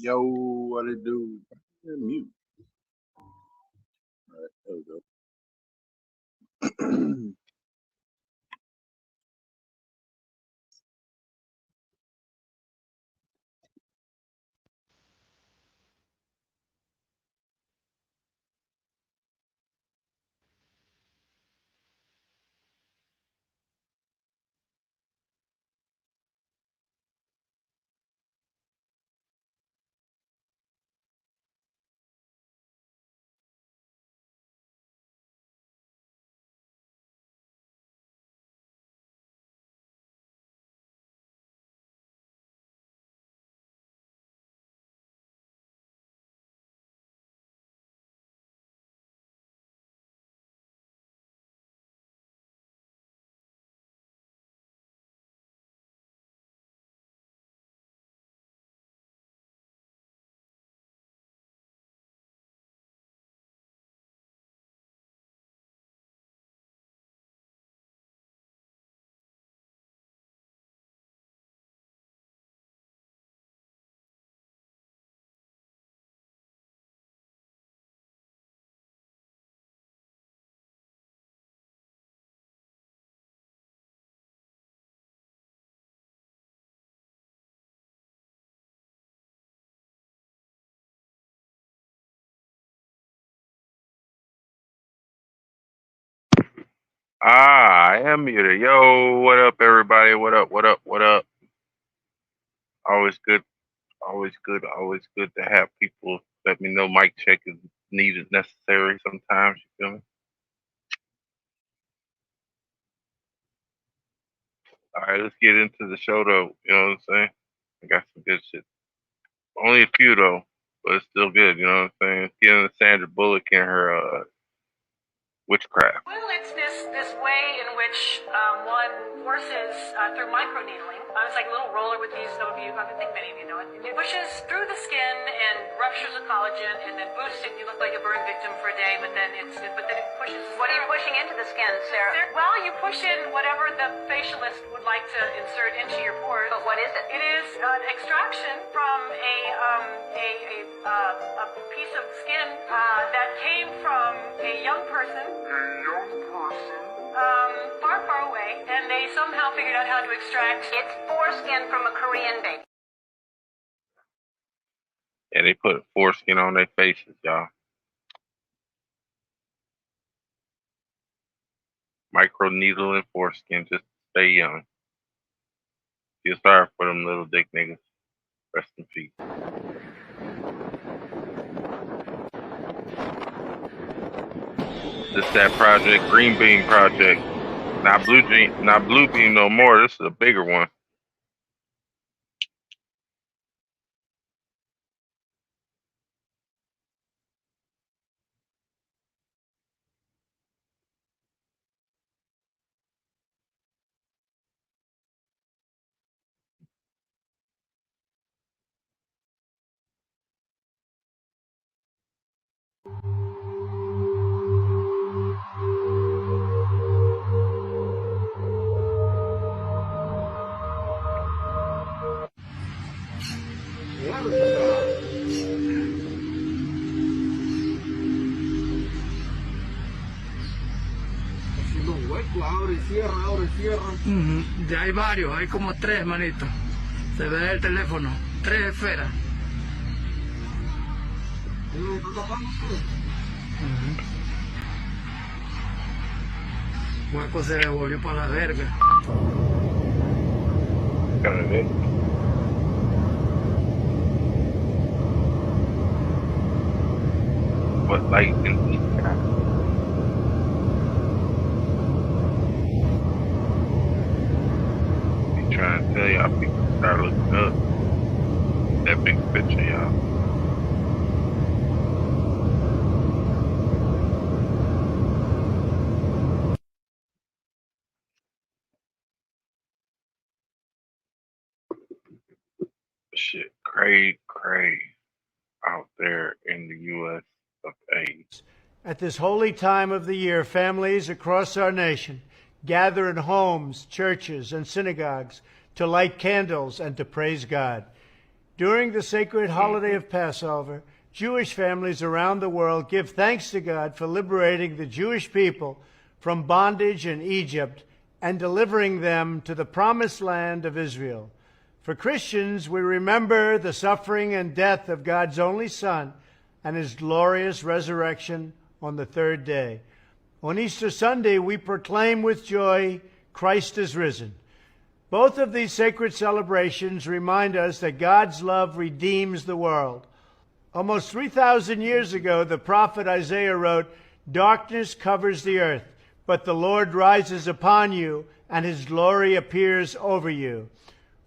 Yo, what it do? Mute. All right, there we go. I am muted. Yo, what up, everybody? What up? What up? What up? Always good. Always good. Always good to have people let me know mic check is needed, necessary sometimes. You feel me? All right, let's get into the show, though. You know what I'm saying? I got some good shit. Only a few, though, but it's still good. You know what I'm saying? Getting into Sandra Bullock and her witchcraft. Well, it's this way in which one forces through microneedling. It's like a little roller with these. Some of you, I think many of you know it. It pushes through the skin and ruptures the collagen, and then boosts it. You look like a burn victim for a day, but then it pushes. What are you pushing into the skin, Sarah? Well, you push in whatever the facialist would like to insert into your pores. But what is it? It is an extraction from a piece of skin that came from a young person. Far away, and they somehow figured out how to extract. It's foreskin from a Korean baby. Yeah, they put foreskin on their faces, y'all. Micro needle and foreskin just to stay young. Feel sorry for them little dick niggas. Rest in peace. This that project, Green Bean Project. Not Blue Beam no more. This is a bigger one. Ya hay varios, hay como 3, manito. Se ve el teléfono, 3 esferas. Hueco se devolvió para la verga. What light and heat? Trying to tell y'all people start looking up that big picture, y'all. Shit, cray out there in the U.S. of A. At this holy time of the year, families across our nation gather in homes, churches, and synagogues to light candles and to praise God. During the sacred holiday of Passover, Jewish families around the world give thanks to God for liberating the Jewish people from bondage in Egypt and delivering them to the promised land of Israel. For Christians, we remember the suffering and death of God's only Son and his glorious resurrection on the third day. On Easter Sunday, we proclaim with joy, Christ is risen. Both of these sacred celebrations remind us that God's love redeems the world. Almost 3,000 years ago, the prophet Isaiah wrote, "Darkness covers the earth, but the Lord rises upon you, and his glory appears over you.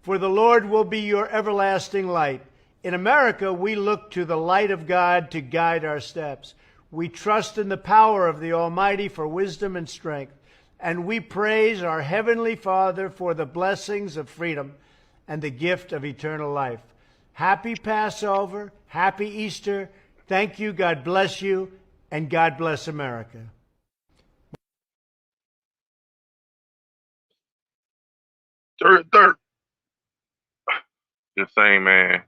For the Lord will be your everlasting light." In America, we look to the light of God to guide our steps. We trust in the power of the Almighty for wisdom and strength. And we praise our Heavenly Father for the blessings of freedom and the gift of eternal life. Happy Passover, happy Easter. Thank you, God bless you, and God bless America. Third. Just saying, man.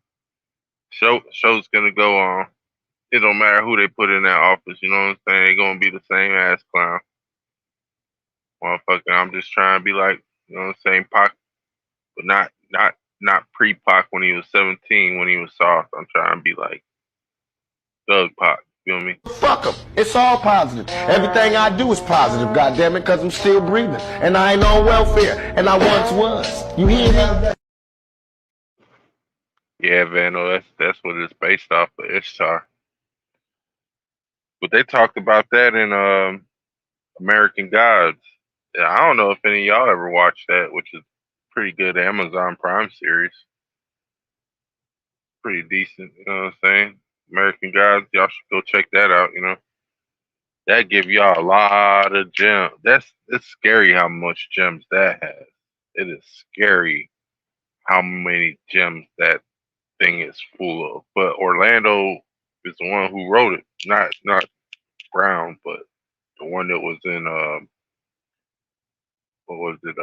Show's gonna go on. It don't matter who they put in that office, you know what I'm saying? They're gonna be the same ass clown. Motherfucker, I'm just trying to be like, you know what I'm saying, Pac, but not pre-Pac when he was 17, when he was soft. I'm trying to be like Doug Pac, feel me? Fuck them. It's all positive. Everything I do is positive, goddammit, because I'm still breathing. And I ain't on welfare. And I once was. You hear me? Yeah, Vano, that's what it's based off of, Ishtar. But they talked about that in American Gods. Yeah, I don't know if any of y'all ever watched that, which is pretty good Amazon Prime series. Pretty decent, you know what I'm saying? American Gods, y'all should go check that out, you know. That give y'all a lot of gems. It's scary how much gems that has. It is scary how many gems that thing is full of. But Orlando is the one who wrote it. Not Brown, but the one that was in what was it?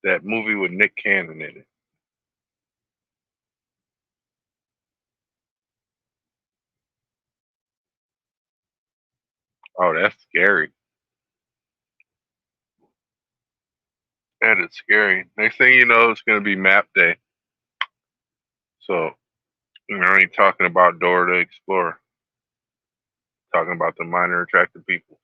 That movie with Nick Cannon in it. Oh, that's scary. That is scary. Next thing you know, it's gonna be map day. So, you know, I ain't talking about Dora the Explorer. Talking about the minor attractive people.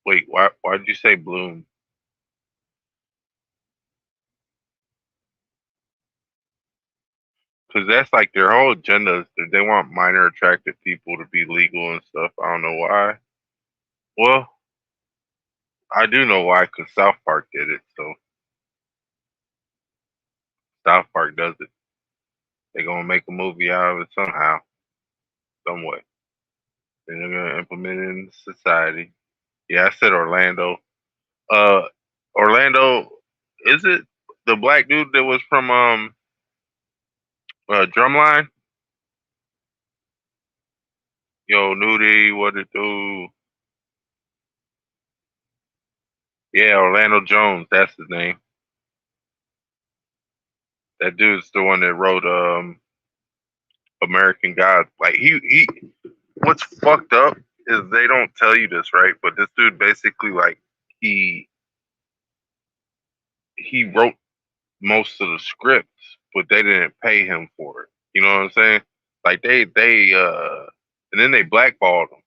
Wait, why'd you say Bloom? Because that's like their whole agenda is that they want minor attractive people to be legal and stuff. I don't know why. Well, I do know why, because South Park did it. So South Park does it. They're gonna make a movie out of it somehow, some way. And they're gonna implement it in society. Yeah, I said Orlando. Orlando, is it the black dude that was from Drumline? Yo, Nudie, what it do? Yeah, Orlando Jones, that's his name. That dude's the one that wrote American Gods. Like he what's fucked up is they don't tell you this, right? But this dude basically like he wrote most of the scripts, but they didn't pay him for it. You know what I'm saying? Like they and then they blackballed him,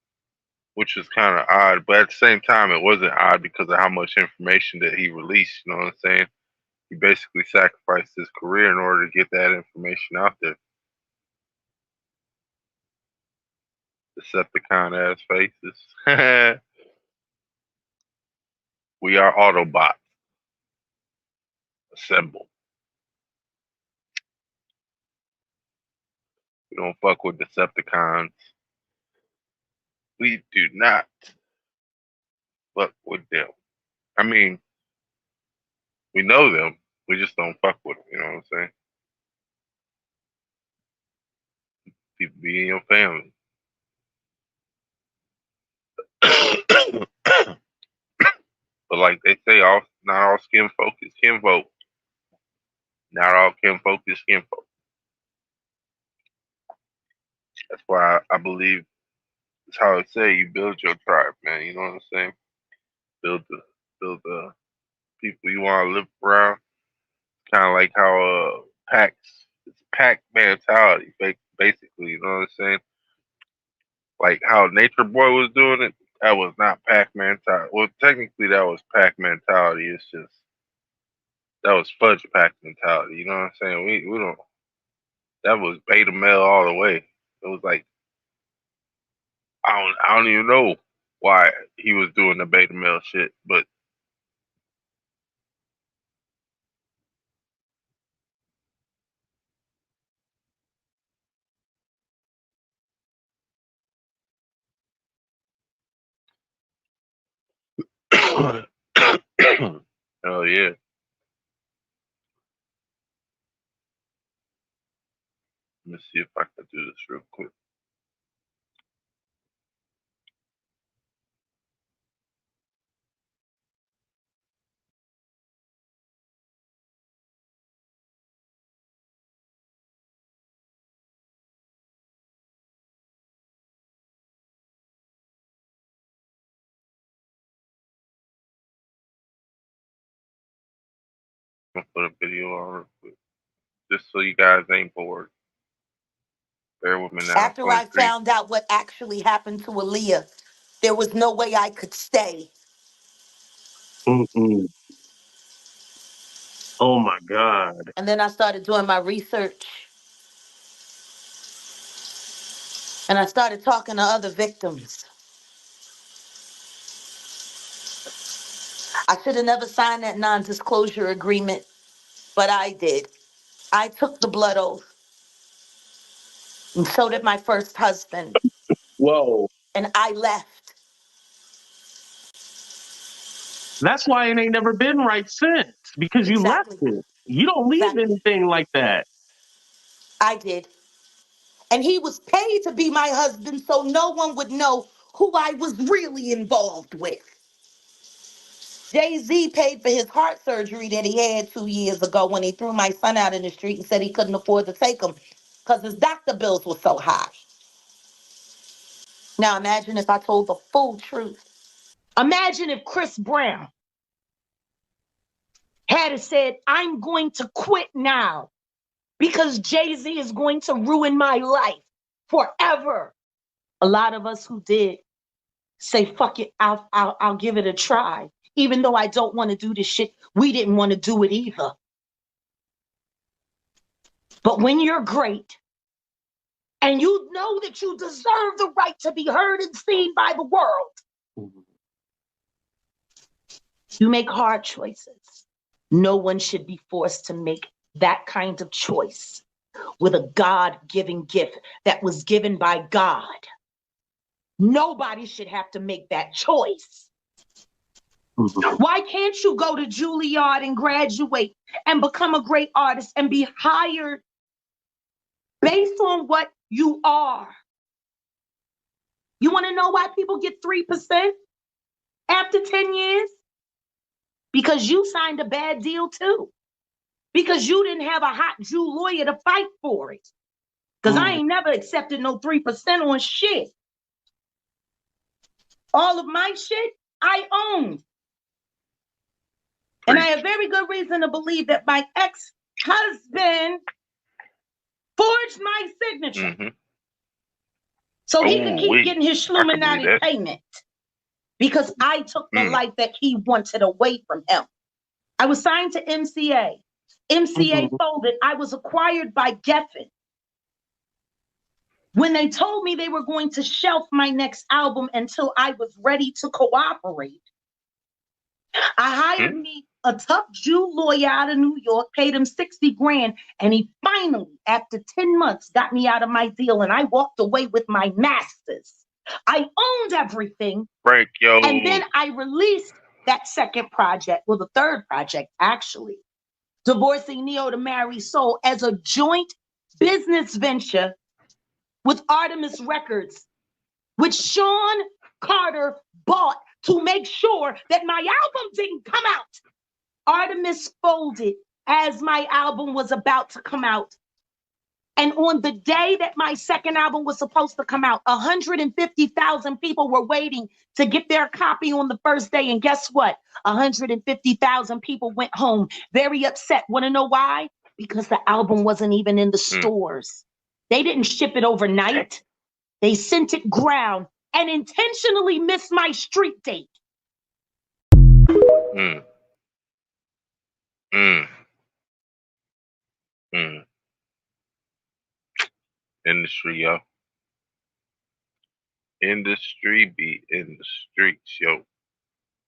which was kind of odd. But at the same time, it wasn't odd because of how much information that he released. You know what I'm saying? He basically sacrificed his career in order to get that information out there. Decepticon ass faces. We are Autobots. Assemble. We don't fuck with Decepticons. We do not fuck with them. I mean, we know them. We just don't fuck with them. You know what I'm saying? People be in your family. But like they say, not all skin folk is kinfolk. Not all kinfolk is kinfolk. That's why I believe it's how I say you build your tribe, man. You know what I'm saying? Build the people you want to live around. Kind of like how it's pack mentality, basically. You know what I'm saying? Like how Nature Boy was doing it. That was not pack mentality. Well, technically that was pack mentality. It's just that was fudge pack mentality. You know what I'm saying? We don't. That was beta male all the way. It was like I don't even know why he was doing the beta male shit, but hell yeah. Let me see if I can do this real quick. I'm gonna put a video on real quick, just so you guys ain't bored. Bear with me now. After I found out what actually happened to Aaliyah, there was no way I could stay. Mm-mm. Oh my God. And then I started doing my research. And I started talking to other victims. I should have never signed that non-disclosure agreement, but I did. I took the blood oath. And so did my first husband. Whoa. And I left. That's why it ain't never been right since, because you left Exactly. it. You don't leave Exactly. anything like that. I did. And he was paid to be my husband so no one would know who I was really involved with. Jay-Z paid for his heart surgery that he had 2 years ago when he threw my son out in the street and said he couldn't afford to take him because his doctor bills were so high. Now imagine if I told the full truth. Imagine if Chris Brown had said, I'm going to quit now because Jay-Z is going to ruin my life forever. A lot of us who did say, fuck it, I'll give it a try. Even though I don't want to do this shit, we didn't want to do it either. But when you're great and you know that you deserve the right to be heard and seen by the world, you make hard choices. No one should be forced to make that kind of choice with a God-given gift that was given by God. Nobody should have to make that choice. Why can't you go to Juilliard and graduate and become a great artist and be hired based on what you are? You want to know why people get 3% after 10 years? Because you signed a bad deal too. Because you didn't have a hot Jew lawyer to fight for it. Because I ain't never accepted no 3% on shit. All of my shit, I owned. And I have very good reason to believe that my ex-husband forged my signature. So he could keep getting his Schluminati payment. Because I took the life that he wanted away from him. I was signed to MCA. MCA folded. I was acquired by Geffen. When they told me they were going to shelf my next album until I was ready to cooperate, I hired me a tough Jew lawyer out of New York, paid him 60 grand, and he finally, after 10 months, got me out of my deal, and I walked away with my masters. I owned everything. Break, yo. And then I released that second project, well, the third project, actually, Divorcing Neo to Marry Soul, as a joint business venture with Artemis Records, which Sean Carter bought to make sure that my album didn't come out. Artemis folded as my album was about to come out. And on the day that my second album was supposed to come out, 150,000 people were waiting to get their copy on the first day. And guess what? 150,000 people went home very upset. Want to know why? Because the album wasn't even in the stores. They didn't ship it overnight. They sent it ground and intentionally missed my street date. Industry, yo. Industry be in the streets, yo.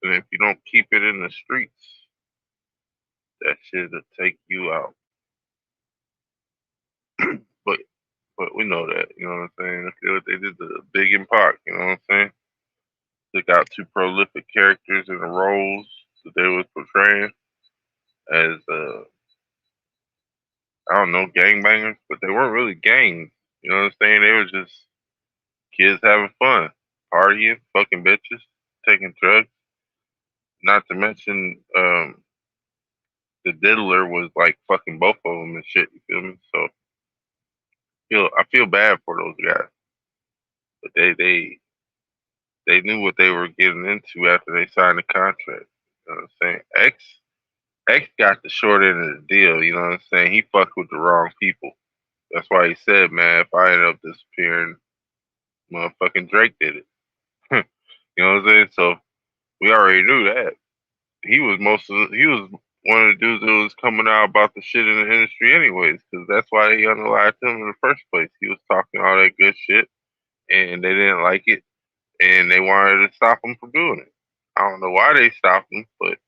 And if you don't keep it in the streets, that shit'll take you out. But we know that, you know what I'm saying? Look at what they did to Big and Pac, you know what I'm saying? Took out two prolific characters in the roles that they was portraying as I don't know, gangbangers, but they weren't really gangs. You know what I'm saying? They were just kids having fun, partying, fucking bitches, taking drugs. Not to mention, the diddler was like fucking both of them and shit. You feel me? So I feel bad for those guys, but they knew what they were getting into after they signed the contract. You know what I'm saying? X got the short end of the deal. You know what I'm saying? He fucked with the wrong people. That's why he said, man, if I end up disappearing, motherfucking Drake did it. You know what I'm saying? So we already knew that. He was one of the dudes that was coming out about the shit in the industry anyways, because that's why they unalived him in the first place. He was talking all that good shit, and they didn't like it, and they wanted to stop him from doing it. I don't know why they stopped him, but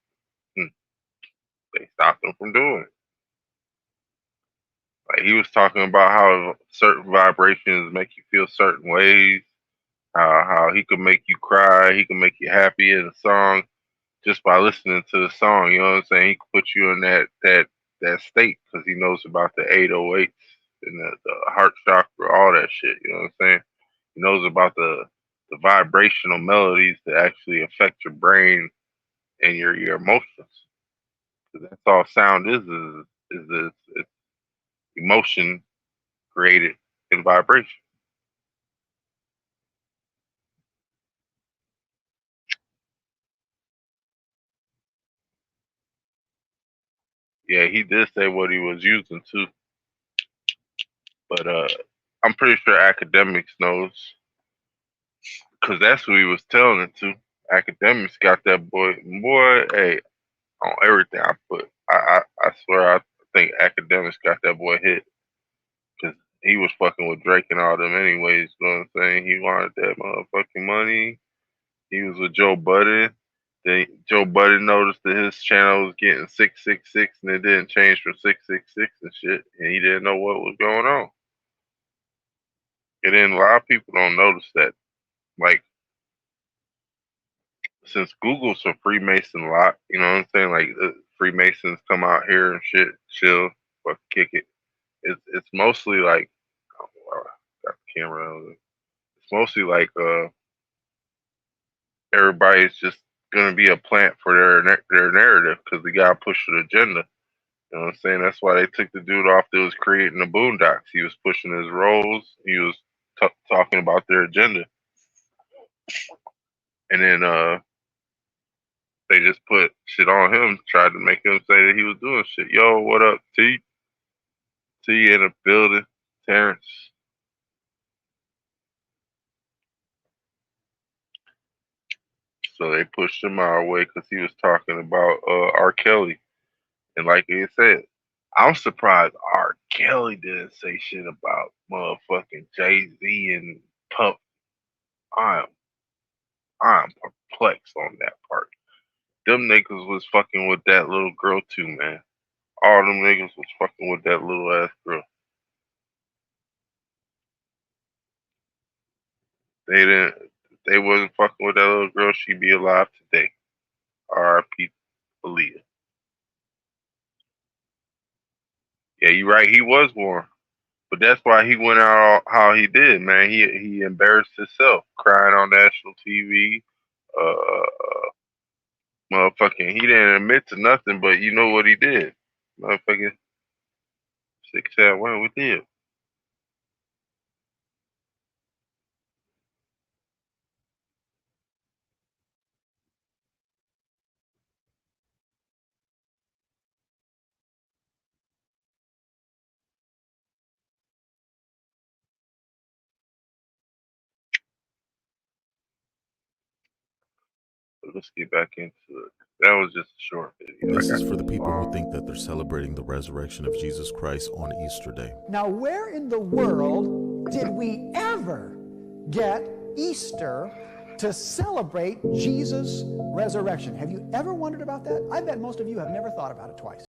they stopped him from doing it. Like, he was talking about how certain vibrations make you feel certain ways, how he could make you cry, he could make you happy in a song just by listening to the song. You know what I'm saying? He could put you in that state because he knows about the 808s and the heart chakra, all that shit. You know what I'm saying? He knows about the vibrational melodies that actually affect your brain and your emotions. Because that's all sound is it's emotion created in vibration. Yeah, he did say what he was using too, but I'm pretty sure Academics knows, because that's who he was telling it to. Academics got that boy, hey, on everything I put. I swear I think Academics got that boy hit, because he was fucking with Drake and all them anyways. You know what I'm saying? He wanted that motherfucking money. He was with Joe Budden. Then Joe Budden noticed that his channel was getting 666 and it didn't change from 666 and shit, and he didn't know what was going on. And then a lot of people don't notice that. Like, since Google's a Freemason lot, you know what I'm saying? Like, Freemasons come out here and shit, chill, fuck, kick it. It's mostly like, oh, got the camera on. It's mostly like everybody's just gonna be a plant for their narrative because they gotta push an agenda. You know what I'm saying? That's why they took the dude off that was creating the Boondocks. He was pushing his roles. He was talking about their agenda, and then they just put shit on him, tried to make him say that he was doing shit. Yo, what up, T? T in the building, Terrence. So they pushed him our way because he was talking about R. Kelly. And like he said, I'm surprised R. Kelly didn't say shit about motherfucking Jay-Z and Puff. I'm perplexed on that part. Them niggas was fucking with that little girl too, man. All them niggas was fucking with that little ass girl. They wasn't fucking with that little girl, she'd be alive today. R.I.P. Aaliyah. Yeah, you're right, he was warned. But that's why he went out how he did, man. He embarrassed himself, crying on national TV, Motherfucking, he didn't admit to nothing, but you know what he did. Motherfucking, sick said, what we did. But let's get back into it. That was just a short video. This is for the people who think that they're celebrating the resurrection of Jesus Christ on Easter Day. Now, where in the world did we ever get Easter to celebrate Jesus' resurrection? Have you ever wondered about that? I bet most of you have never thought about it twice.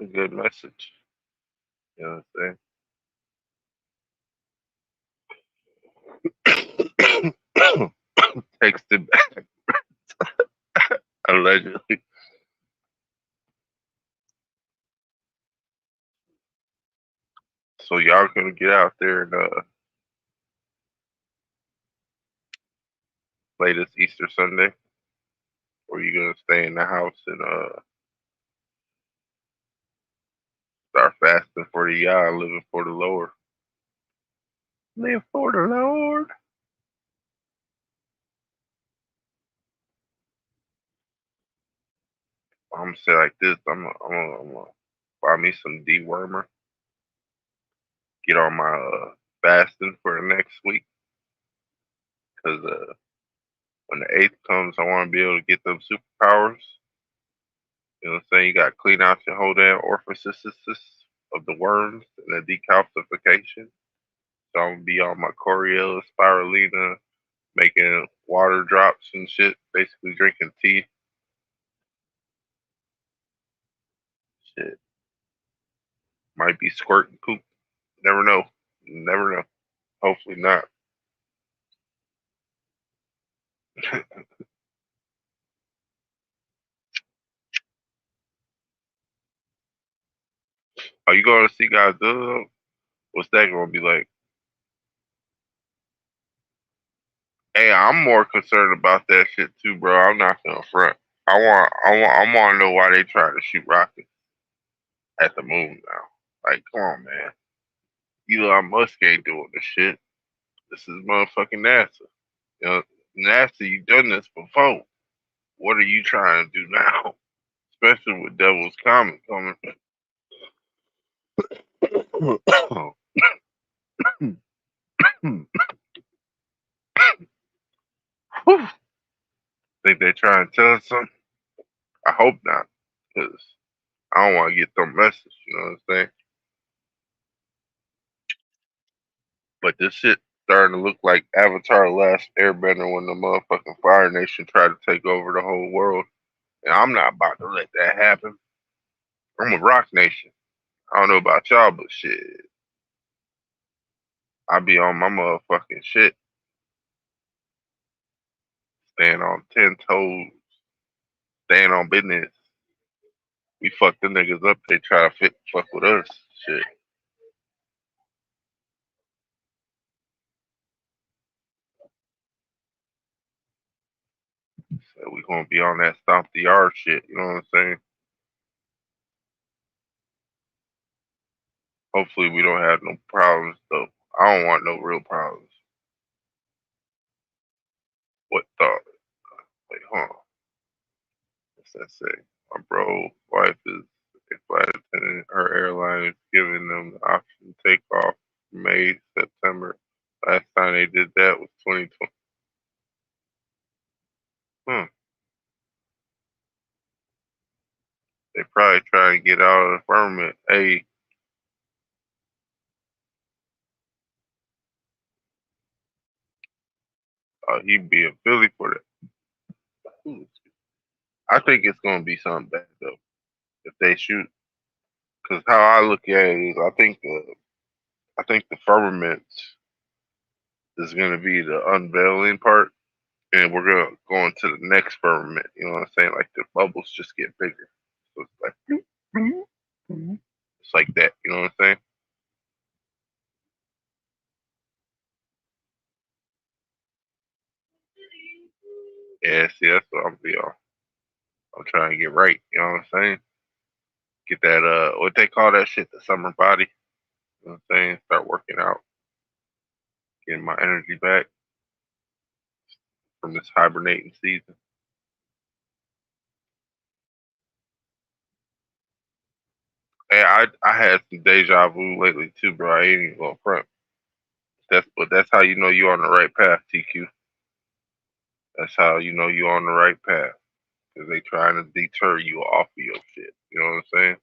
a good message. You know what I'm saying? Texted back allegedly. So y'all gonna get out there and play this Easter Sunday, or you gonna stay in the house and start fasting for the Yah, living for the Lord? Live for the Lord. I'm gonna say like this. I'm gonna buy me some dewormer. Get on my fasting for the next week, cause when the 8th comes, I want to be able to get them superpowers. You know what I'm saying? You got to clean out your whole damn orifices of the worms and the decalcification. So I'm gonna be on my Coriella spirulina, making water drops and shit, basically drinking tea. Shit. Might be squirting poop. Never know. Never know. Hopefully not. Are you going to see Godzilla? What's that going to be like? Hey, I'm more concerned about that shit too, bro. I'm not gonna front. I want to know why they try to shoot rockets at the moon now. Like, come on, man. Elon Musk ain't doing this shit. This is motherfucking NASA. You know, NASA, you've done this before. What are you trying to do now? Especially with Devil's Comet coming. Think they trying to tell us something? I hope not, because I don't want to get them message, you know what I'm saying? But this shit starting to look like Avatar: The Last Airbender when the motherfucking Fire Nation tried to take over the whole world. And I'm not about to let that happen. I'm a Rock Nation. I don't know about y'all, but shit. I be on my motherfucking shit. Staying on 10 toes. Staying on business. We fuck the niggas up, they try to fuck with us. Shit. So we gonna be on that stomp the yard shit, you know what I'm saying? Hopefully we don't have no problems though. I don't want no real problems. What thought? Wait, hold on. What's that say? My bro wife is a flight attendant. Her airline is giving them the option to take off May, September. Last time they did that was 2020. They probably trying to get out of the firmament. Hey, he'd be a Philly for that. I think it's gonna be something bad though if they shoot. Cause how I look at it is, I think the firmament is gonna be the unveiling part, and we're gonna go into the next firmament. You know what I'm saying? Like the bubbles just get bigger. So it's like it's like that. You know what I'm saying? Yeah. See, that's what I'm be on. I'm trying to get right. You know what I'm saying? Get that what they call that shit, the summer body. You know what I'm saying? Start working out, getting my energy back from this hibernating season. Hey, I had some deja vu lately too, bro. I ain't even going front. But that's how you know you're on the right path, TQ. That's how you know you're on the right path. Because they trying to deter you off of your shit. You know what I'm saying?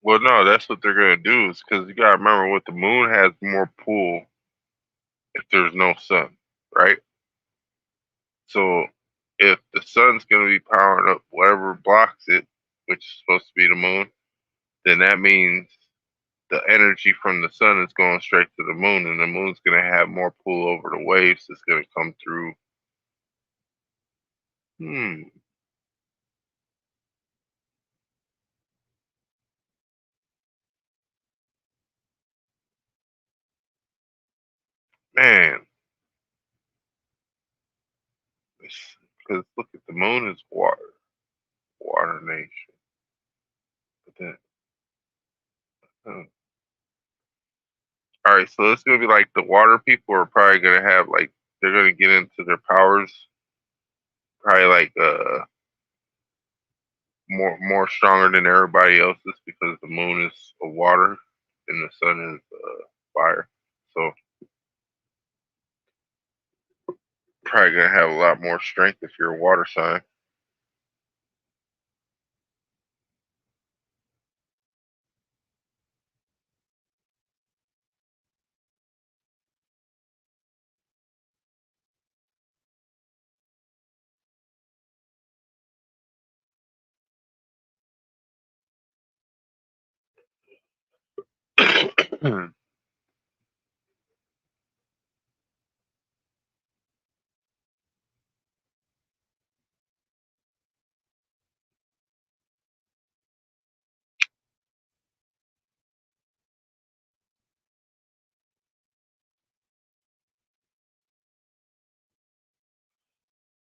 Well, no, that's what they're gonna do. Is because you gotta remember, what the moon has more pull if there's no sun. right? So if the sun's going to be powering up whatever blocks it, which is supposed to be the moon, then that means the energy from the sun is going straight to the moon, and the moon's going to have more pull over the waves that's going to come through. Man, because look at the moon is water nation. But then, all right, so it's gonna be like the water people are probably gonna have like they're gonna get into their powers, probably like more stronger than everybody else's because the moon is a water and the sun is fire. So probably gonna have a lot more strength if you're a water sign.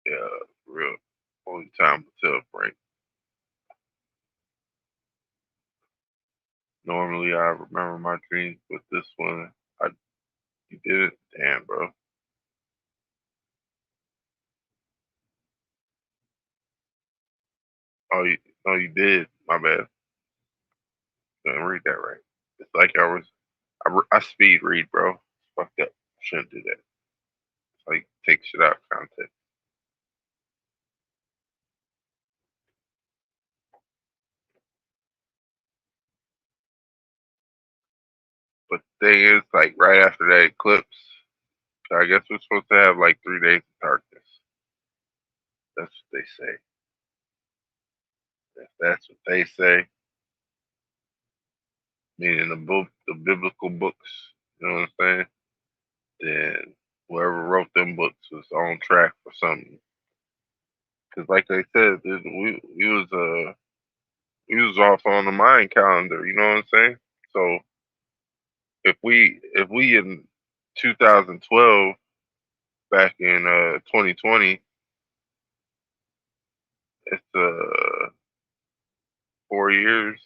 Yeah, real. Only time will tell, Frank. Normally, I remember my dreams, but this one, you did it. Damn, bro. Oh, you did. My bad. Didn't read that right. It's like I speed read, bro. Fucked up. Shouldn't do that. It's like take shit out of context. But the thing is, like right after that eclipse, I guess we're supposed to have like 3 days of darkness. That's what they say. If that's what they say, meaning the biblical books, you know what I'm saying? Then whoever wrote them books was on track for something. Because like they said, we was off on the Mayan calendar. You know what I'm saying? So if we in 2012 back in 2020, it's 4 years.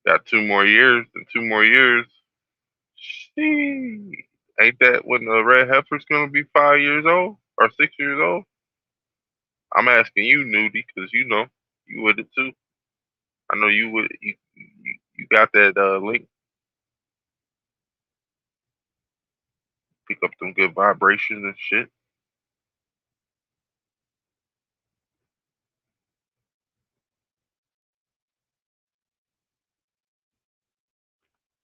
Got 2 more years and 2 more years. Sheesh. Ain't that when the red heifer's gonna be 5 years old or 6 years old? I'm asking you, Nudie, because you know you with it too. I know you would. You got that link. Pick up them good vibrations and shit.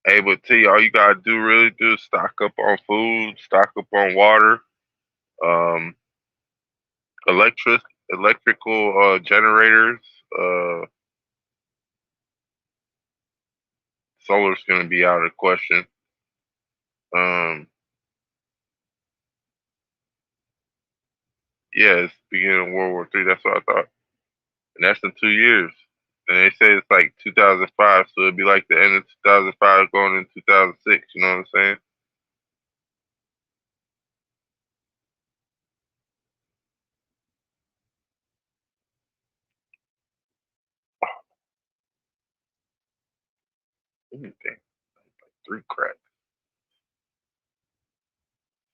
Hey, but T, all you gotta do really do is stock up on food, stock up on water, um, electrical generators. Solar's gonna be out of the question. Yeah, it's beginning of World War III. That's what I thought, and that's in 2 years. And they say it's like 2005, so it'd be like the end of 2005 going into 2006. You know what I'm saying? Anything like 3 cracks.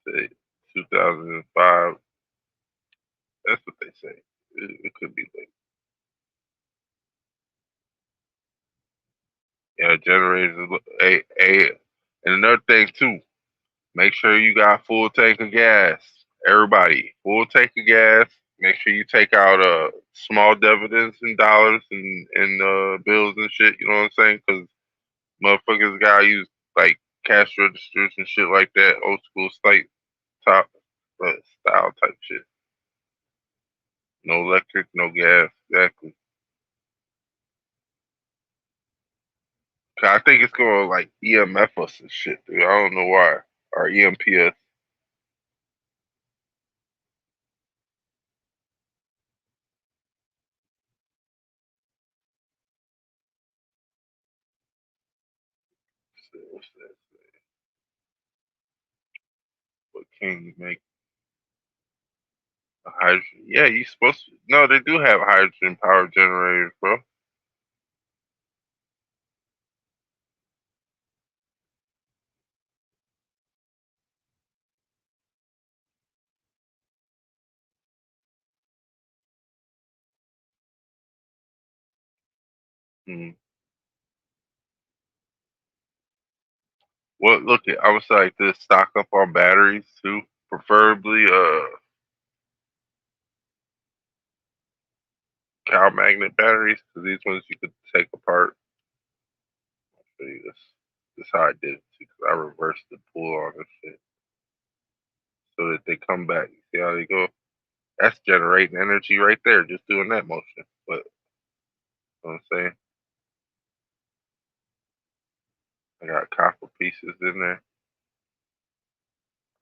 Say 2005. That's what they say. It could be late. Yeah, generators. And another thing too. Make sure you got full tank of gas. Everybody, full tank of gas. Make sure you take out small dividends in dollars and bills and shit. You know what I'm saying? Because motherfuckers gotta use like cash registers and shit like that. Old school state top. style type shit. No electric, no gas. Exactly. I think it's gonna like EMF us and shit, dude. I don't know why. Or EMPS. What's that? What can you make? A hydrogen? Yeah, you supposed to. No, they do have hydrogen power generators, bro. Hmm. Well, look, I would say like this: stock up on batteries too, preferably cow magnet batteries, because these ones you could take apart. I'll show you this. This is how I did it too, 'cause I reversed the pull on this shit so that they come back. You see how they go? That's generating energy right there, just doing that motion. But you know what I'm saying, I got copper pieces in there.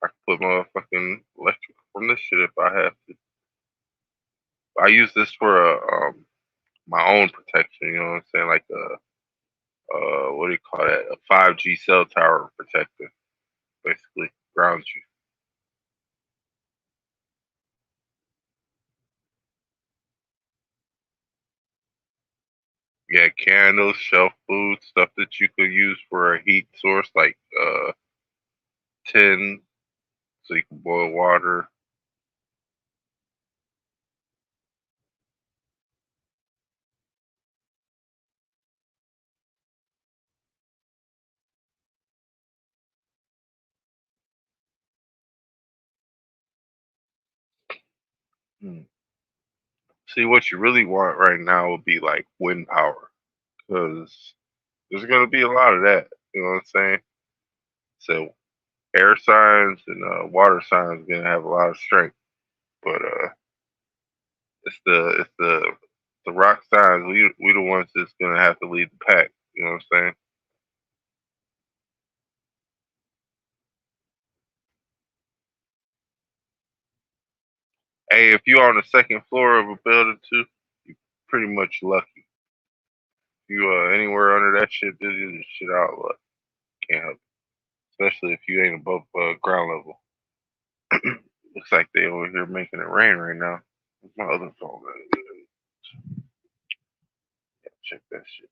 I can put motherfucking electric from this shit if I have to. I use this for my own protection. You know what I'm saying, like what do you call that? A 5G cell tower protector, basically grounds you. Yeah, candles, shelf food, stuff that you could use for a heat source, like tin, so you can boil water. Hmm. See, what you really want right now would be like wind power, because there's gonna be a lot of that. You know what I'm saying? So air signs and water signs are gonna have a lot of strength, but it's the rock signs. We the ones that's gonna have to lead the pack. You know what I'm saying? Hey, if you're on the second floor of a building too, you're pretty much lucky. If you anywhere under that shit, dude, you just shit out of luck. Can't help it. Especially if you ain't above ground level. Looks like they over here making it rain right now. What's my other phone? Yeah, check that shit.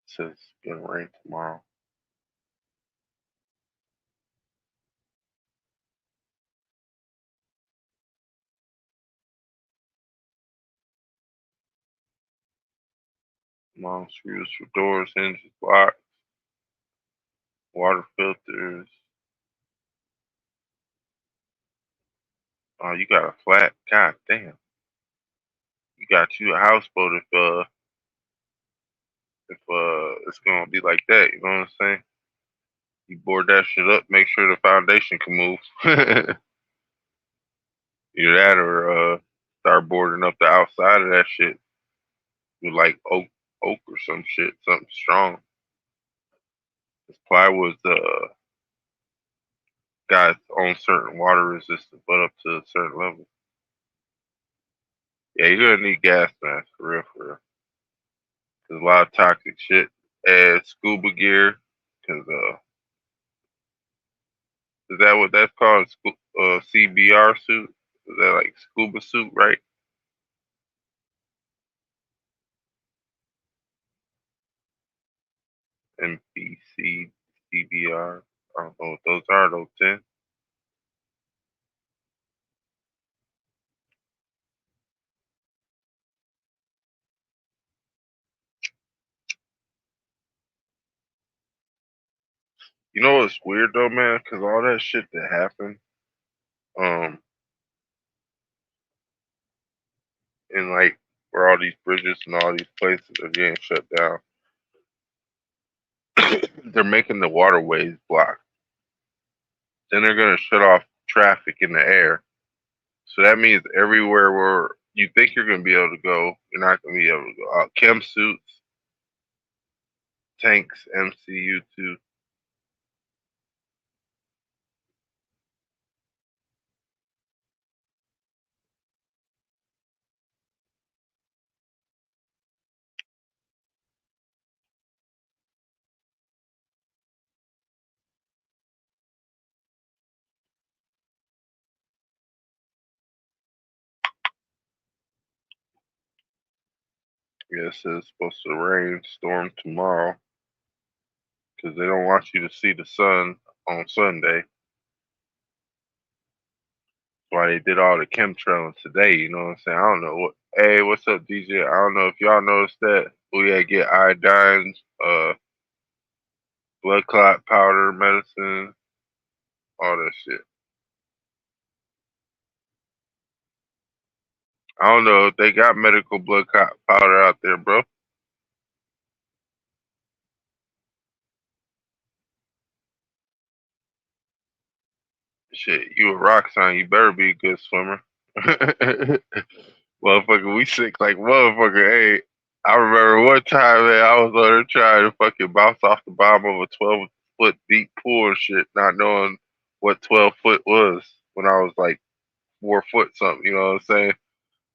It says it's gonna rain tomorrow. Long screws for doors, hinges, locks, water filters. Oh, you got a flat? God damn. You got you a houseboat if it's gonna be like that, you know what I'm saying? You board that shit up, make sure the foundation can move. Either that or start boarding up the outside of that shit with like oak or some shit, something strong. This plywood's got its own certain water resistance, but up to a certain level. Yeah, you're gonna need gas masks for real, for real. There's a lot of toxic shit. Add scuba gear, cause is that what that's called? CBR suit? Is that like scuba suit, right? NBC, CBR. I don't know what those are, those 10. You know what's weird though, man? Cause all that shit that happened, um, and like where all these bridges and all these places are getting shut down, they're making the waterways blocked. Then they're gonna shut off traffic in the air. So that means everywhere where you think you're gonna be able to go, you're not gonna be able to go. Chem suits, tanks, MCU too. Yeah, it says it's supposed to rain, storm tomorrow, because they don't want you to see the sun on Sunday. That's why they did all the chemtrailing today. You know what I'm saying? I don't know what. Hey, what's up, DJ? I don't know if y'all noticed that. We had to get iodine, blood clot powder, medicine, all that shit. I don't know if they got medical blood clot powder out there, bro. Shit, you a rock sign, you better be a good swimmer. Motherfucker, we sick like motherfucker. Hey, I remember one time, man, I was on there trying to fucking bounce off the bottom of a 12-foot deep pool and shit, not knowing what 12 foot was when I was like 4 foot something, you know what I'm saying?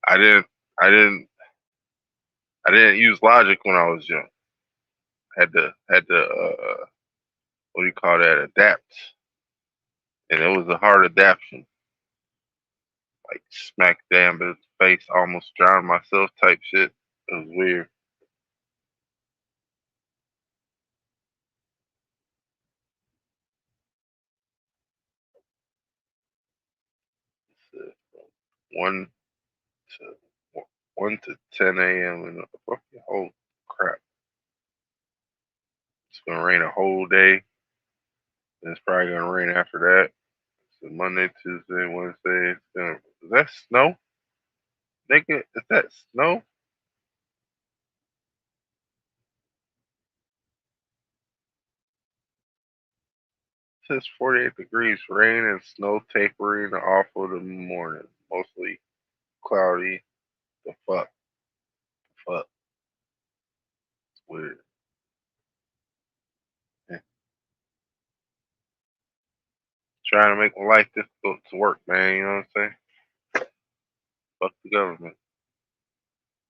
I didn't I didn't I didn't use logic when I was young. Had to what do you call that? Adapt. And it was a hard adaptation. Like smack damn his face, almost drowned myself type shit. It was weird. It's, 1 to 10 a.m. and fucking whole crap. It's gonna rain a whole day. And it's probably gonna rain after that. So Monday, Tuesday, Wednesday. Is that snow? Nigga, is that snow? It says 48 degrees, rain and snow tapering off of the morning. Mostly cloudy. The fuck? Fuck. It's weird. Yeah. Trying to make my life difficult to work, man. You know what I'm saying? Fuck the government.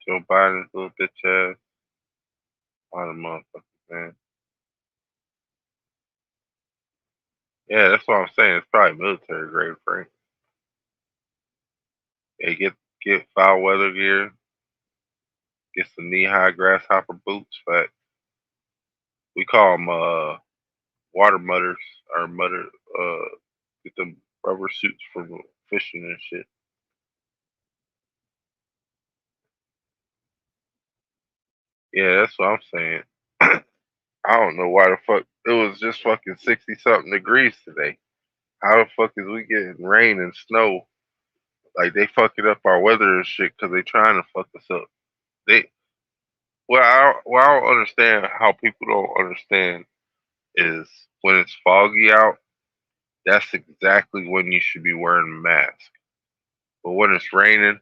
Joe Biden's little bitch ass. All the motherfuckers, man. Yeah, that's what I'm saying. It's probably military grade, Frank. Hey, get foul weather gear. Get some knee-high grasshopper boots. Fact. We call them water mutters or mutter. Get them rubber suits for fishing and shit. Yeah, that's what I'm saying. I don't know why the fuck it was just fucking 60 something degrees today. How the fuck is we getting rain and snow? Like they fucking up our weather and shit because they trying to fuck us up. They I don't understand how people don't understand is when it's foggy out. That's exactly when you should be wearing a mask. But when it's raining,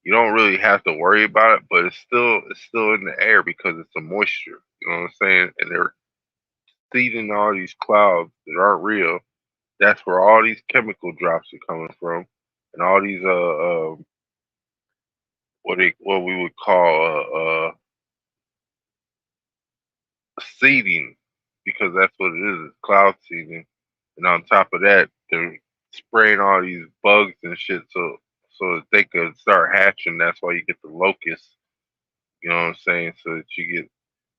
you don't really have to worry about it. But it's still in the air because it's a moisture. You know what I'm saying? And they're feeding all these clouds that aren't real. That's where all these chemical drops are coming from, and all these what we would call seeding, because that's what it is. It's cloud seeding, and on top of that, they're spraying all these bugs and shit so that they could start hatching. That's why you get the locusts. You know what I'm saying? So that you get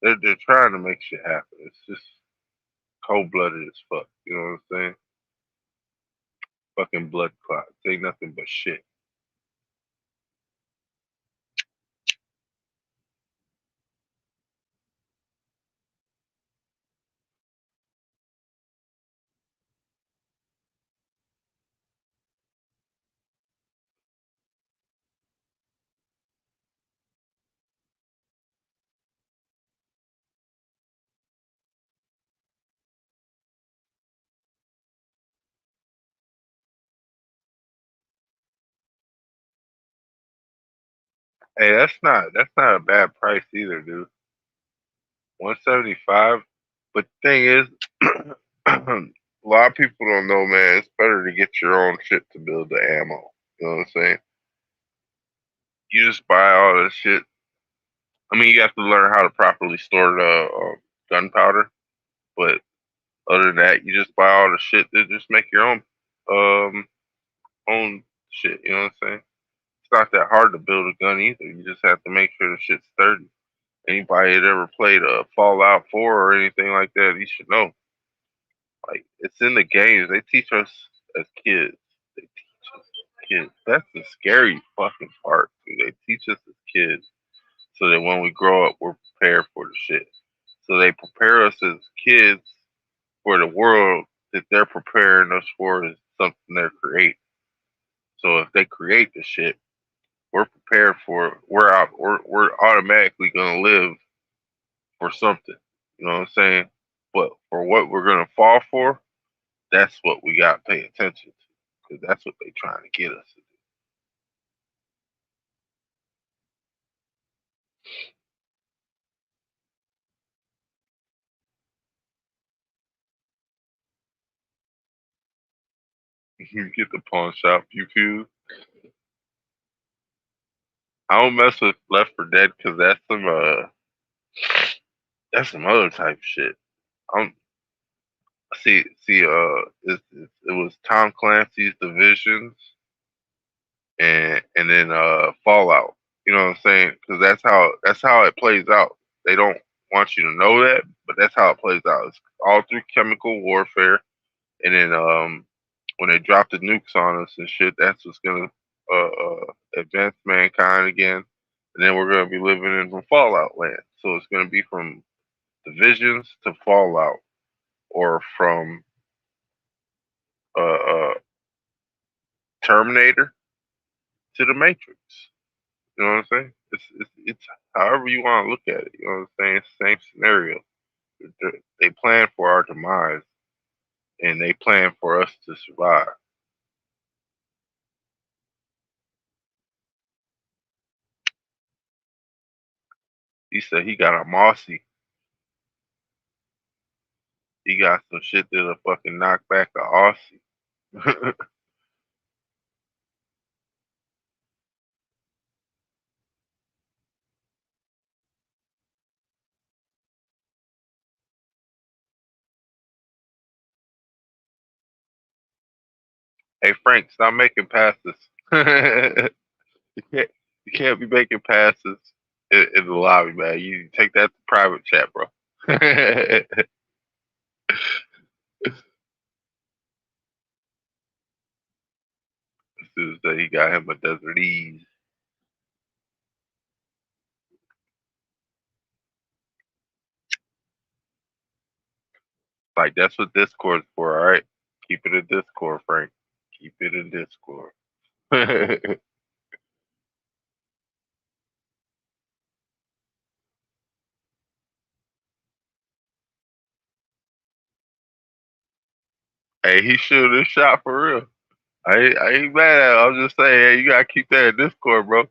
they're trying to make shit happen. It's just cold blooded as fuck. You know what I'm saying? Fucking blood clots. Ain't nothing but shit. Hey, that's not a bad price either, dude. 175. But the thing is, a lot of people don't know, man. It's better to get your own shit to build the ammo. You know what I'm saying? You just buy all this shit. I mean, you have to learn how to properly store the gunpowder, but other than that, you just buy all the shit to just make your own shit. You know what I'm saying? It's not that hard to build a gun either. You just have to make sure the shit's sturdy. Anybody that ever played a Fallout 4 or anything like that, you should know. Like, it's in the games. They teach us as kids. They teach us as kids. That's the scary fucking part, dude. They teach us as kids so that when we grow up, we're prepared for the shit. So they prepare us as kids for the world that they're preparing us for is something they're creating. So if they create the shit, we're prepared for it. We're automatically gonna live for something. You know what I'm saying? But for what we're gonna fall for, that's what we gotta pay attention to. Because that's what they're trying to get us to do. You get the pawn shop pew pew. I don't mess with Left 4 Dead because that's some other type shit. I'm it was Tom Clancy's Divisions and then Fallout. You know what I'm saying? Because that's how it plays out. They don't want you to know that, but that's how it plays out. It's all through chemical warfare, and then when they drop the nukes on us and shit, that's what's gonna advance mankind again, and then we're gonna be living in some Fallout land. So it's gonna be from Divisions to Fallout, or from uh, uh, Terminator to the Matrix. You know what I'm saying? It's however you want to look at it. You know what I'm saying? It's the same scenario. They plan for our demise, and they plan for us to survive. He said he got a Mossy. He got some shit that'll fucking knock back a Aussie. Hey Frank, stop making passes. You can't be making passes in the lobby, man. You take that to private chat, bro. As soon as that he got him a Desert Ease. Like that's what Discord's for, all right? Keep it in Discord, Frank. Keep it in Discord. Hey, he shoot his shot for real. I ain't mad at it. I'm just saying, hey, you gotta keep that in Discord, bro.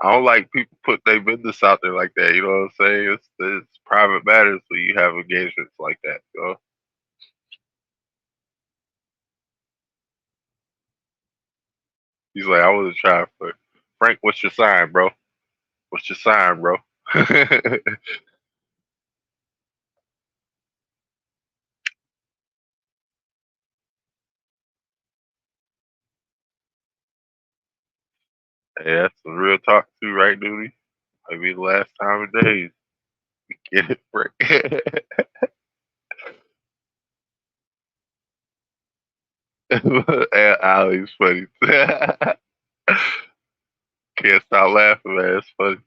I don't like people put their business out there like that. You know what I'm saying? It's private matters when you have engagements like that. You know? He's like, I wasn't trying for Frank. What's your sign, bro? What's your sign, bro? Hey, that's some real talk too, right, duty? Might be the last time of days. Get it, Frank. And Ali's funny. Can't stop laughing, man. It's funny.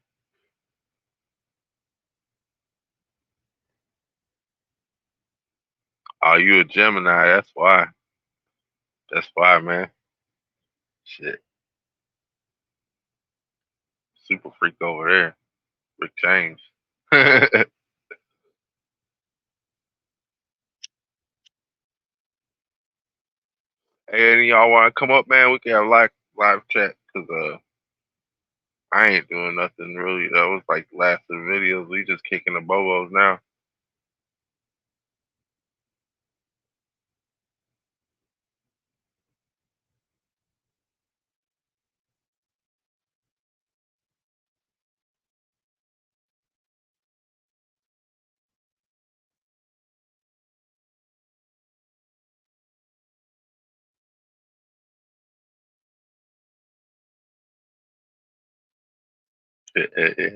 Oh, you a Gemini? That's why. That's why, man. Shit, super freak over there. Rick James. Hey, any of y'all want to come up, man? We can have live chat because I ain't doing nothing really. That was like the last of the videos. We just kicking the bobos now.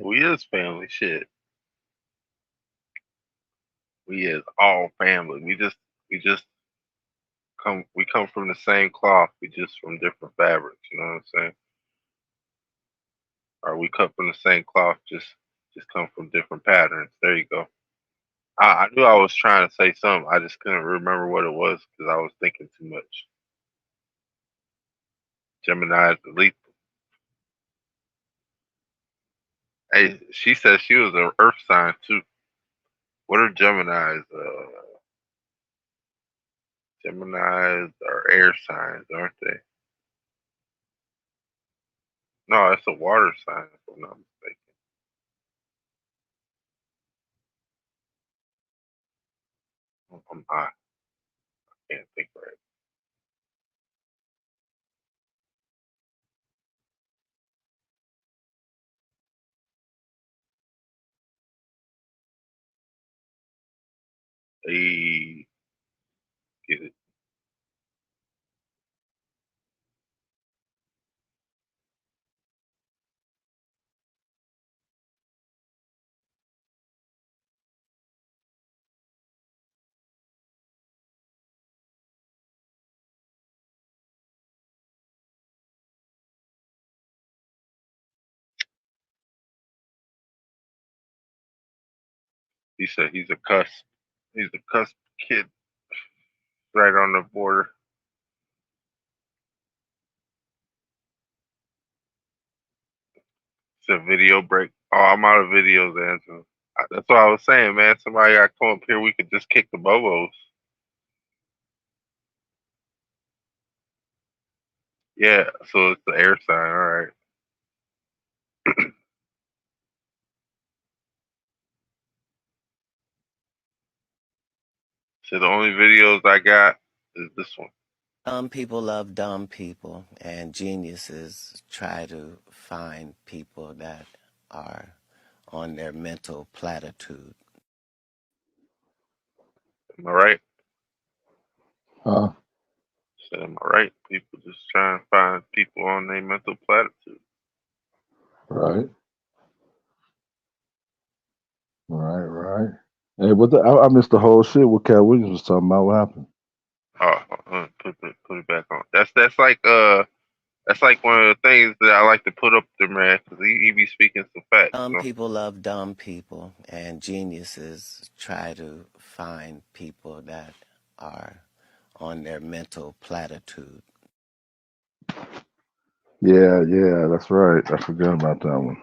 We is family shit. We is all family. We come from the same cloth. We just from different fabrics. You know what I'm saying? Or we cut from the same cloth. Just come from different patterns. There you go. I knew I was trying to say something. I just couldn't remember what it was because I was thinking too much. Gemini is the lethal. Hey, she said she was an earth sign too. What are Geminis? Geminis are air signs, aren't they? No, it's a water sign, if I'm not mistaken. I can't think right. Hey, get it. He said he's a cusp. He's a cusp kid, right on the border. It's a video break. Oh, I'm out of videos, Angela. That's what I was saying, man. Somebody got to come up here. We could just kick the bobos. Yeah, so it's the air sign. All right. So the only videos I got is this one. Dumb people love dumb people, and geniuses try to find people that are on their mental platitude. Am I right? Huh? So am I right? People just trying to find people on their mental platitude. Right. Right. Hey, I missed the whole shit what Cat Williams was talking about. What happened? Oh, put it back on. That's like one of the things that I like to put up there, man, because he be speaking some facts. Dumb people love dumb people, and geniuses try to find people that are on their mental platitude. Yeah, that's right. I forgot about that one.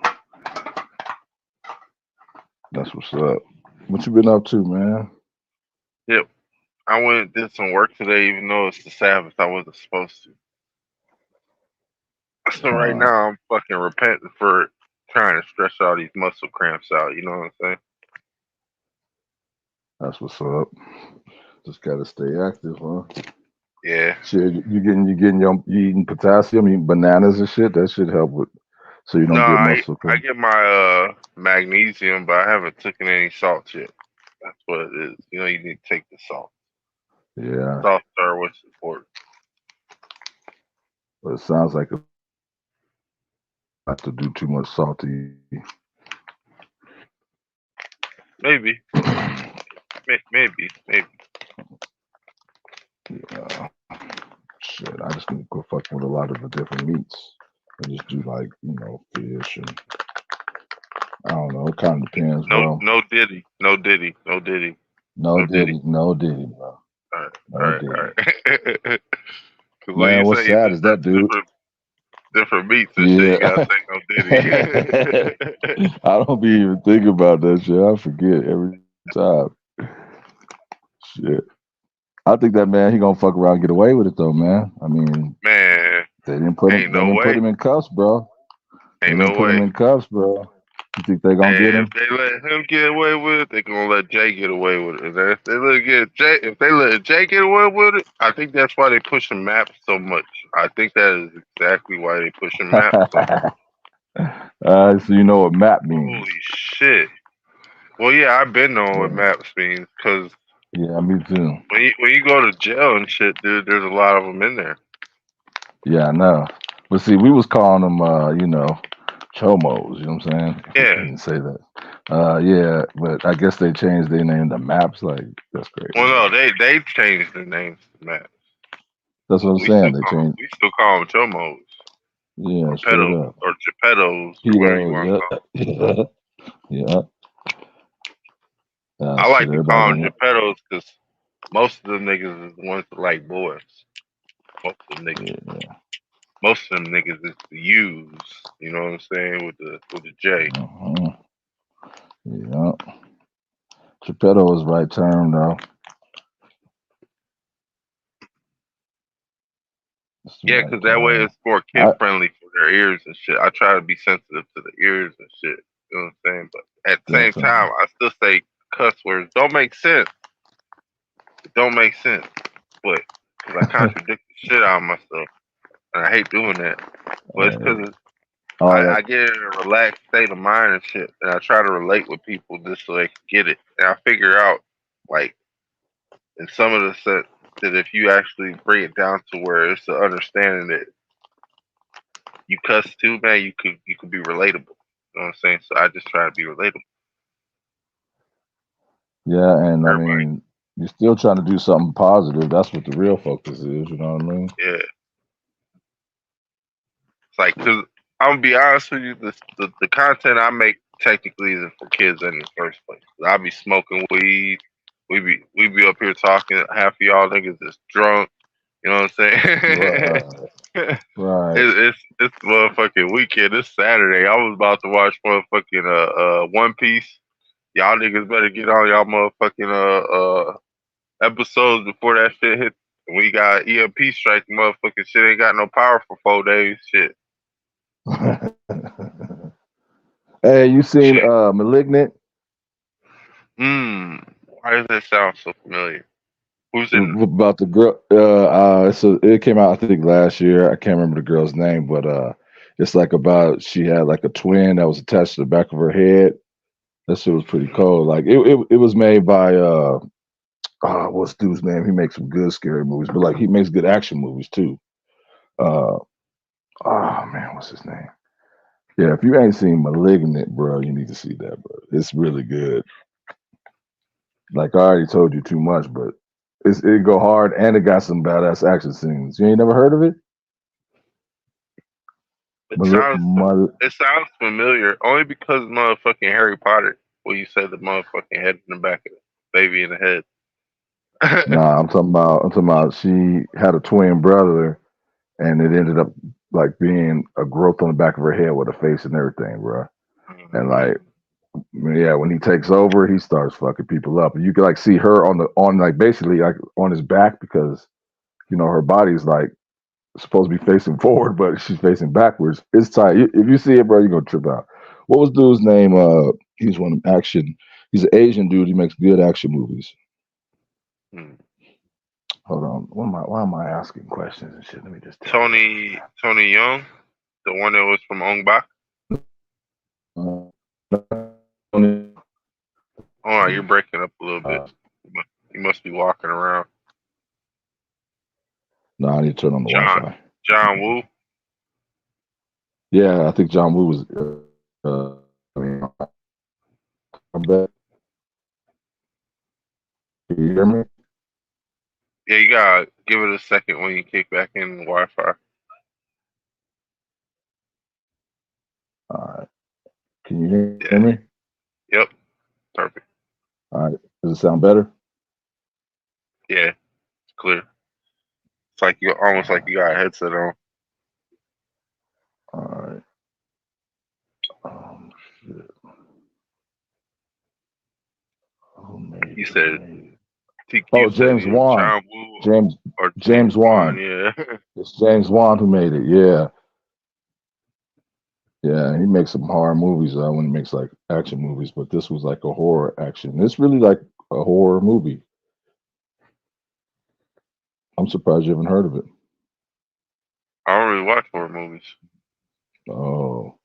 That's what's up. What you been up to, man? Yep. I went and did some work today, even though it's the Sabbath. I wasn't supposed to. So right now I'm fucking repenting for trying to stretch all these muscle cramps out. You know what I'm saying? That's what's up. Just gotta stay active, huh? Yeah. Shit, you eating potassium, eating bananas and shit. That should help with, so you don't get muscle I get my magnesium, but I haven't taken any salt yet. That's what it is. You know, you need to take the salt. Yeah. Salts are what's important. But it sounds like not to do too much salty. Maybe. Maybe. Yeah. Shit, I just need to go fucking with a lot of the different meats. I just do like, fish and I don't know. It kind of depends, bro. No diddy, bro. All right. Man, what's sad is that dude. Different meats and shit. You gotta say no diddy. I don't be even thinking about that shit. I forget every time. Shit. I think that man, he gonna fuck around and get away with it though, man. I mean, man, they didn't put him in cuffs, bro. Ain't They no done put way. him in cuffs, bro. You think they gonna get And him? if they let him get away with it, they gonna let Jay get away with it. And if they let Jay get away with it, I think that's why they pushing maps so much. I think that is exactly why they pushing maps so much. So you know what map means? Holy shit! Well, yeah, I've been knowing what maps means because Yeah, me too. when you go to jail and shit, dude, there's a lot of them in there. Yeah, I know. But see, we was calling them, chomos. You know what I'm saying? Yeah. I didn't say that. Yeah, but I guess they changed their name to maps. Like that's crazy. Well, no, they changed the names to maps. That's what I'm saying. They changed. We still call them chomos. Yeah, Or straight pedos, up. or geppettos, or whatever you want to call them. Yeah. I like to call them everybody. geppettos because most of them niggas is the ones that like boys. Most of them niggas. Yeah. Most of them niggas is the U's. You know what I'm saying? With the J. Yeah. Geppetto is right term though. Yeah, because that way it's more kid friendly for their ears and shit. I try to be sensitive to the ears and shit. You know what I'm saying? But at the same time, I still say cuss words don't make sense. It don't make sense. But because I contradict the shit out of myself. And I hate doing that. But it's because I get in a relaxed state of mind and shit. And I try to relate with people just so they can get it. And I figure out, like, in some of the sets, that if you actually bring it down to where it's the understanding that you cuss too, man, you could be relatable. You know what I'm saying? So I just try to be relatable. Yeah, and I mean, you're still trying to do something positive. That's what the real focus is. You know what I mean? Yeah. It's like, cause I'm gonna be honest with you, the content I make technically isn't for kids in the first place. I be smoking weed. We be up here talking. Half of y'all niggas is drunk. You know what I'm saying? Right. It's motherfucking weekend. It's Saturday. I was about to watch motherfucking One Piece. Y'all niggas better get on y'all motherfucking episodes before that shit hit. We got EMP strike. Motherfucking shit ain't got no power for 4 days. Shit. Hey, you seen Malignant? Why does that sound so familiar? Who's in About the girl? It came out I think last year. I can't remember the girl's name, but it's like about she had like a twin that was attached to the back of her head. That shit was pretty cool. Like it was made by what's dude's name? He makes some good scary movies, but like he makes good action movies too. Oh man, what's his name? Yeah, if you ain't seen Malignant, bro, you need to see that, bro. It's really good. Like I already told you too much, but it go hard and it got some badass action scenes. You ain't never heard of it? It sounds familiar only because motherfucking Harry Potter. Well, you said the motherfucking head in the back of the baby in the head. Nah, I'm talking about she had a twin brother and it ended up like being a growth on the back of her head with a face and everything, bro. And like, yeah, when he takes over, he starts fucking people up. And you can like see her on like basically like on his back because you know her body's like supposed to be facing forward, but she's facing backwards. It's tight. If you see it, bro, you're gonna trip out. What was dude's name? He's one of action. He's an Asian dude. He makes good action movies. Hold on. Why am I asking questions and shit? Let me just Tony Young, the one that was from Ong Bak. Oh, you're breaking up a little bit. You must be walking around. No, I need to turn on the Wi-Fi. John Woo. Yeah, I think John Woo was. I'm back. Can you hear me? Yeah, you gotta give it a second when you kick back in the Wi-Fi. All right. Can you hear me? Yep. Perfect. All right. Does it sound better? Yeah, it's clear. It's like you almost like you got a headset on. All right. Shit. You said James Wan. James Wan. Yeah. It's James Wan who made it. Yeah. Yeah, he makes some horror movies when he makes like action movies, but this was like a horror action. It's really like a horror movie. I'm surprised you haven't heard of it. I don't really watch horror movies. Oh,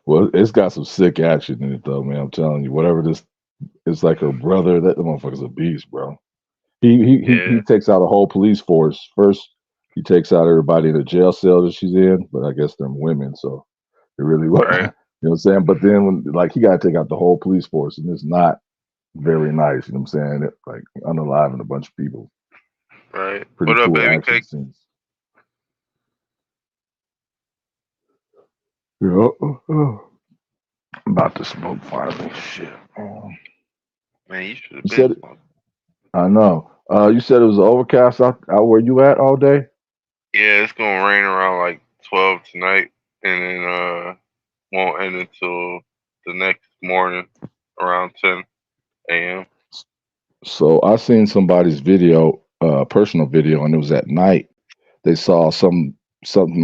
well, it's got some sick action in it though, man. I'm telling you, whatever this, it's like her brother. That the motherfucker's a beast, bro. He takes out a whole police force. First, he takes out everybody in the jail cell that she's in, but I guess they're women, so it really was. Right. You know what I'm saying? But then when like he got to take out the whole police force, and it's not very nice. You know what I'm saying? It, like unaliving a bunch of people. Right. Pretty What up, cool baby action cake? scenes. Yeah. I'm about to smoke finally. Shit. Man, you should have You been said it. smoking. I know. You said it was overcast out where you at all day? Yeah, it's gonna rain around like 12 tonight, and then won't end until the next morning around 10 a.m. So I seen somebody's video, personal video, and it was at night. They saw something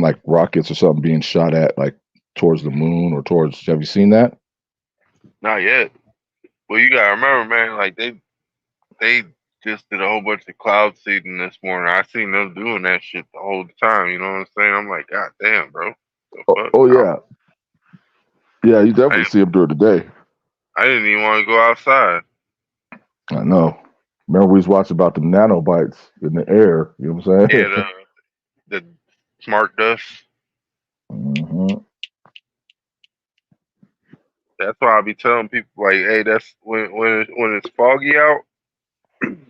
like rockets or something being shot at like towards the moon or towards. Have you seen that? Not yet. Well, you gotta remember, man. Like they just did a whole bunch of cloud seeding this morning. I seen them doing that shit the whole time. You know what I'm saying? I'm like, God damn, bro. The fuck? Oh yeah, yeah. You definitely see them during the day. I didn't even want to go outside. I know. Remember we was watching about the nanobites in the air. You know what I'm saying? Yeah, the smart dust. hmm That's why I be telling people like, hey, that's when it's foggy out,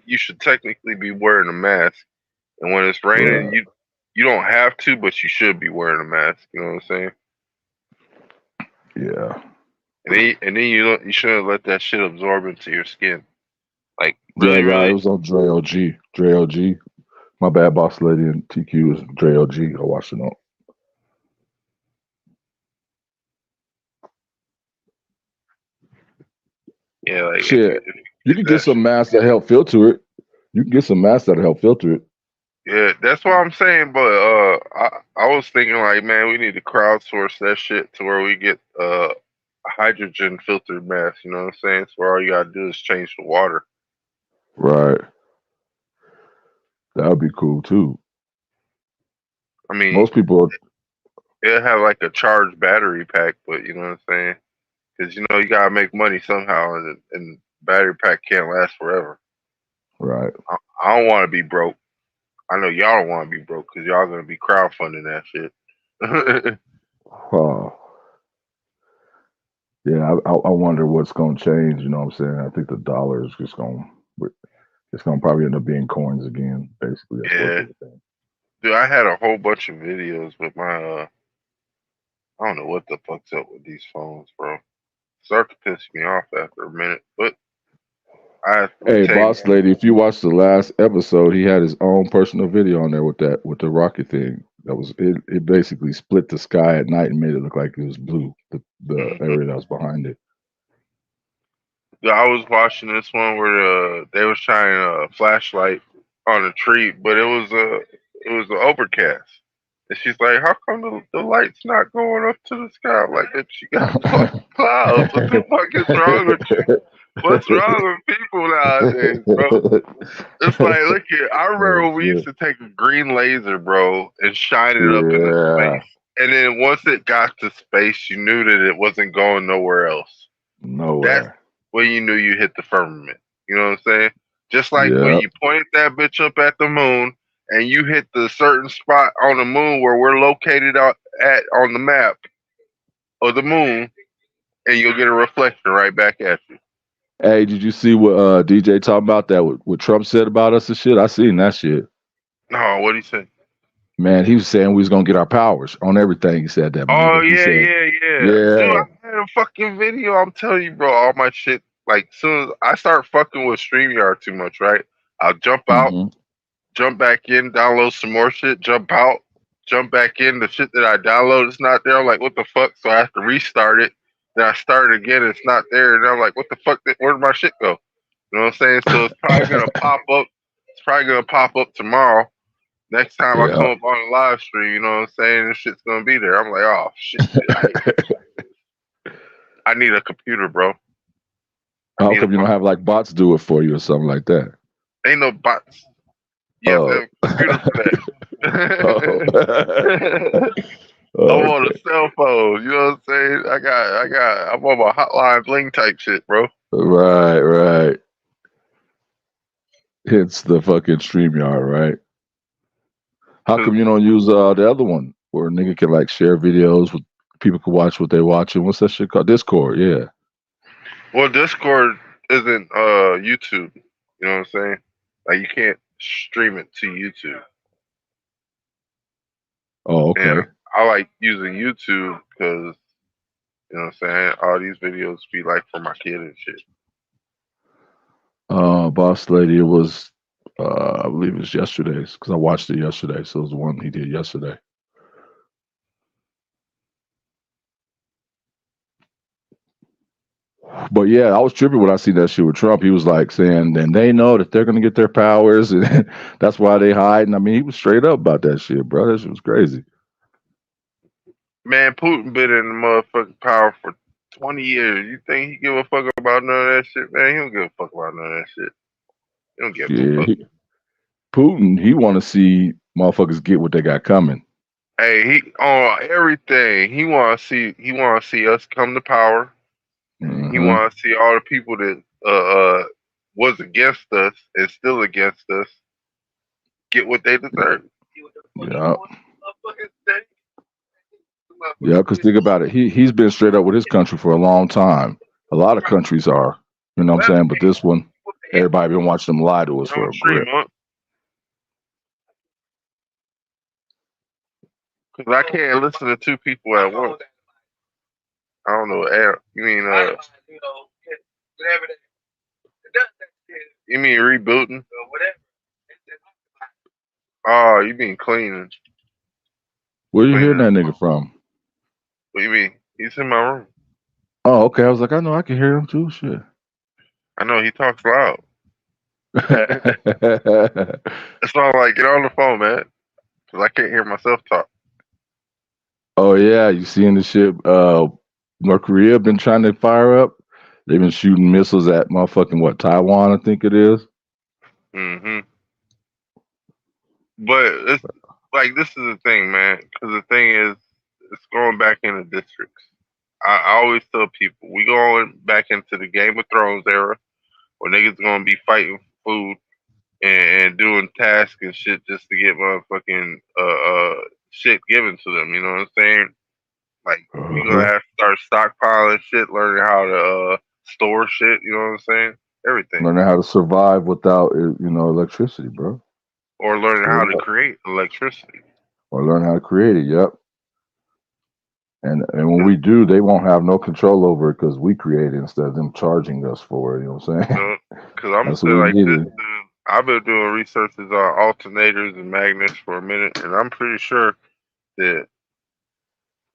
you should technically be wearing a mask. And when it's raining, Right. you don't have to, but you should be wearing a mask. You know what I'm saying? Yeah. And then you shouldn't let that shit absorb into your skin. Like Yeah, really, yeah. really. It was on Dre OG. Dre OG. My bad, boss lady in TQ is Dre OG. I watched it on. Yeah, like Shit. if You can get some masks that help filter it. You can get some masks that help filter it. yeah, that's what I'm saying. But I was thinking like, man, we need to crowdsource that shit to where we get a hydrogen filtered mask. You know what I'm saying? So where all you gotta do is change the water. Right. That would be cool too. I mean, Most people. it'll have like a charged battery pack, but you know what I'm saying? Because you know you gotta make money somehow, and battery pack can't last forever. Right. I don't want to be broke. I know y'all don't want to be broke because y'all gonna be crowdfunding that shit. Oh. Yeah, I wonder what's going to change. You know what I'm saying? I think the dollar is just going. It's going to probably end up being coins again. Basically, that's Yeah. what Dude, I had a whole bunch of videos with my I don't know what the fuck's up with these phones, bro. Start to piss me off after a minute, but I have to Hey, retain boss lady, if you watched the last episode, he had his own personal video on there with the rocket thing. That was it. It basically split the sky at night and made it look like it was blue. The area that was behind it. Yeah, I was watching this one where they was shining a flashlight on a tree, but it was an overcast. And she's like, "How come the light's not going up to the sky?" I'm like, "Bitch, you got fucking clouds. What the fuck is wrong with you? What's wrong with people nowadays, bro?" It's like, look here. I remember when we used to take a green laser, bro, and shine it up into space. And then once it got to space, you knew that it wasn't going nowhere else. Nowhere. That's when you knew you hit the firmament. You know what I'm saying? Just like when Yep. you pointed that bitch up at the moon and you hit the certain spot on the moon where we're located at on the map of the moon, and you'll get a reflection right back at you. Hey, did you see what DJ talking about that? What Trump said about us and shit? I seen that shit. No, what'd he say? Man, he was saying we was gonna get our powers on everything. He said that. Oh He yeah, said, yeah. Yeah. Dude, I had a fucking video. I'm telling you, bro. All my shit. Like, soon as I start fucking with StreamYard too much, right? I'll jump out, jump back in, download some more shit, jump out, jump back in. The shit that I downloaded is not there. I'm like, what the fuck? So I have to restart it. Then I start it again. It's not there. And I'm like, what the fuck? Where did my shit go? You know what I'm saying? So it's probably gonna pop up. It's probably gonna pop up tomorrow. Next time I Yeah. come up on a live stream, you know what I'm saying? This shit's gonna be there. I'm like, oh shit, I need a computer, bro. How come you don't have like bots do it for you or something like that? Ain't no bots. You have to have a computer for that. I'm on a cell phone. You know what I'm saying? I'm on my hotline bling type shit, bro. Right. It's the fucking StreamYard, right? How come you don't use the other one where a nigga can like share videos with people can watch what they watching? What's that shit called? Discord, yeah. Well, Discord isn't YouTube. You know what I'm saying? Like you can't stream it to YouTube. Oh, okay. And I like using YouTube because you know what I'm saying. All these videos be like for my kid and shit. Boss Lady, it was I believe it was yesterday's because I watched it yesterday, so it was the one he did yesterday. But yeah, I was tripping when I see that shit with Trump. He was like saying, and they know that they're gonna get their powers, and that's why they hide. And I mean, he was straight up about that shit, bro. That shit was crazy. Man, Putin been in the motherfucking power for 20 years. You think he give a fuck about none of that shit, man? He don't give a fuck about none of that shit. He don't give a fuck. Putin, he want to see motherfuckers get what they got coming. Hey, he on everything. He want to see us come to power. Mm-hmm. He want to see all the people that was against us and still against us get what they deserve. Yeah. Yeah, because think about it. He's been straight up with his country for a long time. A lot of countries are, you know what I'm saying? But this one, everybody been watching them lie to us for a grip. Because I can't listen to two people at once. I don't know. You mean you mean rebooting? Oh, you mean cleaning? Where you hearing that nigga from? What you mean? He's in my room. Oh, okay. I was like, I know I can hear him too. Shit. I know he talks loud. That's why I'm like, get on the phone, man. Because I can't hear myself talk. Oh yeah, you seeing the shit? North Korea been trying to fire up. They've been shooting missiles at motherfucking Taiwan, I think it is. Mm-hmm. But it's like this is the thing, man. Because the thing is, it's going back into districts. I always tell people we going back into the Game of Thrones era, where niggas gonna be fighting for food and doing tasks and shit just to get motherfucking shit given to them. You know what I'm saying? Like we gonna have to start stockpiling shit, learning how to store shit. You know what I'm saying? Everything. Learning how to survive without electricity, bro. Or learning how to create electricity. Or learn how to create it. Yep. And when we do, they won't have no control over it because we create it instead of them charging us for it. You know what I'm saying? Because I'm That's saying what like we this, needed. dude. I've been doing researches on alternators and magnets for a minute, and I'm pretty sure that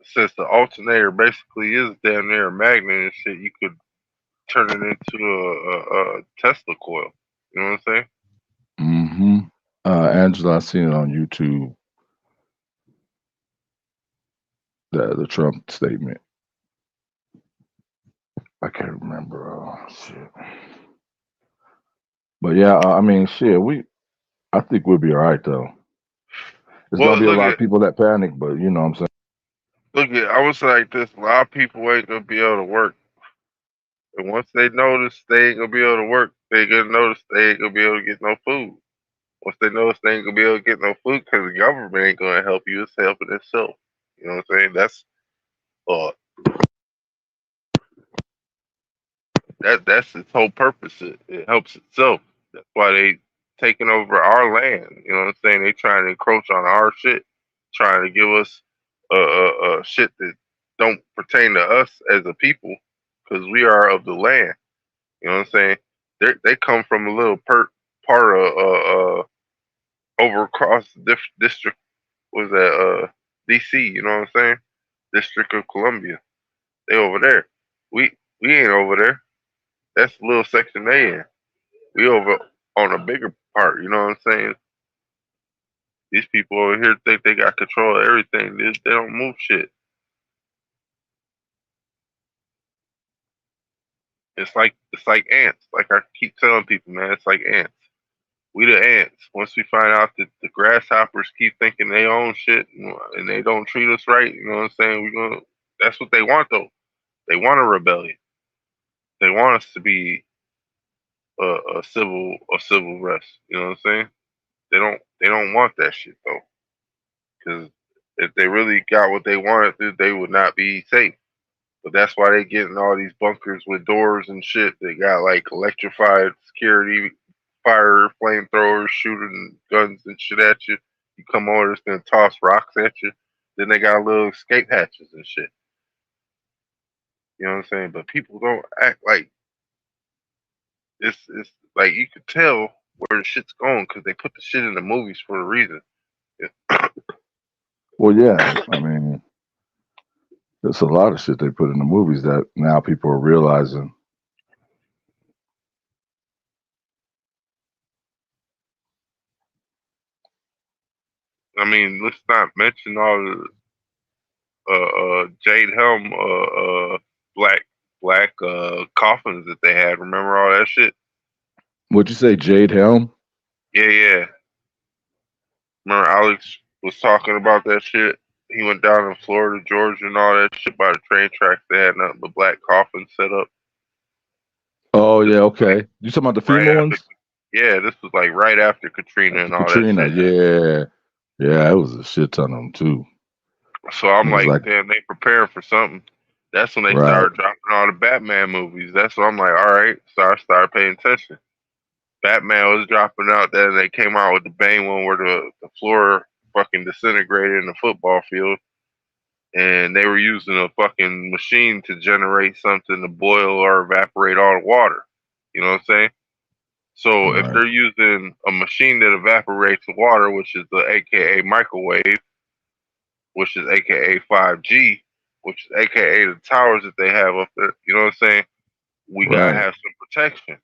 since the alternator basically is damn near a magnet and shit, you could turn it into a Tesla coil. You know what I'm saying? Mm-hmm. Angela, I seen it on YouTube. The Trump statement. I can't remember. Oh shit. But yeah, I mean, shit. I think we'll be all right though. There's gonna be a lot of people that panic, but you know what I'm saying. Look, I would say like this: a lot of people ain't gonna be able to work, and once they notice they ain't gonna be able to work, they gonna notice they ain't gonna be able to get no food. Once they notice they ain't gonna be able to get no food because the government ain't gonna help you, it's helping itself. You know what I'm saying? That's its whole purpose. It helps itself. That's why they taking over our land. You know what I'm saying? They trying to encroach on our shit, trying to give us shit that don't pertain to us as a people, because we are of the land. You know what I'm saying? They come from a little part of over across district. Was that DC? You know what I'm saying? District of Columbia. They over there. We ain't over there. That's a little section they in. We over on a bigger part, you know what I'm saying? These people over here think they got control of everything. They don't move shit. It's like ants. Like I keep telling people, man, it's like ants. We the ants. Once we find out that the grasshoppers keep thinking they own shit and they don't treat us right, you know what I'm saying? That's what they want though. They want a rebellion. They want us to be a civil rest. You know what I'm saying? They don't want that shit though. Because if they really got what they wanted, they would not be safe. But that's why they get in all these bunkers with doors and shit. They got like electrified security, fire, flamethrowers, shooting guns and shit at you. You come over, it's gonna toss rocks at you. Then they got little escape hatches and shit. You know what I'm saying? But people don't act like it's like you could tell where the shit's going because they put the shit in the movies for a reason. Well, yeah. I mean, there's a lot of shit they put in the movies that now people are realizing. I mean, let's not mention all the Jade Helm black coffins that they had. Remember all that shit? What'd you say, Jade Helm? Yeah. Remember Alex was talking about that shit? He went down in Florida, Georgia, and all that shit by the train tracks. They had nothing but black coffins set up. Oh yeah, okay. You talking about the FEMA ones? Yeah, this was like right after Katrina and all Katrina, that shit. yeah, it was a shit ton of them too. So I'm like, damn, they preparing for something. That's when they started dropping all the Batman movies. That's when I'm like, all right, so I started paying attention. Batman was dropping out, then they came out with the Bane one where the floor fucking disintegrated in the football field. And they were using a fucking machine to generate something to boil or evaporate all the water. You know what I'm saying? So if they're using a machine that evaporates the water, which is the AKA microwave, which is AKA 5G, which is AKA the towers that they have up there, you know what I'm saying? We gotta have some protection.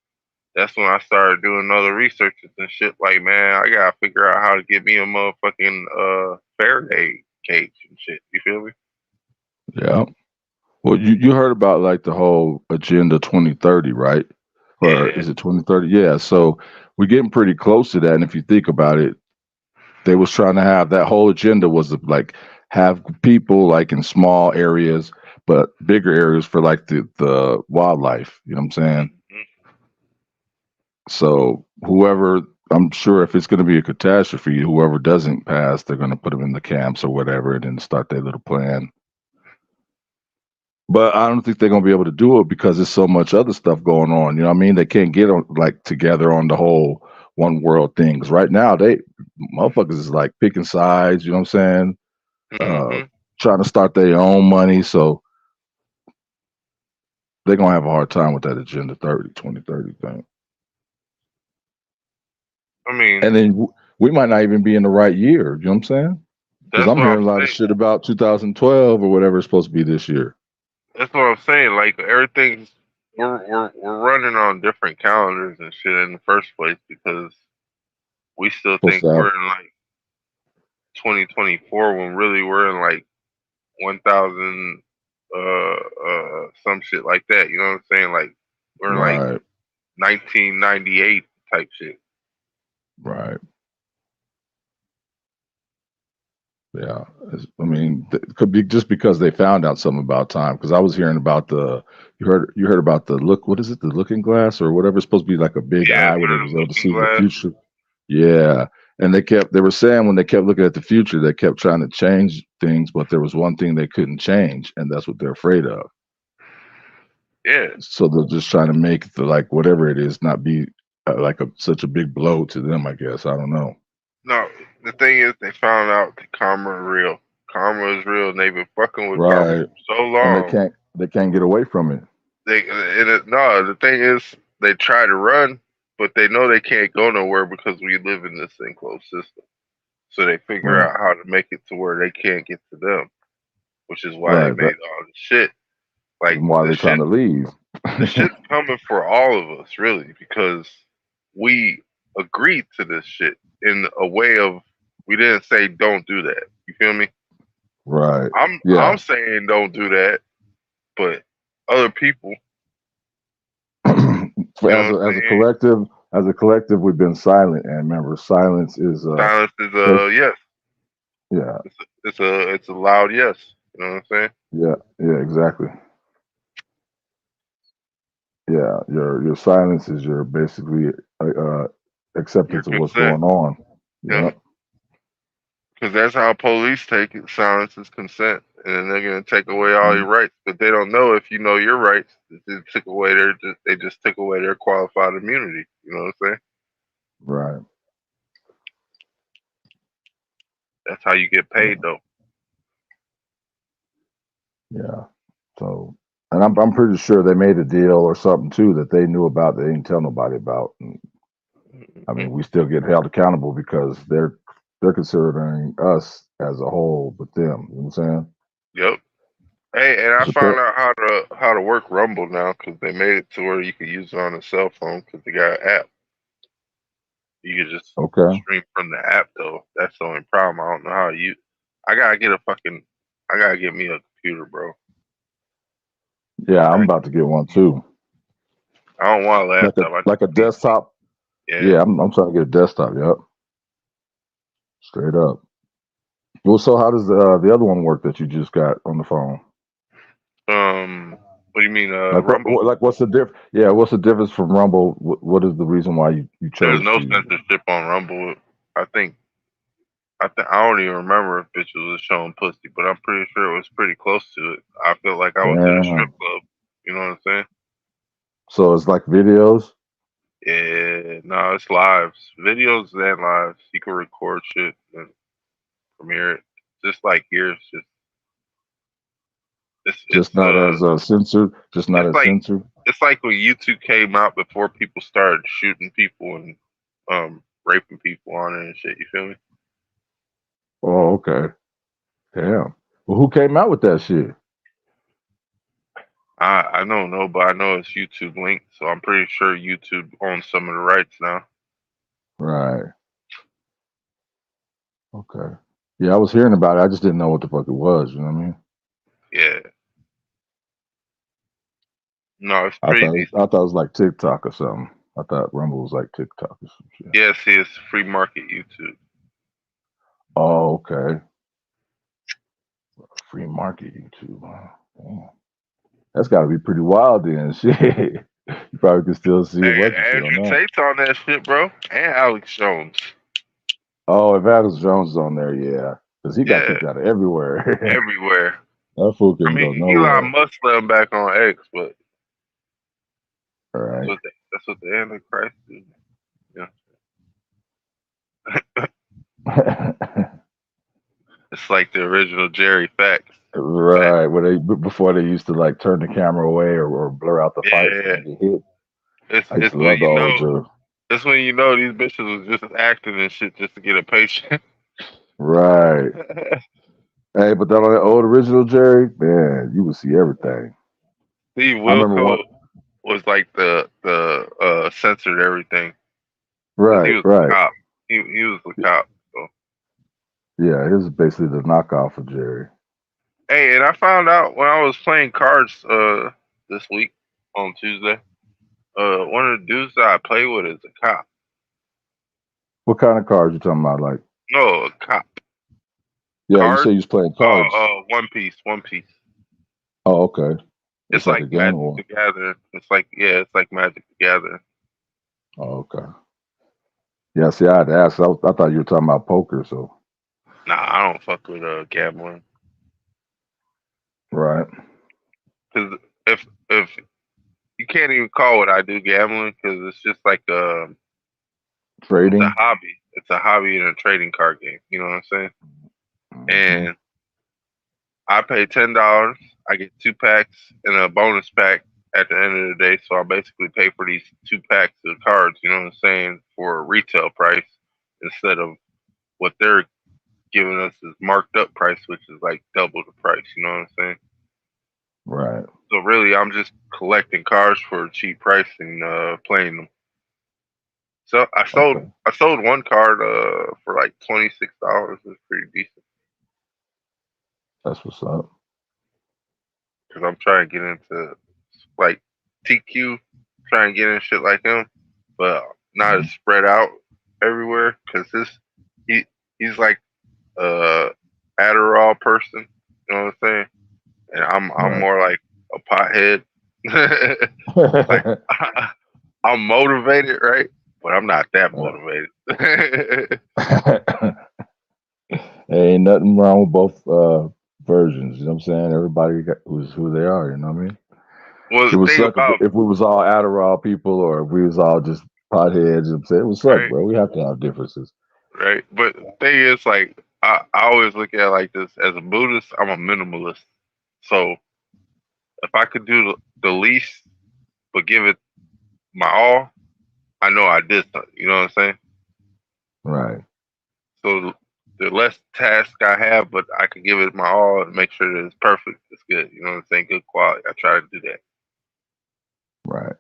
That's when I started doing other researches and shit. Like, man, I gotta figure out how to get me a motherfucking Faraday cage and shit. You feel me? Yeah. Well, you heard about like the whole Agenda 2030, right? Or is it 2030? Yeah. So we're getting pretty close to that. And if you think about it, they was trying to have that whole agenda was to like have people like in small areas, but bigger areas for like the wildlife. You know what I'm saying? So whoever, I'm sure if it's going to be a catastrophe, whoever doesn't pass, they're going to put them in the camps or whatever, and then start their little plan. But I don't think they're going to be able to do it because there's so much other stuff going on. You know what I mean? They can't get on like together on the whole one world things. Right now, motherfuckers is like picking sides, you know what I'm saying? Trying to start their own money. So they're going to have a hard time with that Agenda 2030 thing. I mean, and then we might not even be in the right year. You know what I'm saying? Because I'm hearing a lot of shit about 2012 or whatever it's supposed to be this year. That's what I'm saying. Like everything's we're running on different calendars and shit in the first place because we still think we're in like 2024 when really we're in like 1000 some shit like that. You know what I'm saying? Like we're in like 1998 type shit. Right. Yeah, I mean, it could be just because they found out something about time. Because I was hearing about you heard about the what is it, the looking glass or whatever? It's supposed to be like a big eye where they was able to see the future. Yeah, and they were saying when they kept looking at the future, they kept trying to change things, but there was one thing they couldn't change, and that's what they're afraid of. Yeah. So they're just trying to make the like whatever it is not be like such a big blow to them. I guess I don't know. No, the thing is, they found out that karma is real. Karma is real, and they've been fucking with karma for so long. And they can't get away from it. The thing is, they try to run, but they know they can't go nowhere because we live in this enclosed system. So they figure out how to make it to where they can't get to them, which is why they made all this shit. Like why they're trying to leave. The shit's coming for all of us, really, because we agreed to this shit in a way of We didn't say don't do that. You feel me? Right. I'm Yeah. saying don't do that, but other people, As a collective, we've been silent, and remember, silence is silence is a yes. Yeah. It's a loud yes. You know what I'm saying? Yeah. Yeah. Exactly. Yeah. Your silence is your basically acceptance of what's going on. Yeah. Because that's how police take it. Silence is consent, and then they're gonna take away all your rights. But they don't know if you know your rights. They took away they just took away their qualified immunity. You know what I'm saying? Right. That's how you get paid, though. Yeah. So, and I'm pretty sure they made a deal or something too that they knew about. They didn't tell nobody about. And, I mean, we still get held accountable because they're considering us as a whole with them. You know what I'm saying? Yep. Hey, and I found out how to work Rumble now because they made it to where you can use it on a cell phone because they got an app. You can just stream from the app though. That's the only problem. I don't know how you. I gotta get me a computer, bro. Yeah, I'm about to get one too. I don't want a laptop. Like a desktop. Yeah, I'm trying to get a desktop. Yep. Straight up. Well, so how does the other one work that you just got on the phone? What do you mean, like, Rumble? What's the difference? Yeah, what's the difference from Rumble? What is the reason why you chose? There's no censorship on Rumble. I don't even remember if bitches was showing pussy, but I'm pretty sure it was pretty close to it. I felt like I was in a strip club. You know what I'm saying? So it's like videos? Yeah, no, it's lives. Videos and lives. You can record shit and premiere it. Just like here, it's just not as censored. Just not as censored. It's like when YouTube came out before people started shooting people and raping people on it and shit. You feel me? Oh, okay. Damn. Well, who came out with that shit? I don't know, but I know it's YouTube linked, so I'm pretty sure YouTube owns some of the rights now. Right. Okay. Yeah, I was hearing about it. I just didn't know what the fuck it was. You know what I mean? Yeah. No, it's pretty. I thought it was like TikTok or something. I thought Rumble was like TikTok or some shit. Yeah, see, it's free market YouTube. Oh, okay. Free market YouTube. Damn. That's got to be pretty wild then. Shit. You probably can still see it. Andrew Tate's on that shit, bro. And Alex Jones. Oh, if Alex Jones is on there, yeah. Because he got kicked out of everywhere. Everywhere. That fool couldn't go nowhere. Elon Musk let him back on X, but all right. That's what the Antichrist do. Yeah. It's like the original Jerry Facts. Right. Where before they used to like turn the camera away or blur out the fight and get hit. It's when you know. It's when you know these bitches was just acting and shit just to get a paycheck. Right. Hey, but that on that old original Jerry, man, you would see everything. Steve Wilco was like the censored everything. Right, he was right. The cop. He was the cop. So. Yeah, he was basically the knockoff of Jerry. Hey, and I found out when I was playing cards this week on Tuesday, one of the dudes that I play with is a cop. What kind of cards you talking about? Like no, a cop. Yeah, cards? You say you was playing cards. One Piece. Oh, okay. It's like Magic the Gathering. It's like Magic the Gathering. Oh, okay. Yeah, see, I had to ask. I thought you were talking about poker, so. Nah, I don't fuck with gambling. Right. Because if you can't even call what I do gambling, because it's just like trading. It's a hobby. It's a hobby in a trading card game. You know what I'm saying? Mm-hmm. And I pay $10. I get 2 packs and a bonus pack at the end of the day. So I basically pay for these 2 packs of cards. You know what I'm saying? For a retail price instead of what they're giving us is marked up price, which is like double the price. You know what I'm saying? Right. So really, I'm just collecting cards for a cheap price and playing them. So I sold one card for like $26. It was pretty decent. That's what's up. Cause I'm trying to get into like TQ, trying to get in shit like him, but not as spread out everywhere. Cause he's like Adderall person, you know what I'm saying? And I'm more like a pothead. Like I'm motivated, right? But I'm not that motivated. Ain't nothing wrong with both versions. You know what I'm saying? Everybody was who they are. You know what I mean? Well, it would suck if we was all Adderall people, or if we was all just potheads. You know what I'm saying? It would suck, bro. We have to have differences. Right. But the thing is, like, I always look at it like this. As a Buddhist, I'm a minimalist. So if I could do the least but give it my all, I know I did something. You know what I'm saying? Right. So the less task I have, but I can give it my all and make sure that it's perfect. It's good. You know what I'm saying? Good quality. I try to do that. Right.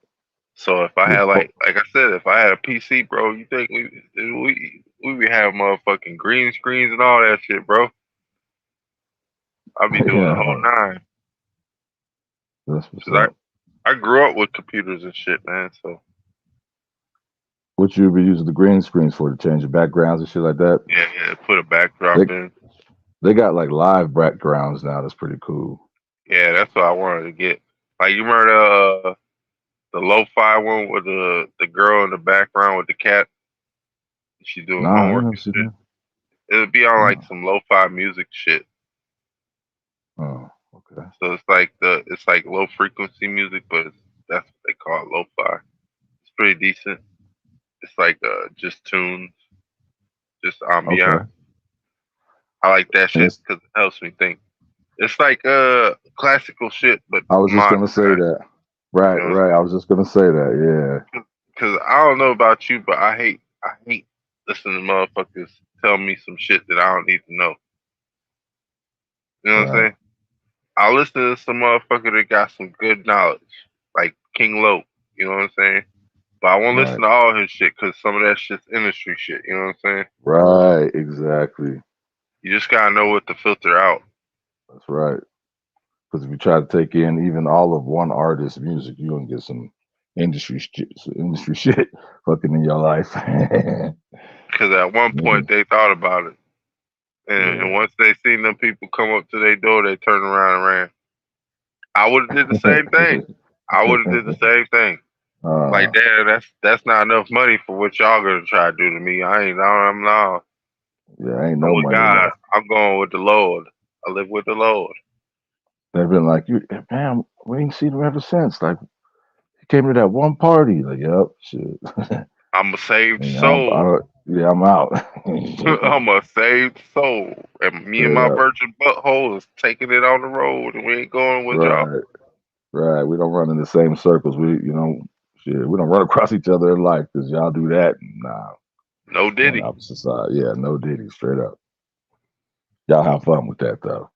So if I had like I said, if I had a PC, bro, you think we be having motherfucking green screens and all that shit, bro? I'll be doing the whole nine. That's what's up. I grew up with computers and shit, man. So what you be using the green screens for, to change the backgrounds and shit like that? Yeah, put a backdrop in. They got like live backgrounds now. That's pretty cool. Yeah, that's what I wanted to get. Like, you remember the lo-fi one with the girl in the background with the cat? She doing homework and shit. It would be on like some lo-fi music shit. Oh, okay. So it's like low frequency music, but that's what they call it, lo-fi. It's pretty decent. It's like just tunes, just ambiance. Okay. I like that shit because it helps me think. It's like classical shit, but I was just gonna say that. Right, you know? right. I was just gonna say that. Yeah. Because I don't know about you, but I hate listening to motherfuckers tell me some shit that I don't need to know. You know what I'm saying? I listen to some motherfucker that got some good knowledge, like King Lo. You know what I'm saying? But I won't listen to all his shit because some of that shit's industry shit. You know what I'm saying? Right. Exactly. You just gotta know what to filter out. That's right. Because if you try to take in even all of one artist's music, you're gonna get some industry shit fucking in your life. Because at one point they thought about it, and once they seen them people come up to their door, they turned around and ran. I would have did the same thing. Like, damn, that's not enough money for what y'all gonna try to do to me. I'm not. Yeah, ain't no money. God, I'm going with the Lord. I live with the Lord. They've been like, man, we ain't seen him ever since. Like, he came to that one party. Like, yep, shit. I'm a saved soul. I'm out. I'm a saved soul. And me and my virgin butthole is taking it on the road, and we ain't going with y'all. Right. We don't run in the same circles. We don't run across each other in life because y'all do that. Nah. No Diddy. Opposite side. Yeah, no Diddy. Straight up. Y'all have fun with that, though.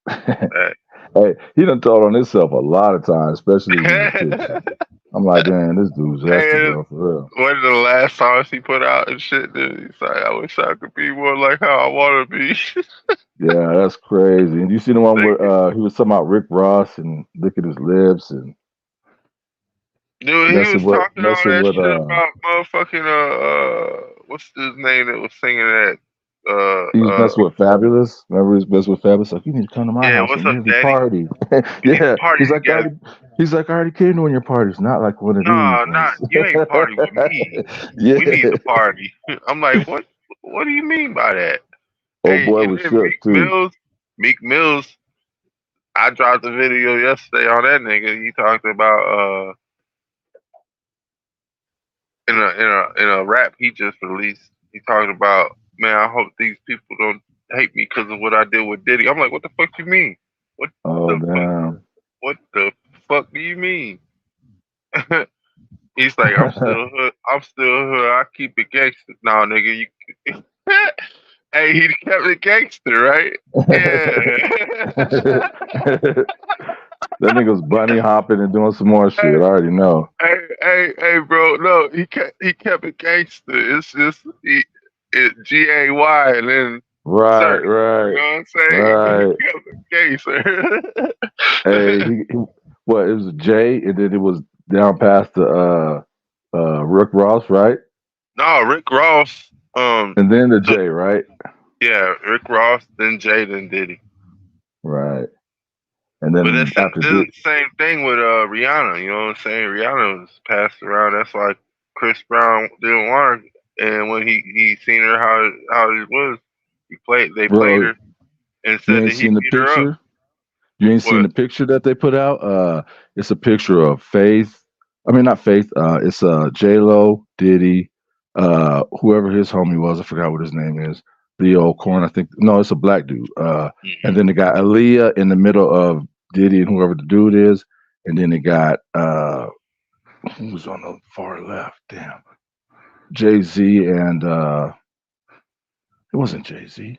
Hey, he done told on himself a lot of times, especially with his pictures. I'm like, man, this dude's for real. One of the last songs he put out and shit, dude, he's like, I wish I could be more like how I want to be. Yeah, that's crazy. And you see the one where he was talking about Rick Ross and licking his lips and dude, he was talking all that shit about motherfucking what's his name that was singing that? He was messing with Fabulous. Remember, he was messing with Fabulous. Like, you need to come to my house what's and up, really party. Yeah, he's like, I already came to one of your parties, not like one of these. No, you ain't party with me. Yeah. We need to party. I'm like, what? What do you mean by that? Oh boy, was shook too. Meek Mills. I dropped a video yesterday on that nigga. He talked about in a rap he just released. He talked about, man, I hope these people don't hate me because of what I did with Diddy. I'm like, what the fuck you mean? What the fuck do you mean? He's like, I'm still hood. I keep it gangster. Nah, nigga, you. Hey, he kept it gangster, right? Yeah. That nigga's bunny hopping and doing some more shit. I already know. Hey, bro. No, he kept it gangster. It's just GAY and then Right, sir. right, You know what I'm saying? right. He kept it gangster. Hey, what? It was a J, and then it was down past the Rick Ross, right? No, Rick Ross. And then the J, right? Yeah, Rick Ross, then Jay, then Diddy. Right. And then But it's after the same thing with Rihanna. You know what I'm saying? Rihanna was passed around. That's why Chris Brown didn't want her. And when he seen her how it was, they played her and you said ain't that he seen the beat her up. picture? You ain't seen the picture that they put out? It's a picture of Faith. I mean, not Faith. It's J-Lo, Diddy, whoever his homie was. I forgot what his name is. Theo Corn, I think. No, it's a black dude. And then they got Aaliyah in the middle of Diddy and whoever the dude is. And then they got who was on the far left? Damn. Jay-Z and it wasn't Jay-Z.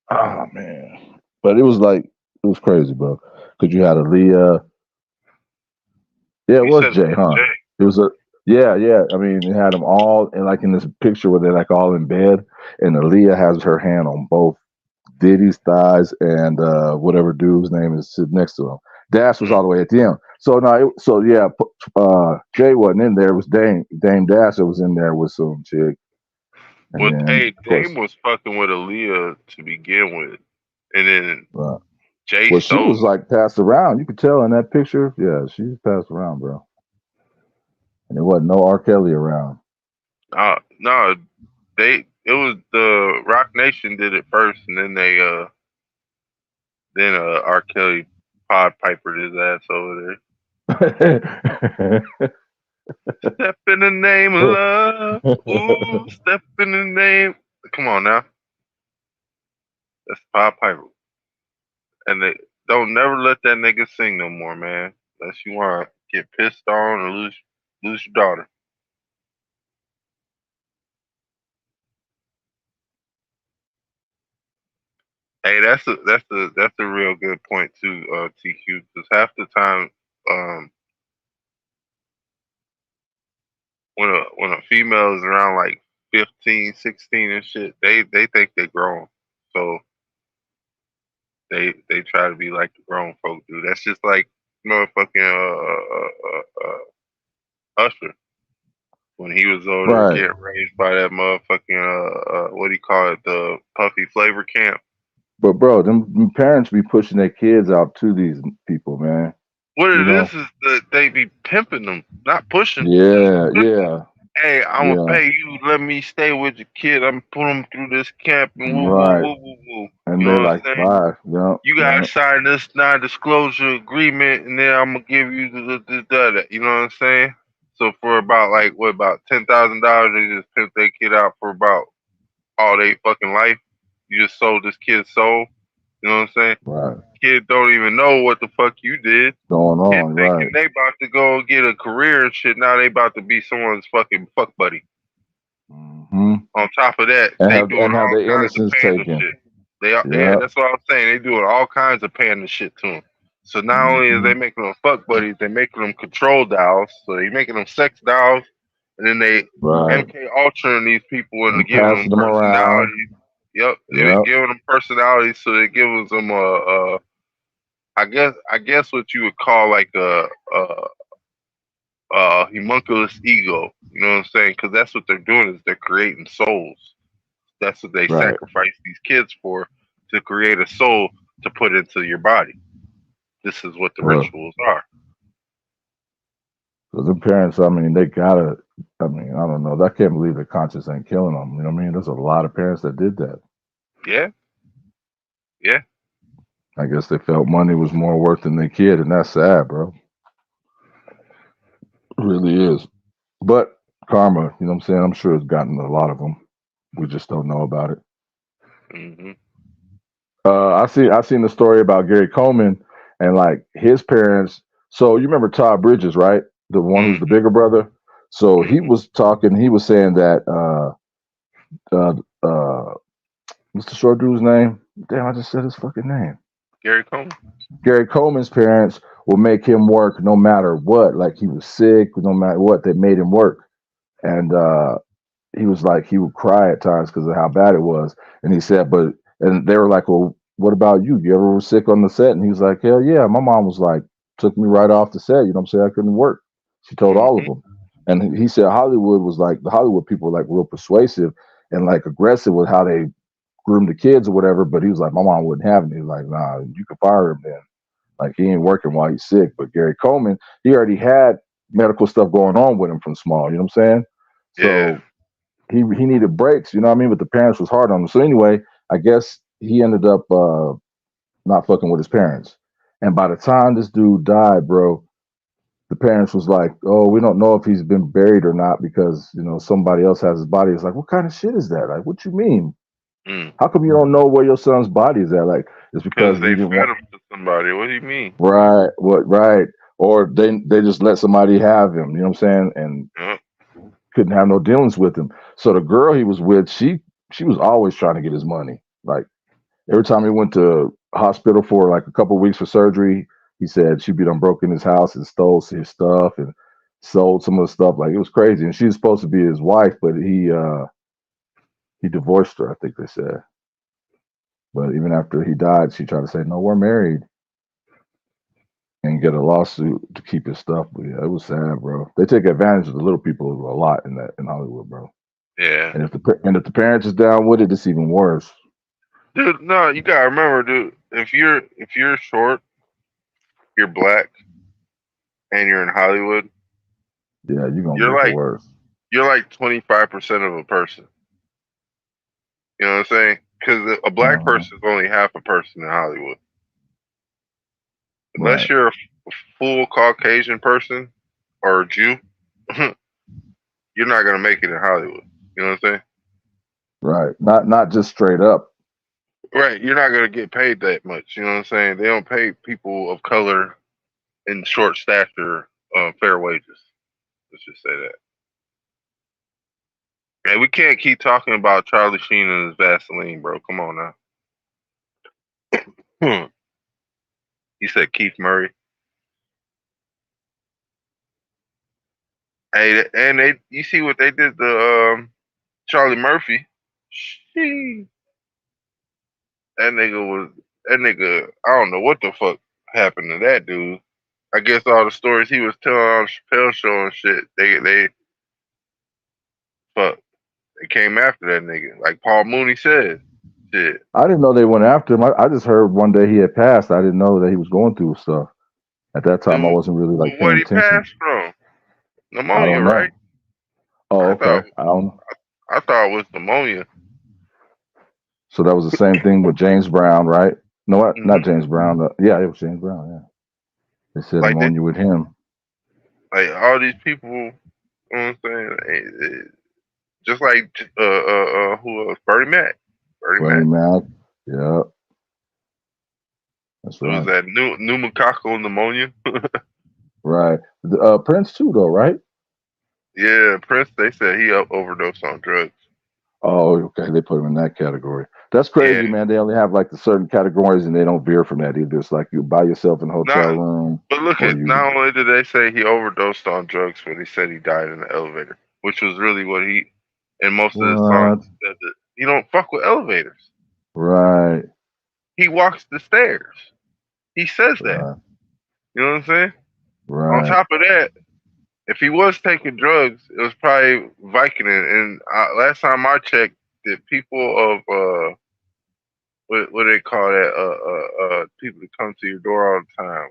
Oh man. But it was crazy, bro. Because you had Aaliyah. Yeah, it was Jay, huh? It was yeah. I mean, it had them all in this picture where they're like all in bed, and Aaliyah has her hand on both Diddy's thighs and whatever dude's name is sitting next to him. Dash was all the way at the end. So Jay wasn't in there. It was Dame Dash that was in there with some chick. Well, Dame was fucking with Aaliyah to begin with, and then Jay. Well, she was like passed around. You could tell in that picture. Yeah, she was passed around, bro. And there wasn't no R. Kelly around. No, it was the Rock Nation did it first, and then then R. Kelly Pod Pipered his ass over there. Step in the name of love. Ooh, step in the name. Come on now. That's Pod Piper. And they don't never let that nigga sing no more, man. Unless you want to get pissed on or lose your daughter. Hey, that's a real good point too, TQ. Because half the time, when a female is around like 15, 16 and shit, they think they grown. So they try to be like the grown folk do. That's just like motherfucking Usher when he was over there getting raised by that motherfucking what do you call it, the Puffy Flavor Camp. But bro, them parents be pushing their kids out to these people, man. What it is that they be pimping them, not pushing. Yeah. Hey, I'm gonna pay you. Let me stay with your kid. I'm put them through this camp and woo. And you they're know like, bye. You gotta sign this non-disclosure agreement, and then I'm gonna give you the. You know what I'm saying? So for about $10,000, they just pimp their kid out for about all their fucking life. You just sold this kid's soul. You know what I'm saying? Right. Kid don't even know what the fuck you did. Going on, right. They about to go get a career and shit. Now they about to be someone's fucking fuck buddy. Mm-hmm. On top of that, and they have, doing and have all their kinds innocence of panda taken. shit. Yeah, that's what I'm saying. They doing all kinds of panda shit to them. So not only is they making them fuck buddies, they making them control dolls. So they making them sex dolls, and then they MK Ultra these people and giving them personalities. Yep. They're giving them personalities, so they're giving them I guess what you would call like a homunculus ego. You know what I'm saying? Because that's what they're doing is they're creating souls. That's what they sacrifice these kids for, to create a soul to put into your body. This is what the rituals are. So the parents, I mean, they gotta. I mean, I don't know. I can't believe the conscience ain't killing them. You know what I mean? There's a lot of parents that did that. Yeah. I guess they felt money was more worth than their kid, and that's sad, bro. It really is. But karma, you know what I'm saying? I'm sure it's gotten a lot of them. We just don't know about it. Mm-hmm. I seen the story about Gary Coleman and like his parents. So you remember Todd Bridges, right? The one who's the bigger brother. So he was talking. He was saying that what's the short dude's name? Damn, I just said his fucking name. Gary Coleman. Gary Coleman's parents would make him work no matter what. Like he was sick, no matter what, they made him work. And he was like, he would cry at times because of how bad it was. And he said, and they were like, well, what about you? You ever were sick on the set? And he was like, hell yeah. My mom was like, took me right off the set. You know what I'm saying? I couldn't work. She told all of them. And he said Hollywood was like, the Hollywood people were like real persuasive and like aggressive with how they groomed the kids or whatever. But he was like, my mom wouldn't have me. He was like, nah, you can fire him then. Like he ain't working while he's sick. But Gary Coleman, he already had medical stuff going on with him from small. You know what I'm saying? So he needed breaks. You know what I mean? But the parents was hard on him. So anyway, I guess he ended up not fucking with his parents. And by the time this dude died, bro, the parents was like, oh, we don't know if he's been buried or not because, you know, somebody else has his body. It's like, what kind of shit is that? Like, what you mean? How come you don't know where your son's body is at? Like, it's because they fed him to somebody. What do you mean? Right. Right. Or they just let somebody have him. You know what I'm saying? And couldn't have no dealings with him. So the girl he was with, she was always trying to get his money. Like every time he went to hospital for like a couple of weeks for surgery, he said she'd be done broke in his house and stole his stuff and sold some of the stuff. Like it was crazy. And she was supposed to be his wife, but he divorced her, I think they said. But even after he died, she tried to say, no, we're married. And get a lawsuit to keep his stuff. But yeah, it was sad, bro. They take advantage of the little people a lot in Hollywood, bro. Yeah. And if the parents is down with it, it's even worse. Dude, no, you gotta remember, dude, if you're short, you're black, and you're in Hollywood, yeah, you're like worse. You're like 25% of a person. You know what I'm saying? Because a black person is only half a person in Hollywood. Unless you're a full Caucasian person or a Jew, you're not gonna make it in Hollywood. You know what I'm saying? Right. Not just straight up. Right. You're not gonna get paid that much. You know what I'm saying? They don't pay people of color in short stature fair wages. Let's just say that. Man, we can't keep talking about Charlie Sheen and his Vaseline, bro. Come on now. He said Keith Murray. Hey, and you see what they did to Charlie Murphy? That nigga, I don't know what the fuck happened to that dude. I guess all the stories he was telling on the Chappelle show and shit, they came after that nigga. Like Paul Mooney said. Shit. I didn't know they went after him. I just heard one day he had passed. I didn't know that he was going through stuff. At that time, I wasn't really like paying attention. What he passed from? Pneumonia, right? Oh, okay. I don't know. I thought it was pneumonia. So that was the same thing with James Brown, right? No, not James Brown. Yeah, it was James Brown. Yeah, they said like pneumonia with him. Like all these people, you know what I'm saying? Just like who else? Bernie Mac. Bernie Mac. Yeah. That's right. Was that pneumococcal pneumonia? Right. Prince too, though, right? Yeah, Prince. They said he overdosed on drugs. Oh, okay. They put him in that category. That's crazy, man. They only have like the certain categories, and they don't veer from that either. It's like you by yourself in a hotel room. But look at not only did they say he overdosed on drugs, but he said he died in the elevator, which was really what he. And most of his songs said that he don't fuck with elevators. Right. He walks the stairs. He says that. Right. You know what I'm saying? Right. On top of that, if he was taking drugs, it was probably Vicodin. And last time I checked, the people of what do they call that? People that come to your door all the time.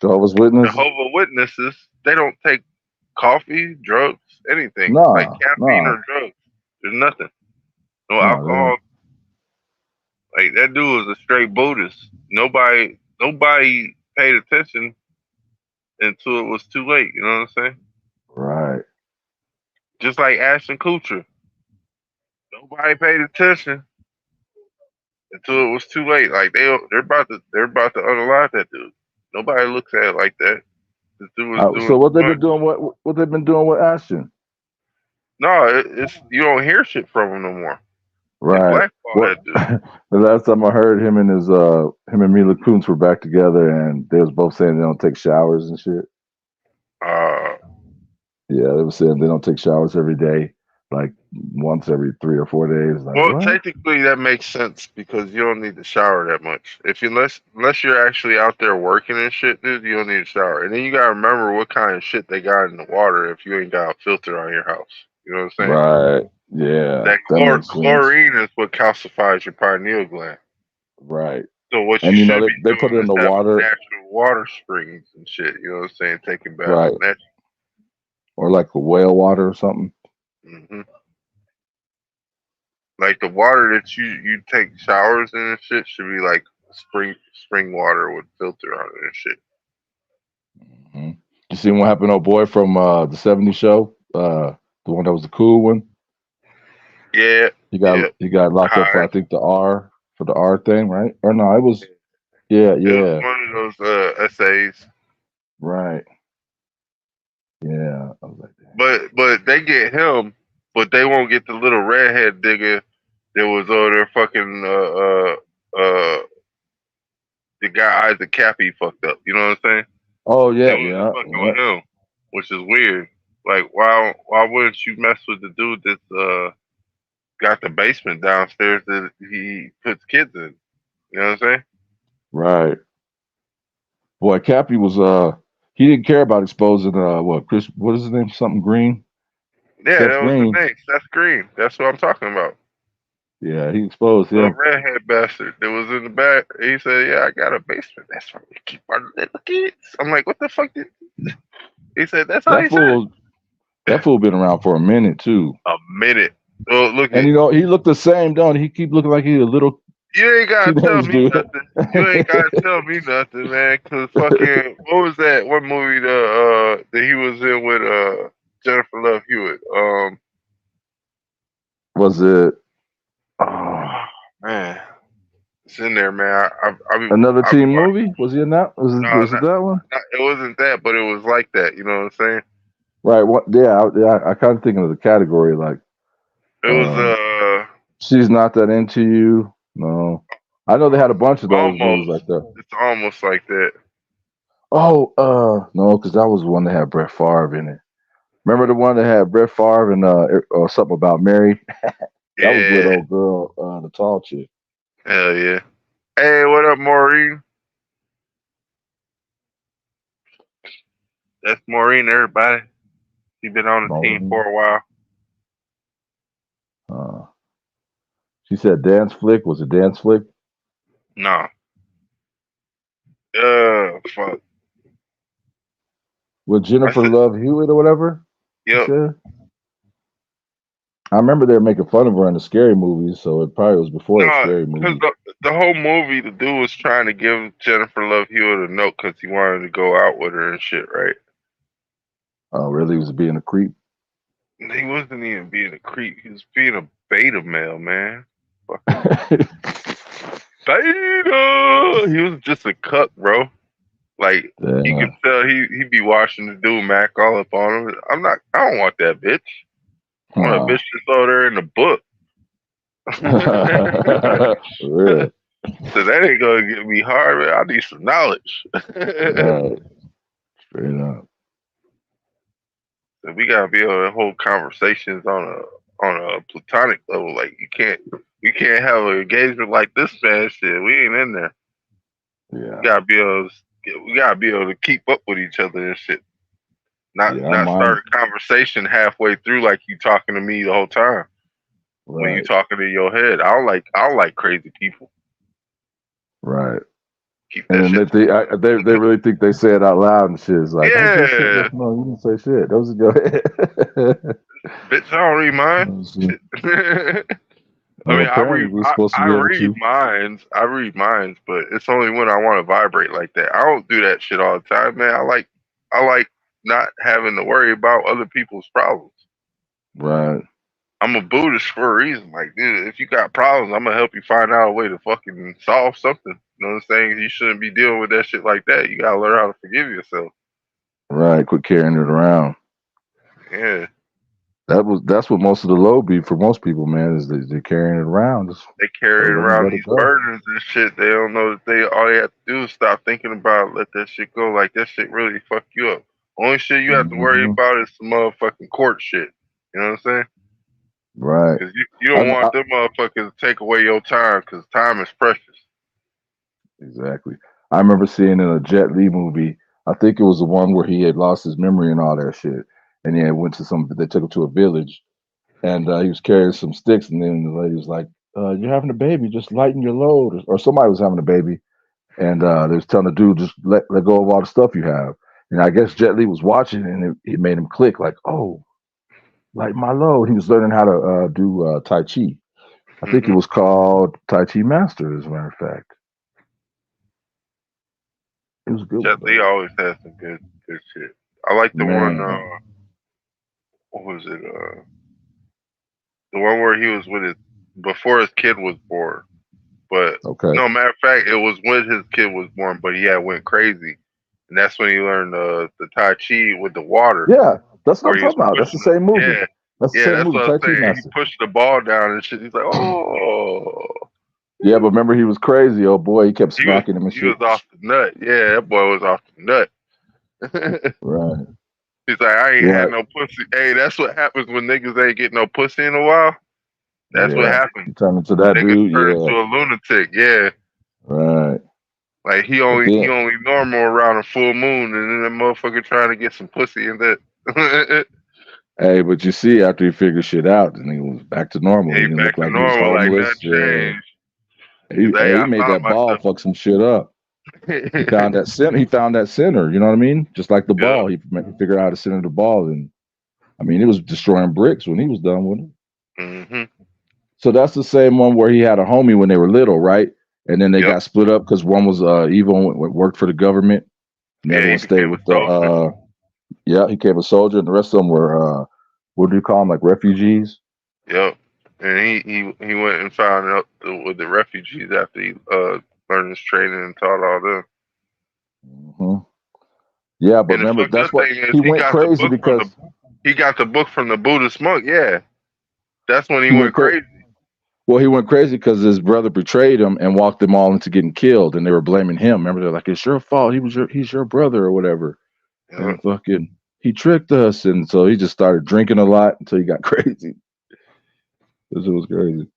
Jehovah's Witnesses. Jehovah's Witnesses. They don't take coffee, drugs, anything like caffeine or drugs. There's nothing. No alcohol. Like that dude was a straight Buddhist. Nobody paid attention until it was too late. You know what I'm saying? Right. Just like Ashton Kutcher. Nobody paid attention until it was too late. Like they're about to unalive that dude. Nobody looks at it like that. So what they've been doing? What they've been doing with Ashton? No, it's you don't hear shit from him no more. Right. The last time I heard him and him and Mila Kunis were back together, and they was both saying they don't take showers and shit. Yeah, they were saying they don't take showers every day, like once every 3 or 4 days. Like, Well, what? technically that makes sense because you don't need to shower that much. Unless you're actually out there working and shit, dude, you don't need to shower. And then you gotta remember what kind of shit they got in the water if you ain't got a filter on your house. You know what I'm saying? Right. Yeah. That makes sense. chlorine is what calcifies your pineal gland. Right. So what And you you know should be they doing put it in is the having water, natural water springs and shit. You know what I'm saying? Taking baths. right? Or like a whale water or something. Mm-hmm. Like the water that you take showers in and shit should be like spring water with filter on it and shit. Mm-hmm. You seen what happened to old boy from the '70s show? The one that was the cool one. Yeah. He got locked up for, I think, the R thing, right? Or no, it was It was one of those essays. Right. Yeah. I was like, But they get him, but they won't get the little redhead digger that was over there fucking the guy Isaac Cappy fucked up. You know what I'm saying? oh yeah, They yeah. was fucking with him, which is weird. Like why wouldn't you mess with the dude that's got the basement downstairs that he puts kids in? You know what I'm saying? Right. Boy, Cappy was he didn't care about exposing Chris, what is his name? Something Green? Yeah, Seth that was Green. his name. Seth Green. That's what I'm talking about. Yeah, he exposed The him. redhead bastard that was in the back. He said, "Yeah, I got a basement. That's where we keep our little kids." I'm like, "What the fuck did?" He said, "That's how he said." That fool been around for a minute too. A minute. Well, look And at you know, he looked the same, don't he? He keep looking like he's a little you ain't gotta tell teenage me dude. nothing. You ain't gotta tell me nothing, man. Cause fucking what was that one movie that he was in with Jennifer Love Hewitt? Was it Man, it's in there, man. Another Teen movie? Was he in that? Was it that one? It wasn't that, but it was like that. You know what I'm saying? Right. What? Yeah. I kind of thinking of the category like. It was She's not that into you. No. I know they had a bunch of those movies like that. It's almost like that. Oh, no, because that was the one that had Brett Favre in it. Remember the one that had Brett Favre and or something about Mary? That was with old girl, the tall chick. Hell yeah. Hey, what up, Maureen? That's Maureen, everybody. She been on the team for a while. She said dance flick. Was it dance flick? No. Fuck. With Jennifer Love Hewitt or whatever? Yep. I remember they were making fun of her in the Scary movies, so it probably was before the Scary movie. Because the whole movie, the dude was trying to give Jennifer Love Hewitt a note because he wanted to go out with her and shit, right? Oh, really? He was being a creep? He wasn't even being a creep. He was being a beta male, man. Beta! He was just a cuck, bro. Like, you can tell he be watching the dude Mac all up on him. I don't want that bitch. I want a bitch that's over there in the book. Really? So that ain't gonna get me hard, man. I need some knowledge. Right. Straight up. So we gotta be able to hold conversations on a platonic level. Like we can't have an engagement like this, man. Shit, we ain't in there. Yeah. We gotta be able to keep up with each other and shit. Not start a conversation halfway through like you talking to me the whole time. Right. When you talking in your head, I don't like crazy people. Right. Keep that and shit. they really think they say it out loud and shit. It's like, yeah. No, you didn't say shit. That was your head. Bitch, I don't read mine. I mean, I read minds, but it's only when I want to vibrate like that. I don't do that shit all the time, man. I like not having to worry about other people's problems. Right. I'm a Buddhist for a reason. Like, dude, if you got problems, I'm gonna help you find out a way to fucking solve something. You know what I'm saying? You shouldn't be dealing with that shit like that. You gotta learn how to forgive yourself. Right. Quit carrying it around. Yeah. That's what most of the load be for most people, man. Is they're carrying it around. Just They carry let around it these go. burdens and shit. They don't know that all they have to do is stop thinking about it, let that shit go. Like that shit really fuck you up. Only shit you have to worry about is some motherfucking court shit. You know what I'm saying? Right. Because you don't want them motherfuckers to take away your time, because time is precious. Exactly. I remember seeing in a Jet Li movie, I think it was the one where he had lost his memory and all that shit. And he had went to they took him to a village, and he was carrying some sticks, and then the lady was like, you're having a baby, just lighten your load. Or somebody was having a baby, and they was telling the dude, just let go of all the stuff you have. And I guess Jet Li was watching, and it made him click, like, oh, like my load. He was learning how to do Tai Chi. I think it was called Tai Chi Master, as a matter of fact. It was good. Jet Li always has some good shit. I like the one, what was it? The one where he was with before his kid was born. But no, matter of fact, it was when his kid was born, but he had went crazy. And that's when he learned the Tai Chi with the water. Yeah, that's what I'm talking about. That's the same movie. Yeah, that's the same movie. What I'm Tai Chi saying. Master. He pushed the ball down and shit. He's like, oh. Yeah, but remember, he was crazy. Oh boy, he kept smacking him and shit. He was off the nut. Yeah, that boy was off the nut. Right. He's like, I ain't had no pussy. Hey, that's what happens when niggas ain't get no pussy in a while. That's what happens. He turned into that dude. Turn into a lunatic. Yeah. Right. Like he only normal around a full moon, and then that motherfucker trying to get some pussy and that. Hey, but you see, after he figured shit out, then he was back to normal. He didn't back look to like normal, he was like homeless. that changed. He made that ball fuck some shit up. He found that center. He found that center. You know what I mean? Just like the ball, he figured out how to center the ball, and I mean, it was destroying bricks when he was done with it. So that's the same one where he had a homie when they were little, right? And then they got split up because one was evil and worked for the government, and the other one stayed with the. He became a soldier, and the rest of them were what do you call them, like refugees? Yep. And he went and found out with the refugees after he learned his training and taught all them. Yeah, but remember, that's what he went crazy because he got the book from the Buddhist monk. Yeah, that's when he went crazy. Well, he went crazy because his brother betrayed him and walked them all into getting killed, and they were blaming him. Remember, they're like, "It's your fault. He's your brother or whatever." And fucking, he tricked us, and so he just started drinking a lot until he got crazy. It was crazy.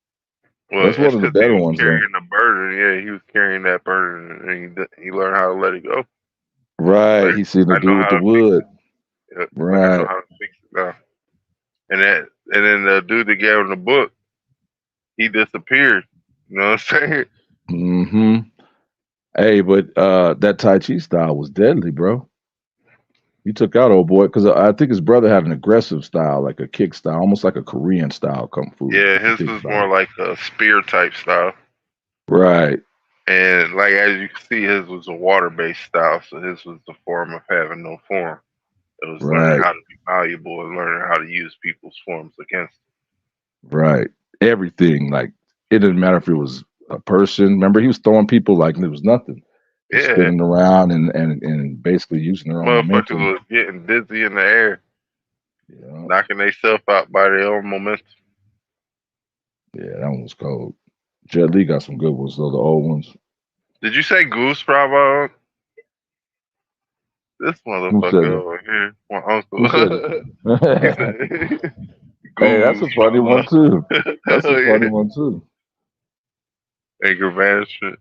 Well, that's one of the better ones. Carrying the burden, yeah, he was carrying that burden, and he learned how to let it go. Right, he seen the dude with the wood. Right. I know how to fix it now. And then the dude that gave him the book, he disappeared. You know what I'm saying? Hey, but that Tai Chi style was deadly, bro. He took out old boy because I think his brother had an aggressive style, like a kick style, almost like a Korean style kung fu. Yeah, his was more like a spear type style. Right. And like as you can see, his was a water-based style, so his was the form of having no form. It was learning how to be valuable and learning how to use people's forms against them. Right. Everything. Like, it didn't matter if it was a person. Remember, he was throwing people like it was nothing. Spinning around and basically using their own momentum. Motherfuckers was getting dizzy in the air. Knocking themselves out by their own momentum. Yeah, that one was cold. Jet Li got some good ones, though, the old ones. Did you say Goose, Bravo? This motherfucker over here, my uncle. Hey, that's a funny one too. That's a funny one too. Anger management.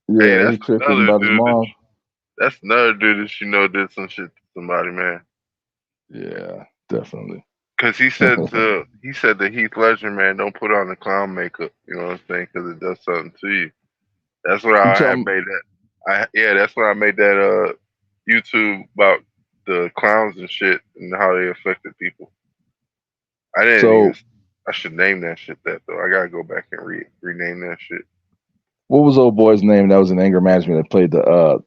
Yeah, hey, he tricked him about his mom. That's another dude that you know did some shit to somebody, man. Yeah, definitely. Because he said to Heath Ledger, man, don't put on the clown makeup. You know what I'm saying? Because it does something to you. That's what I made that. That's when I made that YouTube about the clowns and shit and how they affected people. I should name that shit that though. I gotta go back and rename that shit. What was old boy's name that was in anger management that played the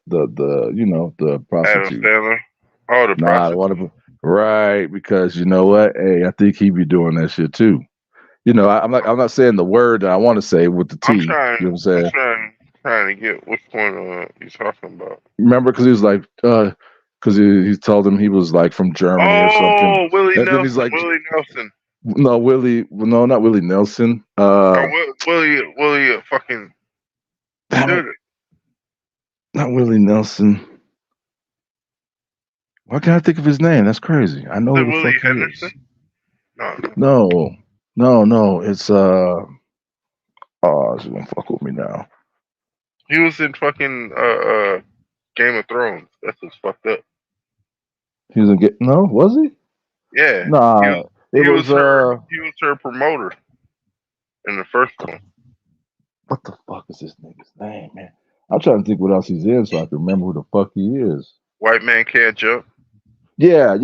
prostitute? Adam Sandler. Oh, the prostitute. Right, because you know what? Hey, I think he be doing that shit too. You know, I'm not saying the word that I want to say with the T. You know what I'm saying? I'm trying to get which one you're talking about. Remember, because he was like, because he told him he was like from Germany or something. Oh, Willie And then Nelson. he's like, Willie Nelson. no, not Willie Nelson. Willie fucking. Dude. Not Willie Nelson. Why can't I think of his name? That's crazy. I know who the Willie fuck he Henderson? is. No. It's oh, she's gonna fuck with me now. He was in fucking Game of Thrones. That's what's fucked up. He was in no, was he? Yeah. Nah, he was her promoter in the first one. What the fuck is this nigga's name, man? I'm trying to think what else he's in so I can remember who the fuck he is. White Man Can't Jump. Yeah.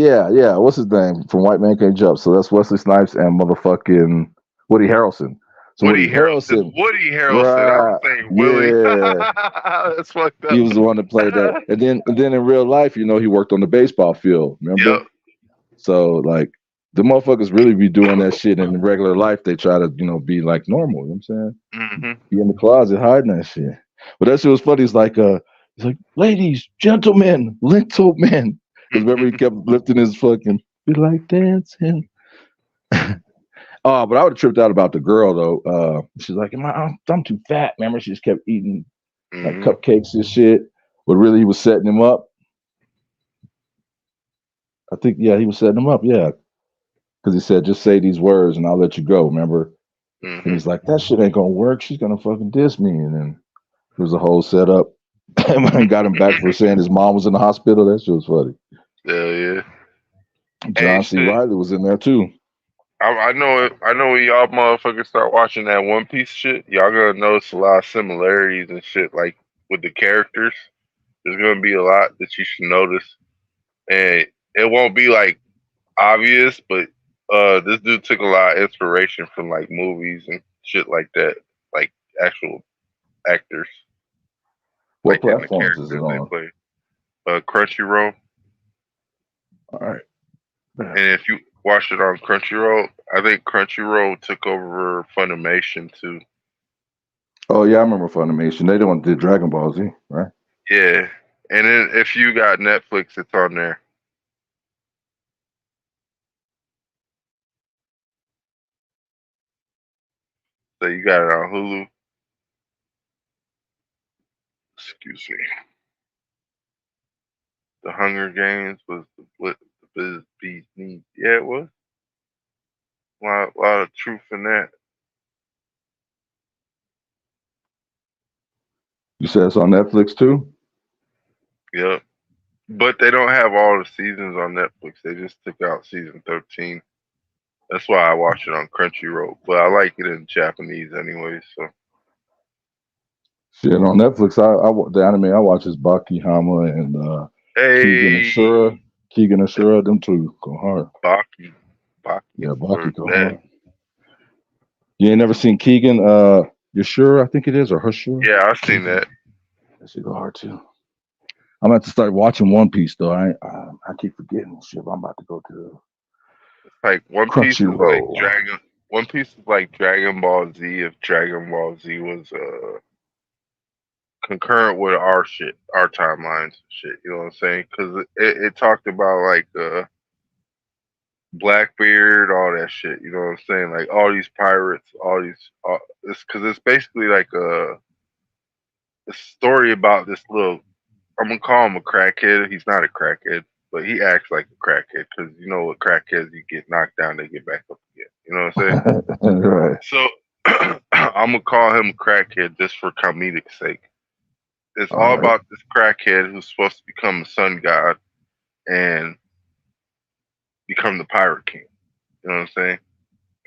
What's his name from White Man Can't Jump? So that's Wesley Snipes and motherfucking Woody Harrelson. So Woody Harrelson. Right. I was saying Willie. Yeah. That's fucked up. He was the one that played that. And then in real life, he worked on the baseball field. Remember? Yep. So like the motherfuckers really be doing that shit in regular life. They try to, be like normal. You know what I'm saying? Mm-hmm. Be in the closet hiding that shit. But that shit was funny. It's like, ladies, gentlemen, little men. Because remember he kept lifting his fucking, be like dancing. But I would have tripped out about the girl though. She's like, I'm too fat. Remember, she just kept eating like cupcakes and shit. But really, he was setting him up. I think, he was setting him up, because he said, just say these words and I'll let you go, remember? Mm-hmm. And he's like, that shit ain't gonna work. She's gonna fucking diss me. And then it was a whole setup. And got him back for saying his mom was in the hospital. That shit was funny. Hell yeah. John C. Reilly was in there too. I know when y'all motherfuckers start watching that One Piece shit, y'all gonna notice a lot of similarities and shit, like with the characters. There's gonna be a lot that you should notice. And it won't be like obvious, but this dude took a lot of inspiration from like movies and shit like that, like actual actors. What like platforms is it on? Crunchyroll. All right. And if you watch it on Crunchyroll, I think Crunchyroll took over Funimation too. Oh yeah, I remember Funimation. They did Dragon Ball Z, right? Yeah. And then if you got Netflix, it's on there. So you got it on Hulu. Excuse me. The Hunger Games was what the bees need. Yeah, it was. A lot of truth in that. You said it's on Netflix too? Yep. But they don't have all the seasons on Netflix. They just took out season 13. That's why I watch it on Crunchyroll. But I like it in Japanese anyway, so. Shit, on Netflix, the anime I watch is Baki Hama and Keegan Ashura, them two go hard. Baki. Yeah, Baki go hard. You ain't never seen Keegan Ashura, I think it is, or Hashura? Yeah, I've seen that. That shit go hard too. I'm about to start watching One Piece though. I keep forgetting shit. I'm about to go to like One Piece is like Dragon. One Piece is like Dragon Ball Z. If Dragon Ball Z was concurrent with our shit, our timelines, shit. You know what I'm saying? Because it talked about like Blackbeard, all that shit. You know what I'm saying? Like all these pirates, it's because it's basically like a story about this little. I'm gonna call him a crackhead. He's not a crackhead, but he acts like a crackhead because you know what crackheads, you get knocked down, they get back up again. You know what I'm saying? Right. So I'm gonna call him a crackhead just for comedic sake. It's all about this crackhead who's supposed to become a sun god and become the pirate king. You know what I'm saying?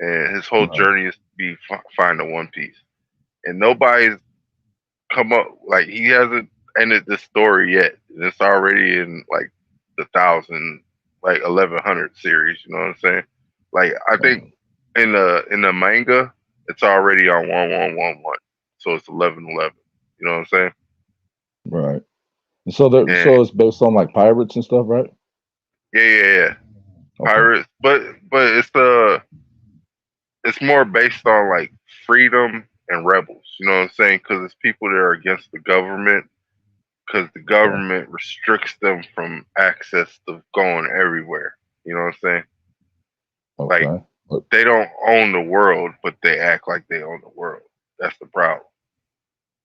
And his whole journey is to find a One Piece. And nobody's come up, like he hasn't ended this story yet. It's already in like the 1100 series. You know what I'm saying? Like I think in the manga, it's already on 1111. So it's 1111. You know what I'm saying? Right. And so so it's based on like pirates and stuff, right? Yeah. Okay. Pirates, but it's more based on like freedom and rebels. You know what I'm saying? Because it's people that are against the government because the government restricts them from access to going everywhere. You know what I'm saying? Okay. Like, they don't own the world, but they act like they own the world. That's the problem.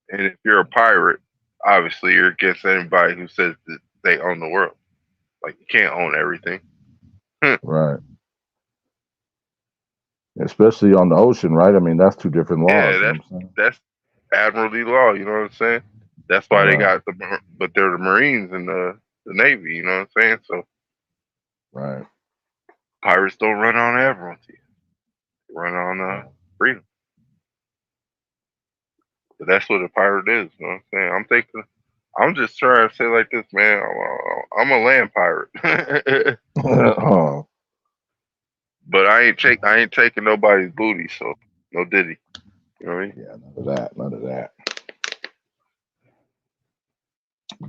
And if you're a pirate, obviously you're against anybody who says that they own the world. Like, you can't own everything. Right. Especially on the ocean, right? I mean, that's two different laws. Yeah, you know what I'm saying? that's admiralty law. You know what I'm saying? That's why they got but they're the Marines and the Navy. You know what I'm saying? So, right. Pirates don't run on admiralty; they run on freedom. But that's what a pirate is. You know what I'm saying? I'm just trying to say like this, man. I'm a land pirate. Oh. But I ain't taking nobody's booty, so no diddy. You know what I mean? Yeah, none of that.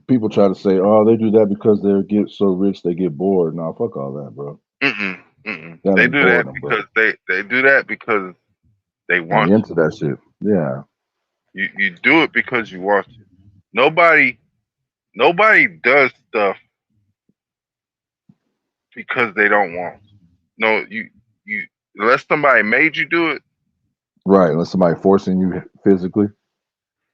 People try to say, "Oh, they do that because they get so rich they get bored." No, fuck all that, bro. They do that because they do that because they want to. Into that shit. Yeah. You do it because you want to. Nobody does stuff because they don't want to. No, you unless somebody made you do it. Right, unless somebody forcing you physically.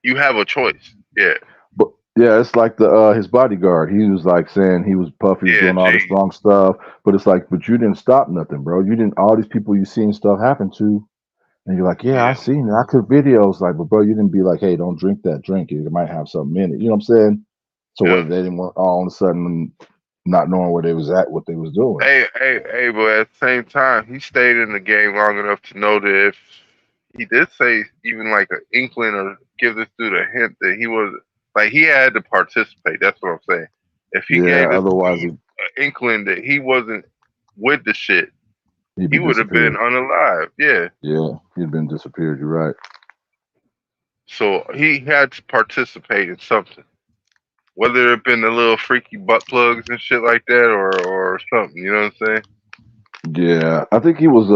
You have a choice. Yeah. But yeah, it's like his bodyguard. He was like saying he was Puffy, doing all the strong stuff. But it's like, but you didn't stop nothing, bro. You didn't. All these people you seen stuff happen to, and you're like, yeah, I seen it. I took videos. Like, but bro, you didn't be like, hey, don't drink that drink. It might have something in it. You know what I'm saying? So what, they didn't want all of a sudden not knowing where they was at, what they was doing. Hey, but at the same time, he stayed in the game long enough to know that if he did say even like an inkling or give this dude a hint that he was like, he had to participate. That's what I'm saying. If he gave this otherwise dude an inkling that he wasn't with the shit, he would have been unalive. Yeah. Yeah, he'd been disappeared. You're right. So he had to participate in something. Whether it been the little freaky butt plugs and shit like that or something, you know what I'm saying? Yeah, I think he was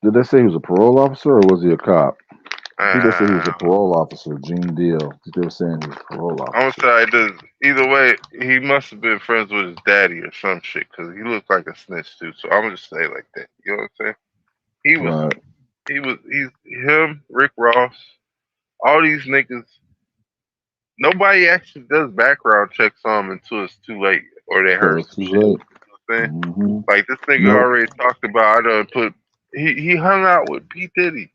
did they say he was a parole officer or was he a cop? I think they said he was a parole officer, Gene Deal. They were saying he was a parole officer. I'm gonna say either way, he must have been friends with his daddy or some shit, because he looked like a snitch too. So I'm gonna just say it like that. You know what I'm saying? He's him, Rick Ross, all these niggas. Nobody actually does background checks on them until it's too late or they hurt. Too late. Like this nigga already talked about. He hung out with P Diddy.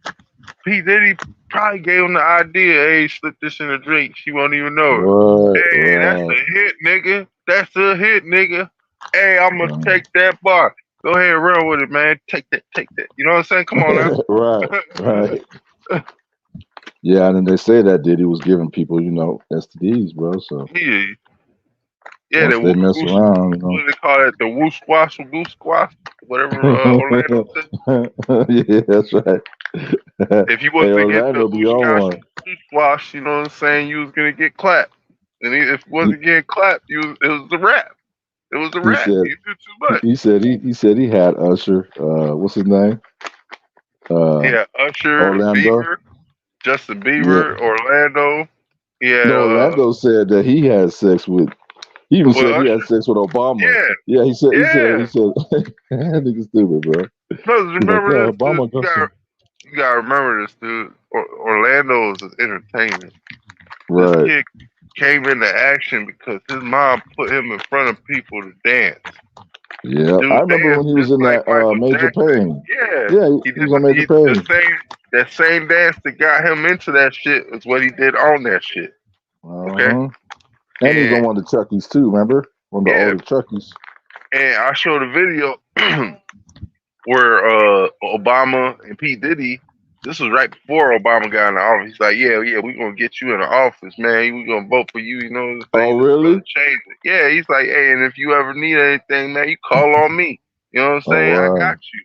P Diddy probably gave him the idea. Hey, slip this in a drink. She won't even know it. Hey, that's a hit, nigga. That's a hit, nigga. Hey, I'm gonna take that bar. Go ahead and run with it, man. Take that. You know what I'm saying? Come on now. Right. Yeah, and then they say that Diddy was giving people, STDs, bro. So yeah, they mess around. What do they call it? The woo squash or goose squash, whatever Orlando said. Yeah, that's right. If you wasn't to get the goose squash, you know what I'm saying, you was gonna get clapped. And if you wasn't getting clapped, it was a wrap. It was a wrap. You do too much. He said he had Usher. What's his name? Usher, Orlando. Bieber, Justin Bieber, Orlando. Yeah. No, Orlando said that he had sex with. He even said he had sex with Obama. Yeah, he said. Nigga stupid, bro. Because remember this, Obama you gotta remember this, dude. Orlando is entertainment. Right. This kid came into action because his mom put him in front of people to dance. Yeah, I remember when he was in that Major Pain. Yeah, he was on Major Pain. That same dance that got him into that shit is what he did on that shit. Okay. And he was on one of the Chuckies too, remember? One of the older Chuckies. And I showed a video where Obama and P. Diddy, this was right before Obama got in the office. He's like, yeah, we're going to get you in the office, man. We're going to vote for you, you know. Oh, really? Change it. Yeah, he's like, hey, and if you ever need anything, man, you call on me. You know what I'm saying? I got you.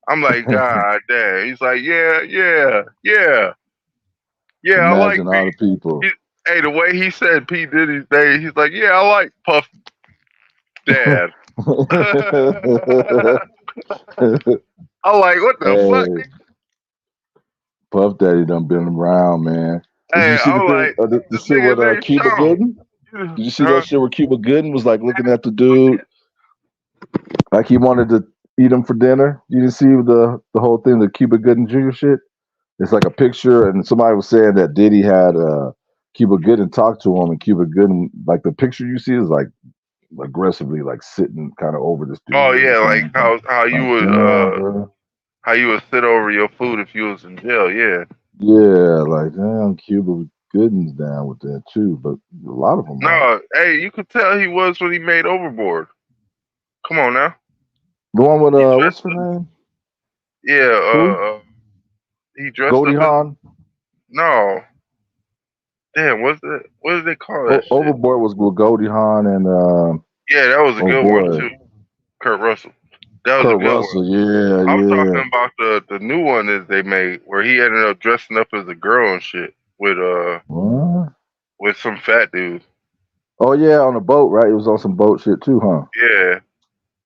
I'm like, God damn. He's like, yeah. Imagine I like all the people. Hey, the way he said P. Diddy's name, he's like, yeah, I like Puff Dad. I'm like, what the fuck? Puff Daddy done been around, man. Hey, Did you see the shit with Cuba Gooding? Did you see that shit where Cuba Gooding was like looking at the dude like he wanted to eat him for dinner? You didn't see the whole thing, the Cuba Gooding Jr. shit? It's like a picture, and somebody was saying that Diddy had Cuba Gooding talk to him, and Cuba Gooding, like the picture you see is like aggressively like sitting kind of over this dude. Oh yeah, like how how you would sit over your food if you was in jail. Yeah. Yeah, like damn, Cuba Gooding's down with that too, but a lot of them. No, hey, you could tell he was when he made Overboard. Come on now. The one with what's her name? Yeah, he dressed Goldie up Hawn. No. Damn, what did they call that shit? Overboard was with Goldie Hawn and yeah, that was a good one too. Kurt Russell. That was Kurt a good Russell, one. yeah, I'm yeah. talking about the new one that they made where he ended up dressing up as a girl and shit with some fat dude. Oh yeah, on a boat, right? It was on some boat shit too, huh? Yeah.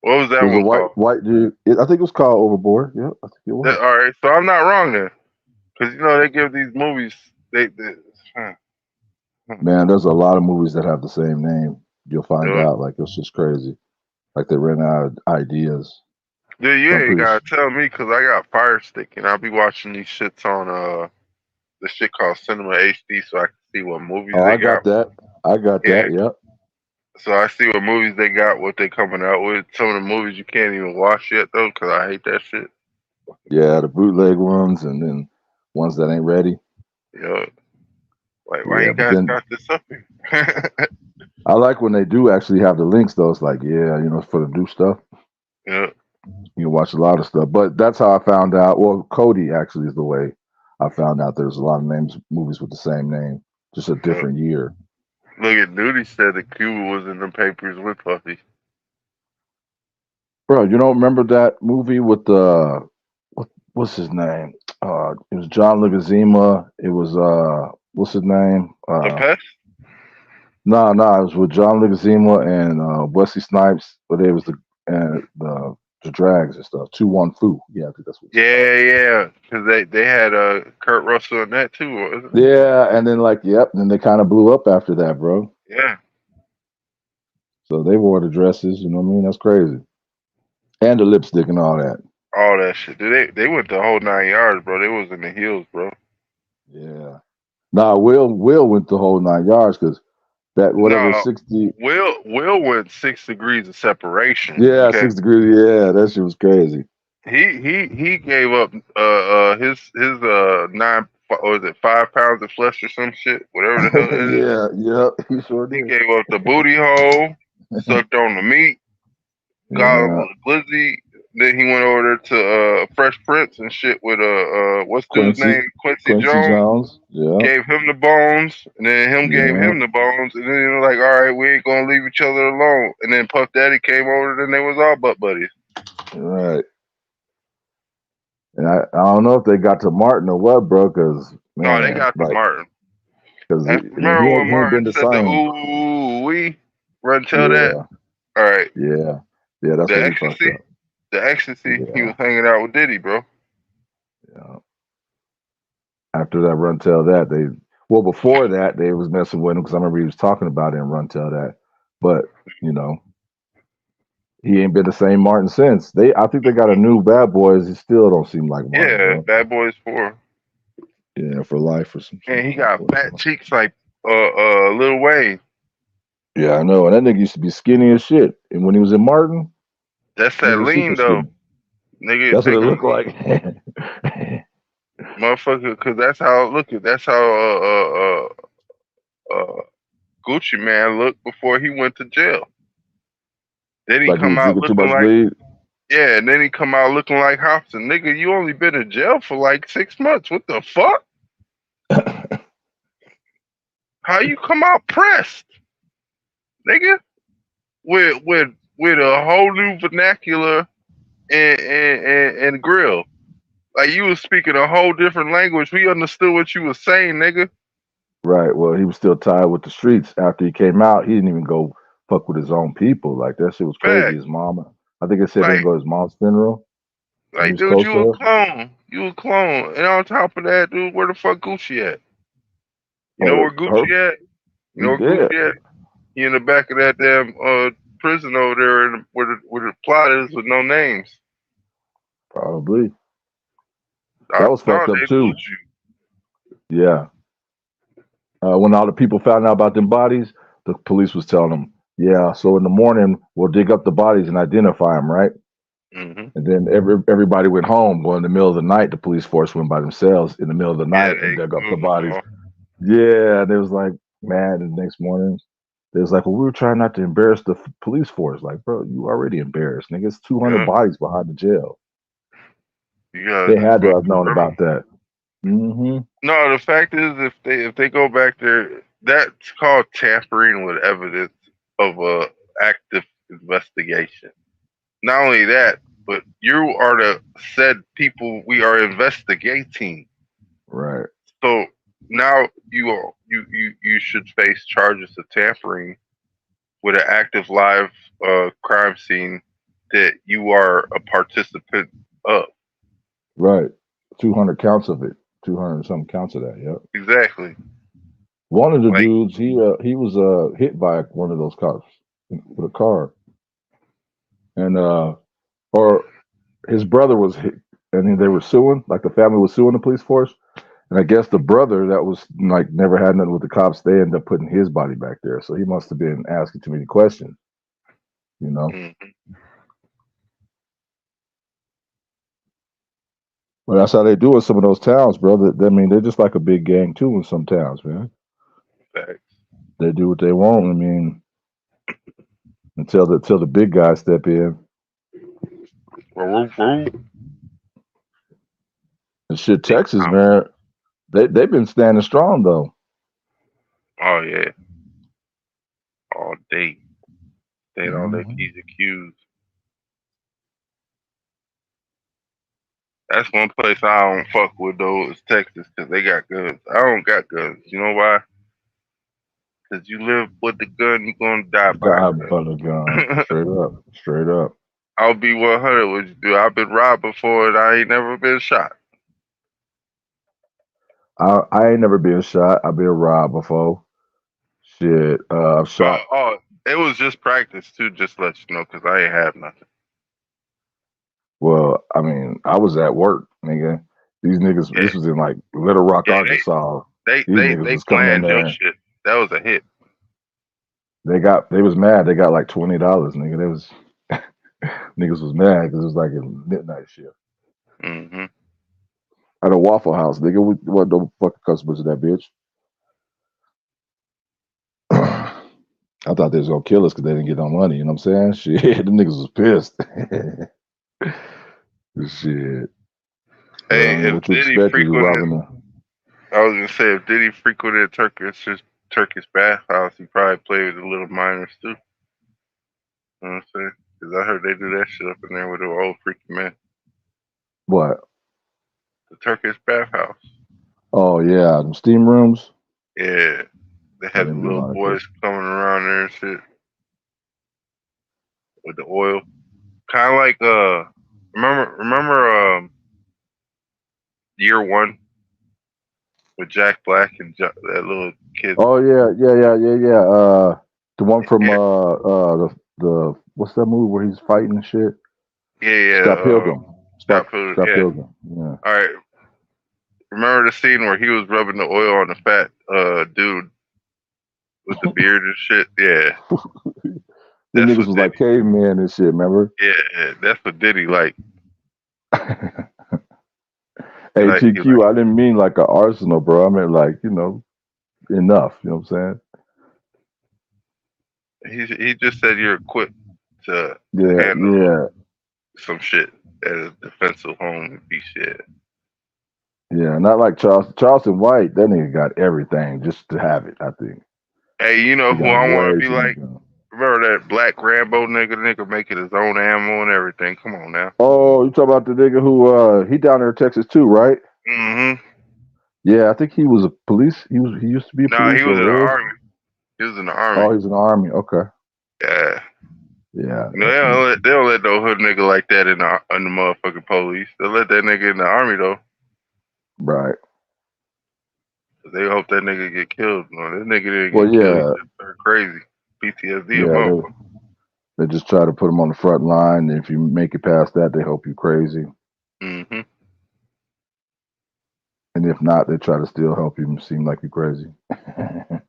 What was that It was one a called? white dude. I think it was called Overboard. Yeah, I think it was. All right, so I'm not wrong then, because you know they give these movies Man, there's a lot of movies that have the same name. You'll find out, like it's just crazy. Like they ran out of ideas. Dude, you ain't gotta tell me because I got Fire Stick and I'll be watching these shits on the shit called Cinema HD so I can see what movies Oh, they I got that. I got that. Yep. So I see what movies they got, what they coming out with. Some of the movies you can't even watch yet though, because I hate that shit. Yeah, the bootleg ones and then ones that ain't ready. Yeah. Like, why you guys got this up here? I like when they do actually have the links though. It's like, yeah, you know, for the new stuff. Yeah. You watch a lot of stuff. But that's how I found out. Well, Cody actually is the way I found out there's a lot of movies with the same name, just a different year. Look at Nudie said that Cuba was in the papers with Puffy. Bro, you don't remember that movie with what's his name? It was John Leguizamo. It was what's his name? The Pest? No, it was with John Leguizamo and Wesley Snipes, but it was the drags and stuff. 2-1 Foo. Yeah, I think that's what. Yeah, because they had Kurt Russell in that too, wasn't it? Yeah, and then then they kind of blew up after that, bro. Yeah. So they wore the dresses, you know what I mean? That's crazy. And the lipstick and all that. All that shit. They went the whole 9 yards, bro. They was in the heels, bro. Yeah. Nah, Will went the whole 9 yards because that 60. Will went 6 degrees of separation. Yeah, okay? 6 degrees. Yeah, that shit was crazy. He gave up his 5 pounds of flesh or some shit, whatever the hell it is. Yeah, he sure did. He gave up the booty hole, sucked on the meat, got a glizzy. Then he went over there to Fresh Prince and shit with what's his name? Quincy Jones. Yeah. Gave him the bones, and then gave him the bones, and then they were like, all right, we ain't gonna leave each other alone. And then Puff Daddy came over, and they was all butt buddies. Right. And I don't know if they got to Martin or what, bro, because no, they got to Martin. Because remember when Martin said the ooh wee? Run tell that. All right. Yeah, that's what he fucked up. The ecstasy, he was hanging out with Diddy, bro. Yeah. After that Run Tell That, before that, they was messing with him because I remember he was talking about it in Run Tell That. But, you know, he ain't been the same Martin since. I think they got a new Bad Boys. He still don't seem like Martin. Yeah, bro. Bad Boys 4. Yeah, for life or some shit. And he got fat cheeks like Lil Wayne. Yeah, I know. And that nigga used to be skinny as shit. And when he was in Martin, that's that lean though, nigga. That's what it looked like, motherfucker. Because that's how Gucci Man looked before he went to jail. Then he come out looking like yeah, and then he come out looking like Hobson. Nigga, you only been in jail for like 6 months. What the fuck? How you come out pressed, nigga? With a whole new vernacular and grill. Like you was speaking a whole different language. We understood what you was saying, nigga. Right. Well, he was still tied with the streets. After he came out, he didn't even go fuck with his own people. Like that shit was crazy. His mama. I think it said he didn't go to his mom's funeral. Like, dude, you a clone. You a clone. And on top of that, dude, where the fuck Gucci at? You know where Gucci at? You know where Gucci at? He in the back of that damn prison over there where the plot is with no names. Probably. That was fucked up They too. lose you. Yeah. When all the people found out about them bodies, the police was telling them, yeah, so in the morning we'll dig up the bodies and identify them, right? Mm-hmm. And then everybody went home. Well, in the middle of the night, the police force went by themselves in the middle of the night and dug up the bodies. Yeah, and it was like, man, the next morning, they was like, well, we were trying not to embarrass the police force. Like, bro, you already embarrassed. Nigga, it's 200 bodies behind the jail. They had to have known about that. Mm-hmm. No, the fact is, if they go back there, that's called tampering with evidence of a active investigation. Not only that, but you are the said people we are investigating. Right. So now you should face charges of tampering with an active live crime scene that you are a participant of. Right. 200 counts of it. 200 and some counts of that. Yep. Exactly. One of the dudes, he was hit by one of those cops with a car, and or his brother was hit, and they were suing. Like the family was suing the police force, and I guess the brother that was like never had nothing with the cops. They ended up putting his body back there, so he must have been asking too many questions. You know. Mm-hmm. Well, that's how they do it in some of those towns, bro. I mean, they're just like a big gang too in some towns, man. Facts. They do what they want. I mean, until the big guys step in. And shit, Texas, man, they've been standing strong though. Oh yeah, all day. They don't let these accused. That's one place I don't fuck with though, is Texas, because they got guns. I don't got guns. You know why? Because you live with the gun, you're gonna die by the gun. Straight up, straight up. I'll be 100 with you, dude. I've been robbed before and I ain't never been shot. I ain't never been shot. I've been robbed before. Shit, I've shot. Oh, it was just practice too, just to let you know, because I ain't have nothing. Well, I mean, I was at work, nigga. These niggas, this was in like Little Rock, Arkansas. They planned your shit. That was a hit. They was mad. They got like $20, nigga. They was niggas was mad because it was like a midnight shift. Mm-hmm. At a Waffle House, nigga. We wasn't no fucking customers in that bitch. I thought they was gonna kill us because they didn't get no money. You know what I'm saying? Shit, them niggas was pissed. Shit. Hey, if Diddy frequented, I was gonna say, if Diddy frequented Turkish bathhouse, he probably played with the little minors too. You know what I'm saying? Because I heard they do that shit up in there with the old freaky men. What? The Turkish bathhouse. Oh yeah, them steam rooms. Yeah, they had the little boys coming around there and shit with the oil, kind of like remember Year One with Jack Black and that little kid. Oh yeah. The one from the what's that movie where he's fighting and shit? Yeah. Scott Pilgrim. Scott Pilgrim. Yeah. All right. Remember the scene where he was rubbing the oil on the fat dude with the beard and shit? Yeah. The niggas was like cavemen and shit, remember? Yeah, that's what Diddy like. Hey, TQ, I didn't mean like an arsenal, bro. I meant like, enough. You know what I'm saying? He just said you're equipped to handle some shit at a defensive home and be shit. Yeah, not like Charleston White. That nigga got everything just to have it, I think. Hey, you know who I want to be like? Remember that Black Rambo nigga? The nigga making his own ammo and everything. Come on now. Oh, you talking about the nigga who he down there in Texas too, right? Mm-hmm. Yeah, I think he was a police. He used to be a police. No, he was in the army. He was in the army. Oh, he's in the army. Okay. Yeah. Yeah. You know, they don't let no hood nigga like that in the motherfucking police. They'll let that nigga in the army though. Right. They hope that nigga get killed. No, that nigga didn't get killed. They're crazy. PTSD, a Yeah, motherfucker. they just try to put them on the front line. And if you make it past that, they hope you crazy. Mm-hmm. And if not, they try to still help you seem like you're crazy. And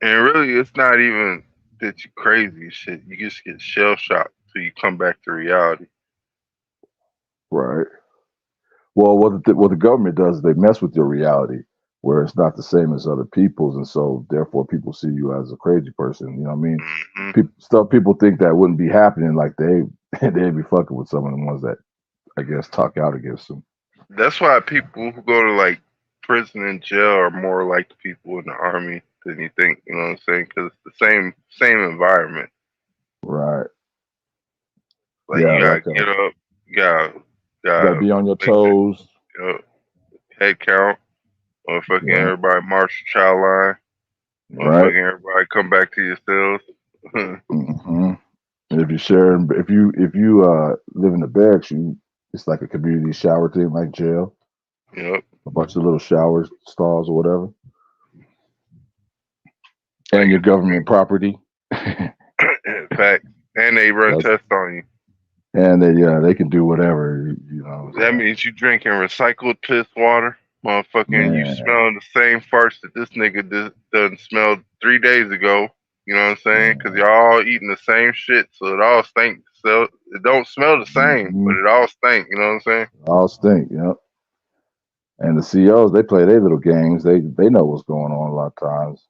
really, it's not even that you crazy shit. You just get shell shocked till you come back to reality. Right. Well, what the government does is they mess with your reality, where it's not the same as other people's, and so therefore people see you as a crazy person. You know what I mean? Mm-hmm. People think that wouldn't be happening, like they'd be fucking with some of the ones that I guess talk out against them. That's why people who go to like prison and jail are more like the people in the army than you think. You know what I'm saying? Because it's the same environment. Right. Like Yeah, you gotta like get up, you gotta gotta be on your make that, toes. head count, motherfucking Yeah. everybody march the child line, Right. motherfucking everybody come back to your cells. Mm-hmm. And if you share, if you live in the barracks, it's like a community shower thing, like jail. Yep. A bunch of little shower stalls or whatever, and your government property. In fact, and they run tests on you. And they can do whatever, you know. That means you drinking recycled piss water, motherfucking. You smelling the same farts that this nigga done smelled 3 days ago. You know what I'm saying? Because y'all all eating the same shit, so it all stinks. So it don't smell the same, but it all stink. You know what I'm saying? All stink, yep. And the CEOs, they play their little games. They know what's going on a lot of times.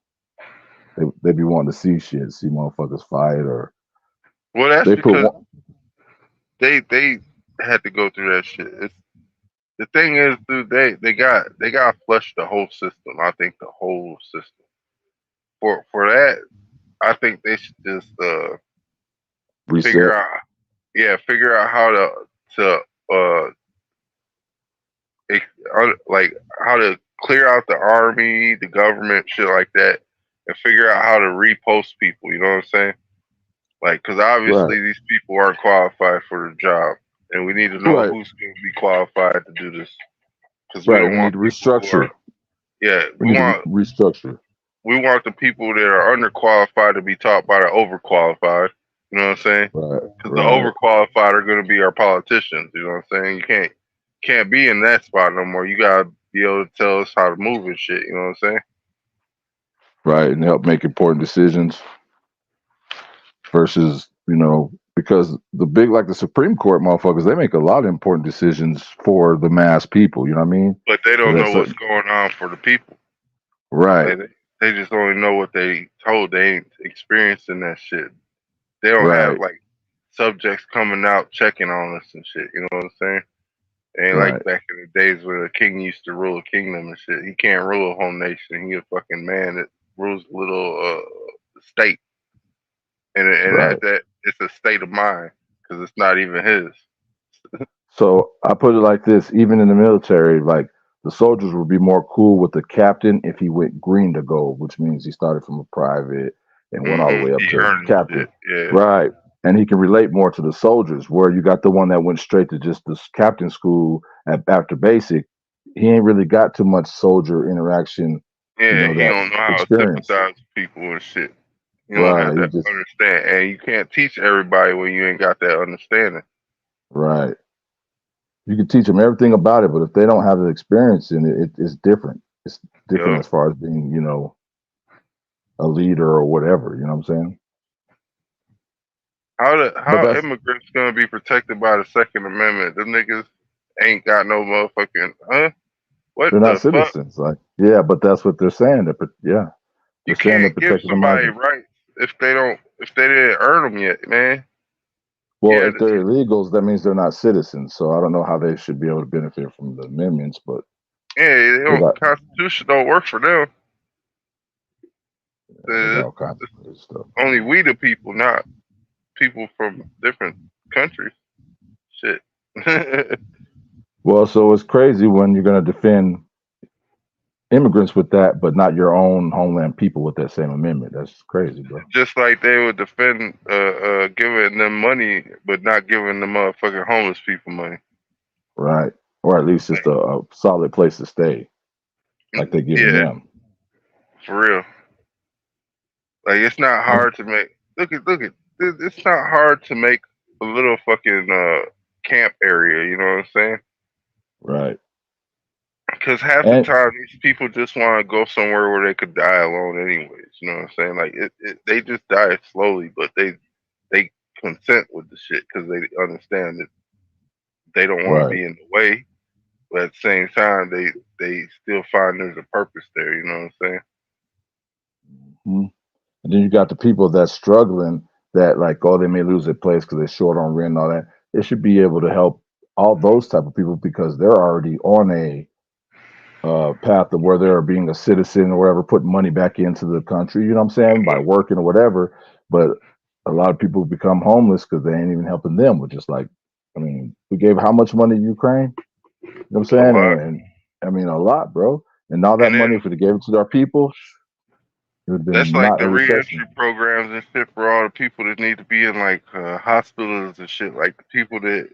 They be wanting to see motherfuckers fight or. Well, that's they because they had to go through that shit. The thing is, dude, they got to flush the whole system. I think the whole system. For that, I think they should just reset. figure out how like how to clear out the army, the government, shit like that, and figure out how to repost people. You know what I'm saying? Like, because obviously these people aren't qualified for the job, and we need to know who's going to be qualified to do this. Because we don't want to restructure. We want restructure. We want the people that are underqualified to be taught by the overqualified. You know what I'm saying? Because the overqualified are going to be our politicians. You know what I'm saying? You can't be in that spot no more. You gotta be able to tell us how to move and shit. You know what I'm saying? Right, and help make important decisions. Versus, because the Supreme Court motherfuckers, they make a lot of important decisions for the mass people. You know what I mean? But they don't know what's going on for the people. Right. They just only know what they told. They ain't experiencing that shit. They don't have like subjects coming out checking on us and shit. You know what I'm saying? Ain't like back in the days where the king used to rule a kingdom and shit. He can't rule a whole nation. He a fucking man that rules a little state. And that it's a state of mind because it's not even his. So I put it like this: even in the military, like the soldiers would be more cool with the captain if he went green to gold, which means he started from a private and went all the way up to captain. Right. And he can relate more to the soldiers, where you got the one that went straight to just this captain school after basic. He ain't really got too much soldier interaction. Yeah, he don't know how to sympathize with people and shit. You don't have that understand, and you can't teach everybody when you ain't got that understanding. Right. You can teach them everything about it, but if they don't have the experience in it, it's different. It's different as far as being, a leader or whatever. You know what I'm saying? How immigrants gonna be protected by the Second Amendment? Them niggas ain't got no motherfucking What they're not citizens. Like, yeah, but that's what they're saying. You can't give somebody rights if they didn't earn them yet, man. Well, if they're illegals, that means they're not citizens. So I don't know how they should be able to benefit from the amendments, but the Constitution don't work for them. All kinds of stuff. Only we the people, not people from different countries. Shit. Well, so it's crazy when you're going to defend immigrants with that, but not your own homeland people with that same amendment. That's crazy, bro. Just like they would defend giving them money, but not giving the motherfucking homeless people money. Right. Or at least just a solid place to stay. Like they give them. For real. Like it's not hard to make. Look at. It's not hard to make a little fucking camp area. You know what I'm saying? Right. Because half the time these people just want to go somewhere where they could die alone, anyways. You know what I'm saying? Like they just die slowly, but they consent with the shit because they understand that they don't want to be in the way, but at the same time they still find there's a purpose there. You know what I'm saying? Mm-hmm. And then you got the people that's struggling that like, oh, they may lose their place because they're short on rent and all that. They should be able to help all those type of people because they're already on a path of where they're being a citizen or whatever, putting money back into the country, you know what I'm saying, by working or whatever. But a lot of people become homeless because they ain't even helping them. With just like, I mean, we gave how much money to Ukraine? You know what I'm saying? And I mean, a lot, bro. And all that money, if we gave it to our people, it would have been that's like not the a reentry recession. programs and shit for all the people that need to be in like hospitals and shit. Like the people that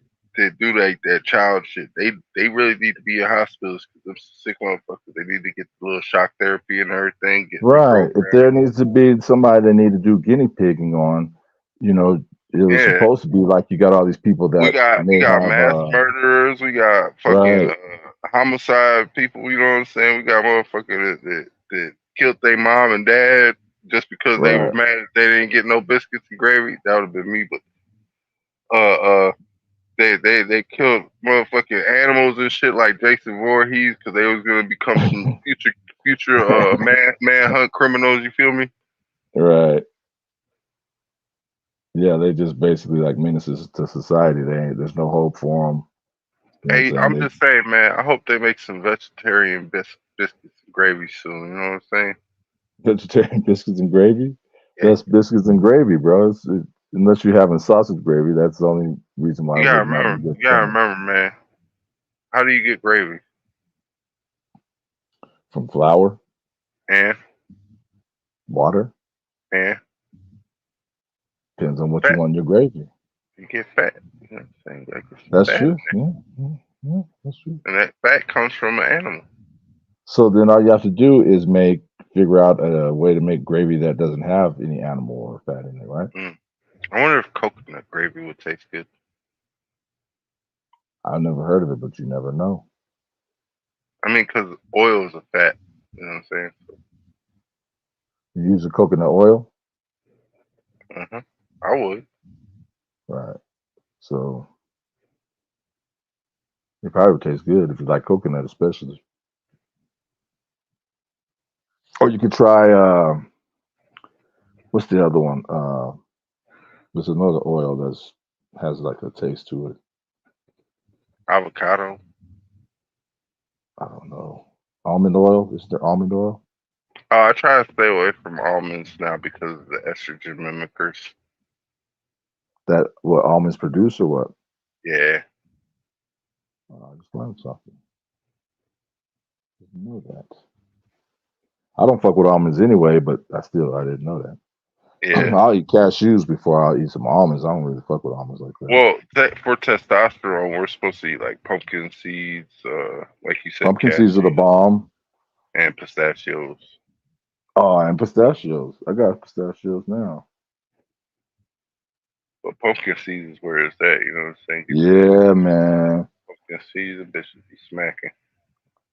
do like that child shit, they really need to be in hospitals because them sick motherfuckers. They need to get the little shock therapy and everything. Get Right. If reprogrammed. there needs to be somebody that need to do guinea pigging on, you know, it was Yeah. supposed to be like you got all these people that We got may have mass murderers. We got fucking right. homicide people. You know what I'm saying? We got motherfuckers that killed their mom and dad just because they were Right. mad that they didn't get no biscuits and gravy. That would have been me. But they killed motherfucking animals and shit like Jason Voorhees because they was gonna become some future manhunt criminals. You feel me? Right. Yeah, they just basically like menaces to society. There's no hope for them. You know Hey, what I'm saying? just saying, man. I hope they make some vegetarian biscuits and gravy soon. You know what I'm saying? Vegetarian biscuits and gravy. Yeah. That's biscuits and gravy, bro. Unless you're having sausage gravy, that's the only reason why You it gotta would not be remember. good. You gotta remember, man. How do you get gravy? From flour And water. and Depends on what fat. you want in your gravy. You get fat. You know what I'm saying? You gotta get some That's fat true. in there. Yeah, that's true. And that fat comes from an animal. So then all you have to do is figure out a way to make gravy that doesn't have any animal or fat in it, right? I wonder if coconut gravy would taste good. I've never heard of it, but you never know. I mean, because oil is a fat. You know what I'm saying? You use the coconut oil? I would. Right. So it probably would taste good if you like coconut, especially. Or you could try what's the other one? There's another oil that's has like a taste to it. Avocado. I don't know. Almond oil? Is there almond oil? Oh, I try to stay away from almonds now because of the estrogen mimickers. That what almonds produce or what? Yeah. I just learned something. Didn't know that. I don't fuck with almonds anyway, but I didn't know that. Yeah. I'll eat cashews before I'll eat some almonds. I don't really fuck with almonds like that. Well, for testosterone, we're supposed to eat like pumpkin seeds, like you said, Pumpkin seeds are the bomb. And pistachios. Oh, and pistachios. I got pistachios now. But pumpkin seeds is where it's at, you know what I'm saying? Yeah, man. Pumpkin seeds and bitches be smacking.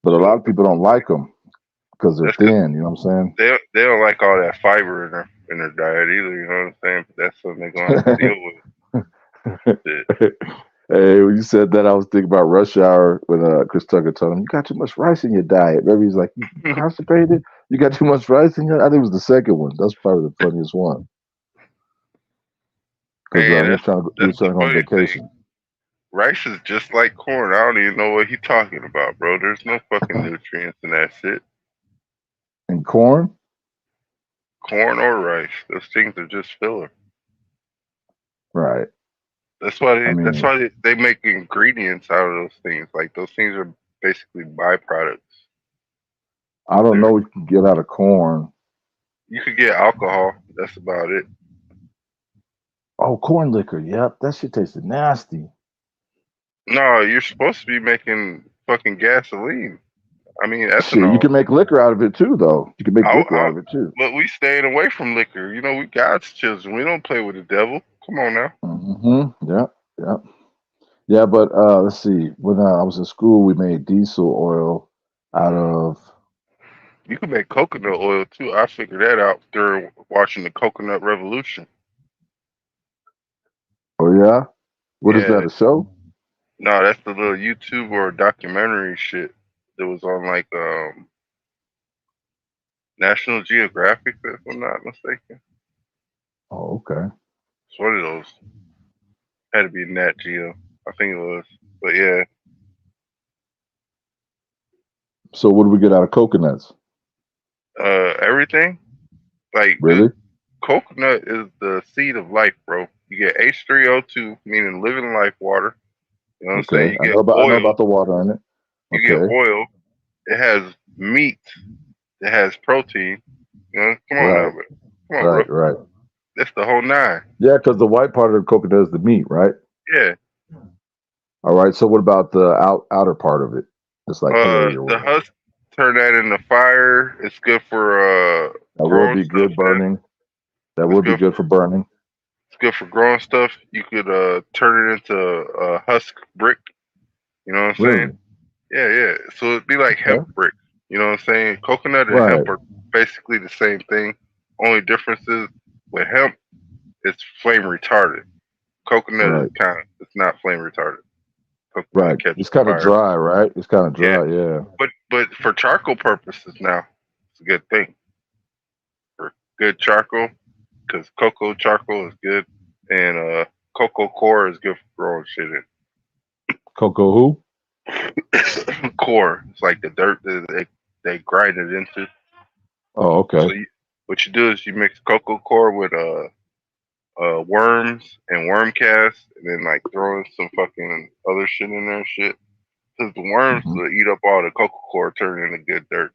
But a lot of people don't like them because they're thin, you know what I'm saying? They don't like all that fiber in their diet either, you know what I'm saying? But that's something they're going to have to deal with. Hey, when you said that, I was thinking about Rush Hour when Chris Tucker told him, "You got too much rice in your diet." Maybe he's like, "You constipated? You got too much rice in your?" I think it was the second one. That's probably the funniest one. Because he was trying to go on vacation. Thing. Rice is just like corn. I don't even know what he's talking about, bro. There's no fucking nutrients in that shit. And corn? Corn or rice. Those things are just filler. Right. That's why they make ingredients out of those things. Like those things are basically byproducts. I don't know what you can get out of corn. You could get alcohol. That's about it. Oh, corn liquor. Yep, that shit tasted nasty. No, you're supposed to be making fucking gasoline I mean, Shit, you ethanol. can make liquor out of it too, though. You can make liquor out of it too. But we staying away from liquor. You know, we God's children. We don't play with the devil. Come on now. Mm-hmm. Yeah. Yeah, but let's see. When I was in school, we made diesel oil out of. You can make coconut oil too. I figured that out during watching the Coconut Revolution. Oh yeah, what is Yeah. that? A show? No, that's the little YouTube or documentary shit that was on like National Geographic, if I'm not mistaken. Oh, okay. It's one of those. Had to be Nat Geo. I think it was. But yeah. So what do we get out of coconuts? Everything. Like Really? Coconut is the seed of life, bro. You get H3O2, meaning living life water. You know what I'm saying? You I get know oil. about the water in it. You get oil. It has meat. It has protein. You know, come on now, bro. Come on, bro. Right. That's the whole nine. Yeah, because the white part of the coconut is the meat, right? Yeah. All right. So what about the outer part of it? It's like hairy or The whatever. husk, turn that into fire. It's good for That would be good burning. That would be good for burning. It's good for growing stuff. You could turn it into a husk brick. You know what I'm saying? Yeah. So it'd be like hemp brick. You know what I'm saying? Coconut and hemp are basically the same thing. Only difference is with hemp, it's flame retarded. Coconut is it's not flame retarded. Right. It's kind of dry, right? It's kind of dry, yeah. But for charcoal purposes now, it's a good thing. For good charcoal, because cocoa charcoal is good, and cocoa core is good for growing shit in. Cocoa who? Core. It's like the dirt that they grind it into. Oh, okay. So what you do is you mix cocoa core with worms and worm cast, and then like throwing some fucking other shit in there and shit. Because the worms will eat up all the cocoa core, turn into good dirt,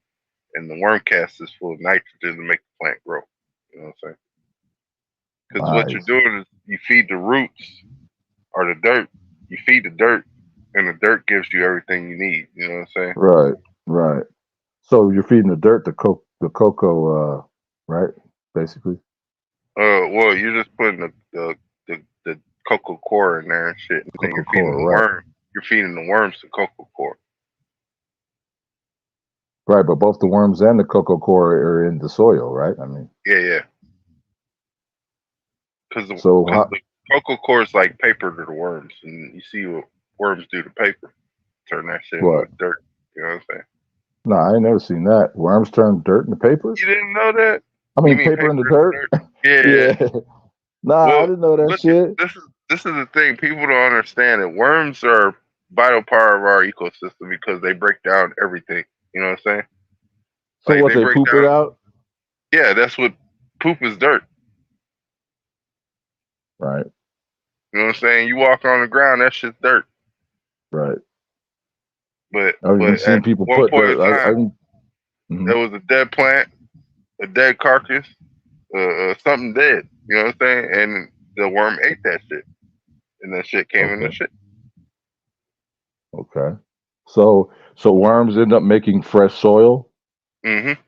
and the worm cast is full of nitrogen to make the plant grow. You know what I'm saying? Because what you're doing is you feed the roots or the dirt. You feed the dirt, and the dirt gives you everything you need. You know what I'm saying? Right. So you're feeding the dirt the cocoa, right? Basically. Well, you're just putting the cocoa core in there and shit, and then you're feeding the worm. You're feeding the worms the cocoa core. Right, but both the worms and the cocoa core are in the soil, right? I mean. Yeah. Because the cocoa core is like paper to the worms, and you see what worms do to paper. Turn that shit into dirt. You know what I'm saying? No, I ain't never seen that. Worms turn dirt into paper? You didn't know that? I mean paper into dirt? Yeah. Nah, I didn't know that shit. This is the thing. People don't understand it. Worms are a vital part of our ecosystem because they break down everything. You know what I'm saying? So like what, they poop it out? Yeah, that's what poop is dirt. Right. You know what I'm saying? You walk on the ground, that shit's dirt. Right. But I've seen people put dirt. There was a dead plant, a dead carcass, something dead. You know what I'm saying? And the worm ate that shit, and that shit came in the shit. Okay. So worms end up making fresh soil. Mm-hmm.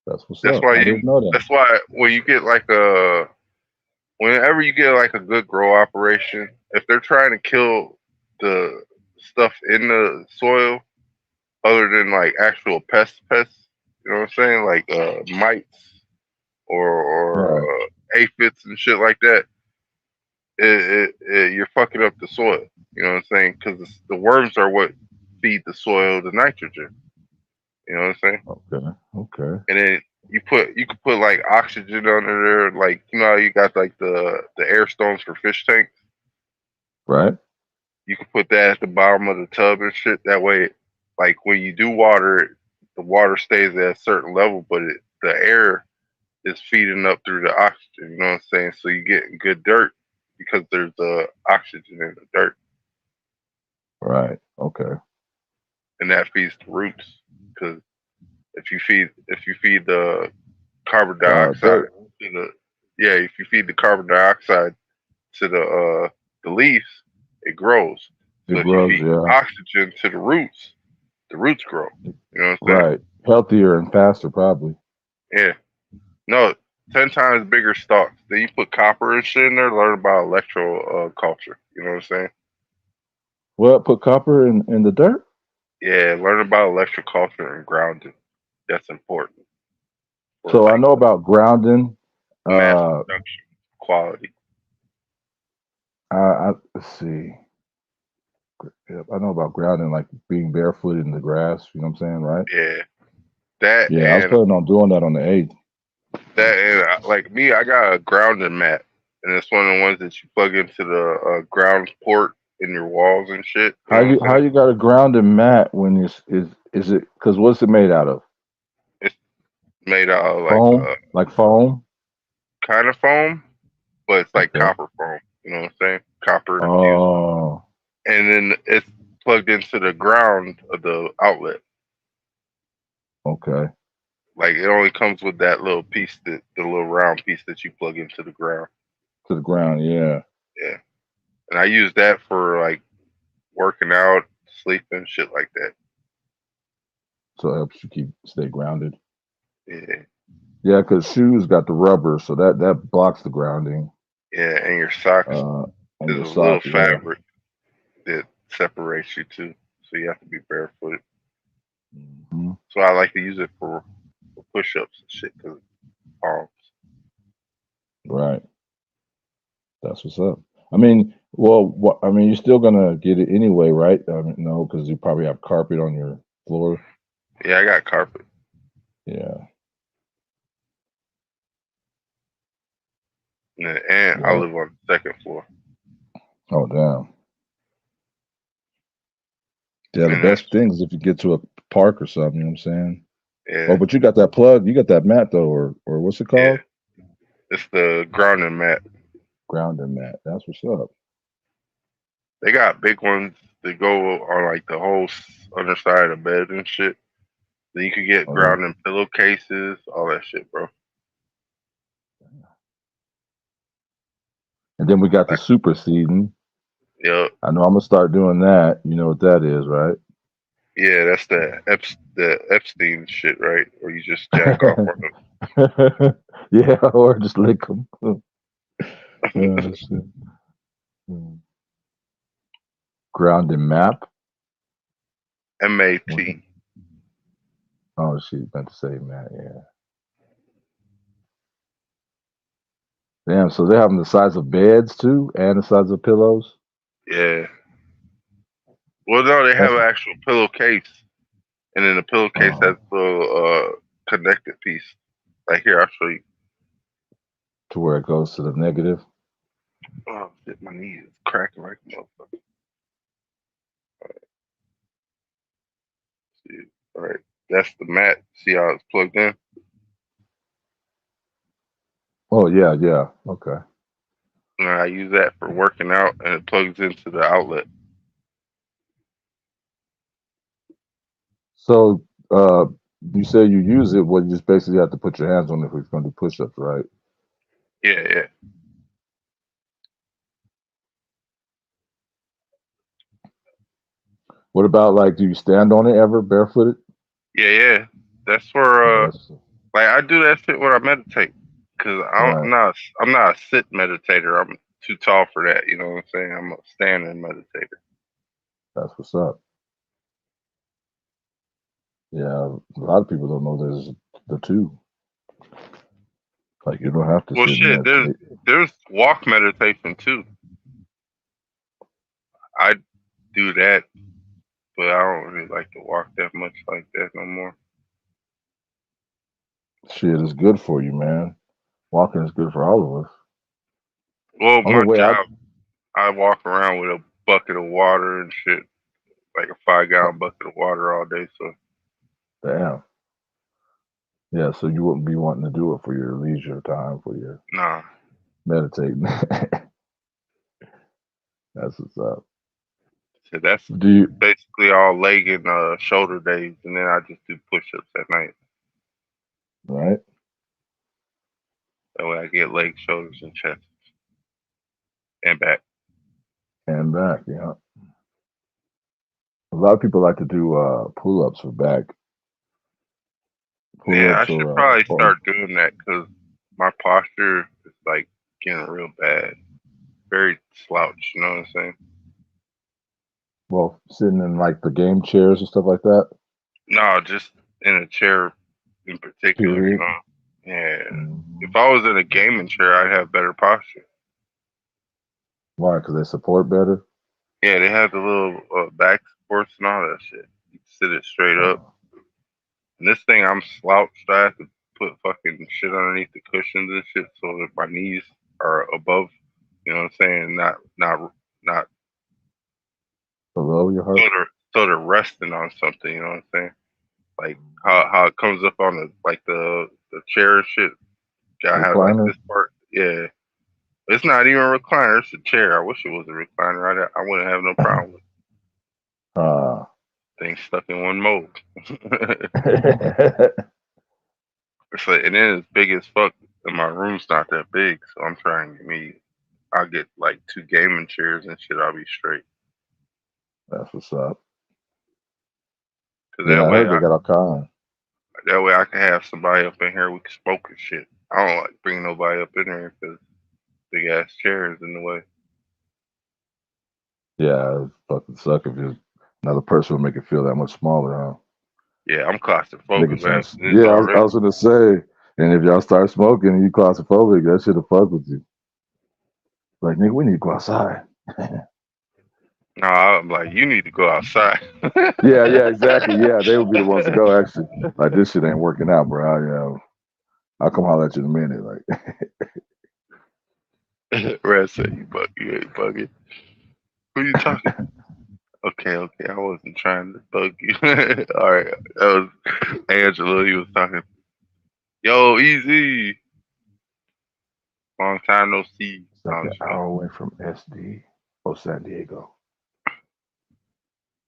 That's what's up. I didn't know that. That's why when you get like whenever you get like a good grow operation, if they're trying to kill the stuff in the soil, other than like actual pests, you know what I'm saying, like mites or aphids and shit like that, you're fucking up the soil. You know what I'm saying? Because the worms are what feed the soil the nitrogen. You know what I'm saying? Okay. And then you could put like oxygen under there, like you know how you got like the air stones for fish tanks. Right. You can put that at the bottom of the tub and shit. That way, like when you do water it, the water stays at a certain level, but the air is feeding up through the oxygen. You know what I'm saying? So you get good dirt because there's oxygen in the dirt. Right. Okay. And that feeds the roots. Because if you feed the carbon dioxide if you feed the carbon dioxide to the leaves, it grows. So if you feed oxygen to the roots the roots grow. You know what I'm saying? Right. Healthier and faster, probably. Yeah. No, 10 times bigger stalks. Then you put copper and shit in there, learn about electro culture. You know what I'm saying? What? Put copper in the dirt? Yeah, learn about electric culture and grounding. That's important for So I like know about grounding. mass production quality. Let's see. Yep, I know about grounding, like being barefoot in the grass. You know what I'm saying, right? Yeah, that Yeah, I was and planning on doing that on the 8th. that and like me, I got a grounding mat, and it's one of the ones that you plug into the ground port in your walls and shit. You know what I'm How saying? you got a grounding mat when is it? Because what's it made out of? It's made out of Foam, like foam. kind of foam, but it's like Okay. copper foam. You know what I'm saying? Copper diffused. Oh, And then it's plugged into the ground of the outlet. okay. Like it only comes with that little piece, the little round piece that you plug into the ground. To the ground, yeah. Yeah. And I use that for like working out, sleeping, shit like that. So it helps you stay grounded. Yeah. Yeah, because shoes got the rubber, so that blocks the grounding. Yeah, and your socks, And there's your a little sock, yeah. fabric that separates you too. So you have to be barefooted. Mhm. So I like to use it for push-ups and shit because palms. Right. That's what's up. I mean, well, I mean, you're still gonna get it anyway, right? I mean, no, because you probably have carpet on your floor. Yeah, I got carpet. Yeah. And I Yeah. live on the second floor. Oh, damn. Yeah, the And that's, best thing is if you get to a park or something, you know what I'm saying? yeah. Oh, but you got that plug, you got that mat though, or what's it called? It's the grounding mat. Grounding mat. That's what's up. They got big ones that go on like the whole underside of the bed and shit. Then you could get Oh, yeah. grounding pillowcases, all that shit, bro. And then we got the super seeding. Yep. I know I'm gonna start doing that. You know what that is, right? Yeah, that's the Epstein shit, right? Or you just jack off on Yeah, or just lick them. them. Shit. Grounding map. MAT. Oh, she meant to say mat. Yeah. Damn. So they're having the size of beds too, and the size of pillows. Yeah. Well, no, they have an actual pillowcase, and then the pillowcase has a little connected piece. Like here, I'll show you. To where it goes to the negative. Oh shit, my knee is cracking like a motherfucker. All right, that's the mat. See how it's plugged in? Oh yeah, yeah. Okay. And I use that for working out, and it plugs into the outlet. So you say you use it, well, you just basically have to put your hands on it if it's gonna do push-ups, right? Yeah, yeah. What about like, do you stand on it ever barefooted? Yeah, yeah. That's for Yes. like I do that shit when I meditate, cause I'm not a sit meditator. I'm too tall for that. You know what I'm saying? I'm a standing meditator. That's what's up. Yeah, a lot of people don't know there's the two. Like you don't have to Well, sit and shit. meditate. There's walk meditation too. I do that, but I don't really like to walk that much like that no more. Shit is good for you, man. Walking is good for all of us. Well, Only my way job, I walk around with a bucket of water and shit, like a 5-gallon bucket of water all day. So damn. Yeah, so you wouldn't be wanting to do it for your leisure time, for your nah. meditating. That's what's up. So that's Do you basically all leg and shoulder days, and then I just do push-ups at night. right? That way I get legs, shoulders, and chest, and back. And back, yeah. A lot of people like to do pull-ups for back. Yeah, I Pull-ups should or probably or start doing that because my posture is like getting real bad. Very slouch, you know what I'm saying? well, sitting in like the game chairs and stuff like that. No, just in a chair in particular, you Period. know? Yeah. Mhm. If I was in a gaming chair, I'd have better posture. Why? Because they support better. Yeah, they have the little back supports and all that shit. You can sit it straight up. And this thing, I'm slouched. I have to put fucking shit underneath the cushions and shit so that my knees are above. You know what I'm saying? Not Below your heart. so they're resting on something. You know what I'm saying? Like how it comes up on the chair and shit. Gotta have like Recliner. this part. Yeah, it's not even a recliner. It's a chair. I wish it was a recliner. I wouldn't have no problem with things stuck in one mold. It's like, and then it's big as fuck, and my room's not that big, so I'm trying to get me. I'll get like 2 gaming chairs and shit. I'll be straight. That's what's up. Cause Yeah, that I way, heard they got all kinds. I can have somebody up in here. We can smoke and shit. I don't like bringing nobody up in there because big ass chairs in the way. Yeah, it fucking suck if just another person would make it feel that much smaller, huh? Yeah, I'm claustrophobic, man. Yeah, I was gonna say, and if y'all start smoking and you claustrophobic, that shit'll fuck with you. Like, nigga, we need to go outside. No, I'm like, you need to go outside. Yeah, exactly. Yeah, they would be the ones to go. Actually, like this shit ain't working out, bro. I'll come holler at you in a minute. Like, Red said, you ain't bugging. Who you talking? Okay, I wasn't trying to bug you. All right, that was Angela. He was talking. Yo, easy. Long time no see. it's like an hour away from SD or San Diego.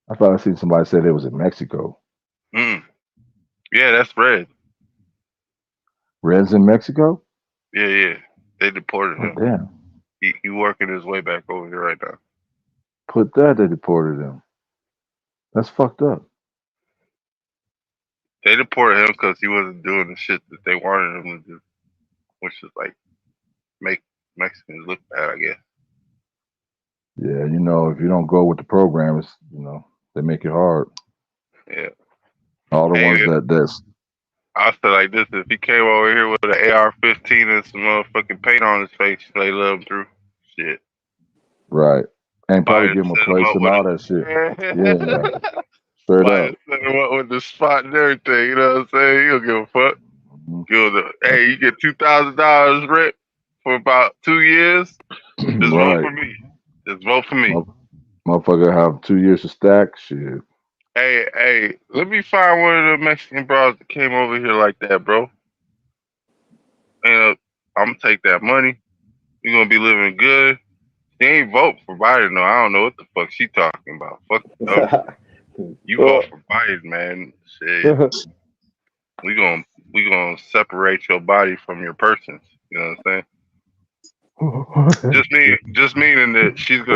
I thought I seen somebody say they was in Mexico. Yeah, that's Red. Red's in Mexico? Yeah. They deported him. Damn. He working his way back over here right now. Put that, they deported him. That's fucked up. They deported him because he wasn't doing the shit that they wanted him to do, which is like make Mexicans look bad, I guess. Yeah, if you don't go with the programs, they make it hard. Yeah. All the ones that's I feel like this: if he came over here with an AR-15 and some motherfucking paint on his face, they let him through. Shit. right. And probably give him a place and all that shit. Yeah. Straight up. Set him up with the spot and everything, you know what I'm saying? He don't give a fuck. Hey, you get $2,000 rent for about 2 years. Just vote for me. Just vote for me. Motherfucker have 2 years to stack shit. Hey, let me find one of the Mexican bros that came over here like that, bro. And I'm gonna take that money. You're gonna be living good. She ain't vote for Biden, though. I don't know what the fuck she talking about. Fuck you vote for Biden, man. Shit. We gonna separate your body from your persons. You know what I'm saying? just meaning that she's just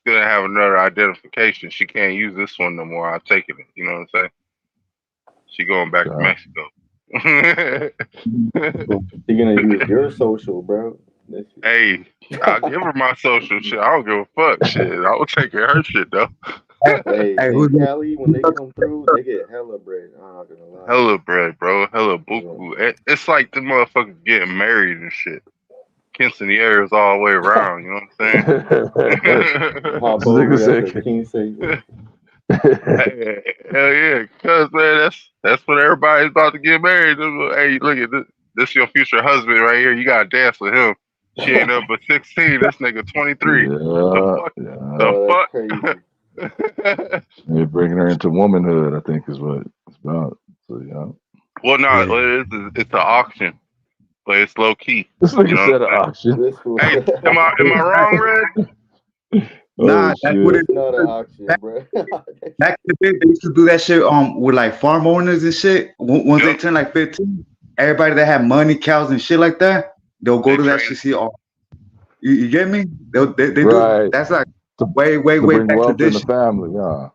gonna have another identification. She can't use this one no more. I'll take it. You know what I'm saying? She going back to Mexico. You're gonna use your social, bro. Hey, I'll give her my social shit. I don't give a fuck. Shit, I will take her shit though. Hey, in Cali, when they come through, they get hella bread. I'm not gonna lie. Hella bread, bro. Hella buku. It's like the motherfuckers getting married and shit. Quinceañeras all the way around. You know what I'm saying? Hell yeah, cause man, that's what everybody's about to get married. Hey, look at this. This is your future husband right here. You gotta dance with him. She ain't up but 16. This nigga 23. The fuck? They're bringing her into womanhood, I think, is what it's about. So yeah. Well, no, it's an auction, but it's low key. This nigga said an auction. Hey, am I wrong, Red? Nah, that's what it's not an auction, bro. Back in the day, they used to do that shit with like farm owners and shit. Once they turn like 15, everybody that had money, cows and shit like that, they'll go to that shit. See, you get me? They do. That's like way to bring back wealth in the tradition. family. Yeah.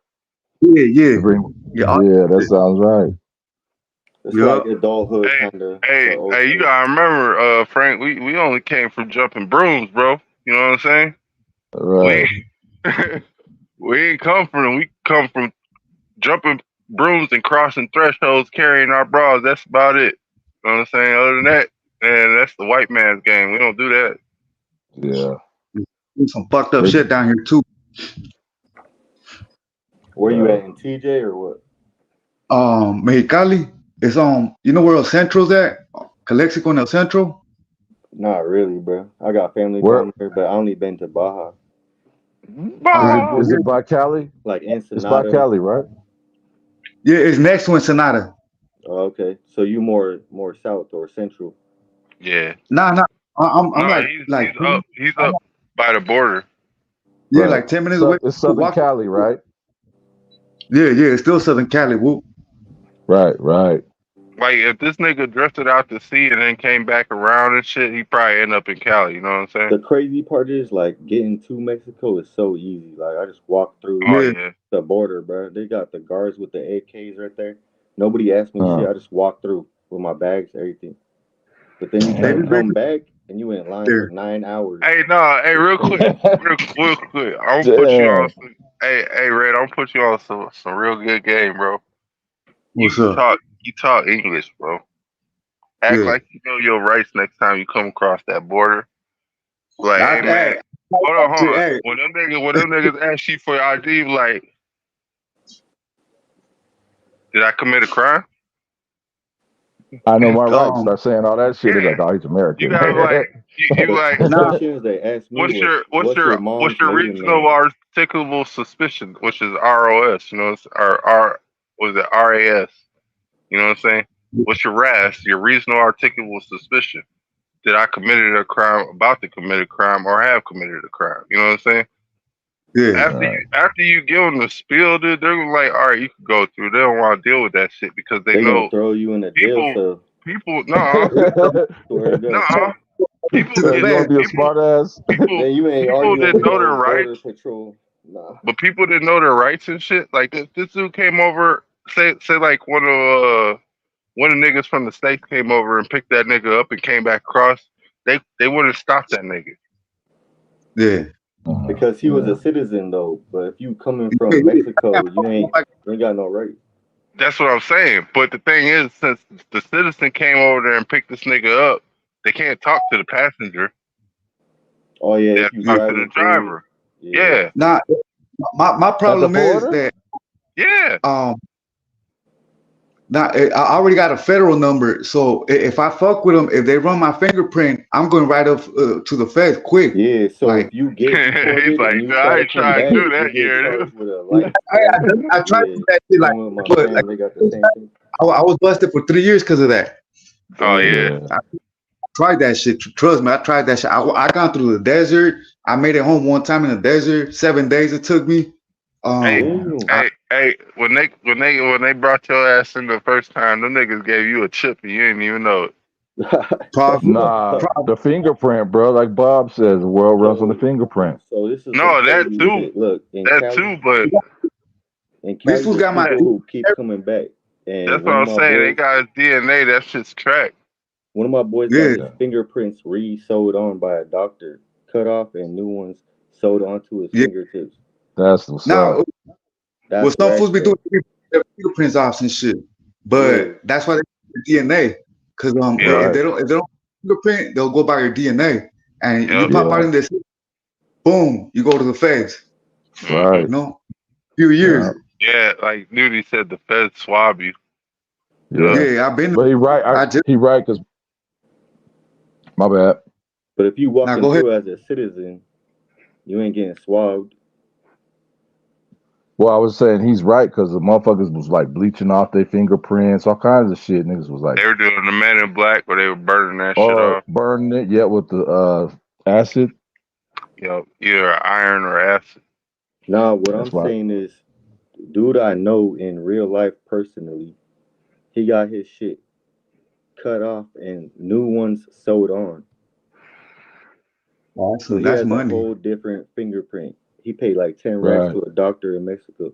Yeah. To bring. Yeah. Yeah, that sounds right. It's like Yup. adulthood, Hey, kind of. hey, you gotta remember, Frank. We only came from jumping brooms, bro. You know what I'm saying? Right. We ain't come from. We come from jumping brooms and crossing thresholds, carrying our bras. That's about it. You know what I'm saying? Other than that, man, that's the white man's game. We don't do that. Yeah. Some fucked up shit down here too. Where you at in TJ or what? Mexicali. It's you know where El Centro's at? Calexico and El Centro? Not really, bro. I got family Where? down there, but I only been to Baja. Is it by Cali? Like It's by Ensenada. Cali, right? Yeah, it's next to Ensenada. Oh, okay. So you more south or central? Yeah. Nah. I'm He's up by the border. Yeah, Right. like 10 minutes away. It's Southern Cali, right? Yeah, it's still Southern Cali. Whoop. Right. Like if this nigga drifted out to sea and then came back around and shit, he probably end up in Cali. You know what I'm saying? The crazy part is like getting to Mexico is so easy. Like I just walked through the border, bro. They got the guards with the AKs right there. Nobody asked me shit. I just walked through with my bags, everything. But then you try to come back and you in line for 9 hours. Hey, real quick. I'm gonna put you on. Hey, Red, I'm gonna put you on some real good game, bro. What's up? You talk English, bro. Act like you know your rights next time you come across that border. Like, hey man, hold on. Hey. When them niggas ask you for your ID, like, did I commit a crime? I know my rights. Start saying all that shit. They're like, oh, he's American. You gotta like, you like. Questions they asked me. What's your reasonable articulable suspicion, which is ROS? You know, it's was it RAS? You know what I'm saying? What's your RAS? Your reasonable articulable suspicion. Did I committed a crime, about to commit a crime, or have committed a crime? You know what I'm saying? Yeah. After you give them the spiel, dude, they're like, all right, you can go through. They don't want to deal with that shit because they know gonna throw you in the jail cell. People, People want to be a smart ass. People that know their rights. Patrol. Nah. But people that know their rights and shit, like this dude came over, say like one of the niggas from the States came over and picked that nigga up and came back across, they wouldn't stop that nigga. Yeah. Because he was a citizen though. But if you coming from Mexico, you ain't got no right. That's what I'm saying. But the thing is, since the citizen came over there and picked this nigga up, they can't talk to the passenger. Oh yeah, they have to talk to the driver. Yeah. Nah, my problem is that now I already got a federal number, so if I fuck with them, if they run my fingerprint, I'm going right up to the feds quick. Yeah, so like, if you get he's like, I ain't trying to do that here. I tried to do that shit, like I was busted for 3 years because of that. Oh yeah. I tried that shit. Trust me, I tried that shit. I gone through the desert. I made it home one time in the desert. 7 days it took me. Hey, when they brought your ass in the first time, them niggas gave you a chip and you didn't even know it. The fingerprint, bro. Like Bob says, the world runs on the fingerprint. So this is that too. Shit. Look, that too, but in Cali, this got my who keep coming back. And that's what I'm saying. They got his DNA. That shit's tracked. One of my boys got his fingerprints re-sewed on by a doctor, cut off, and new ones sewed onto his fingertips. That's what's up. Well, some fools be doing their fingerprints off and shit, but that's why they do DNA. Because if they don't fingerprint, they'll go by your DNA, and you pop out in this, boom, you go to the feds. Right. You know, few years. Yeah, like Nudie said, the feds swab you. Yeah, I've been. But he right. He right because my bad. But if you walk through as a citizen, you ain't getting swabbed. Well, I was saying he's right because the motherfuckers was like bleaching off their fingerprints, all kinds of shit. Niggas was like they were doing the Men in Black where they were burning that shit off. Burning it, with the acid. Either iron or acid. Nah, what I'm saying is, dude I know in real life personally, he got his shit cut off and new ones sewed on. So he that's has money. A whole different fingerprint. He paid like 10 racks to a doctor in Mexico.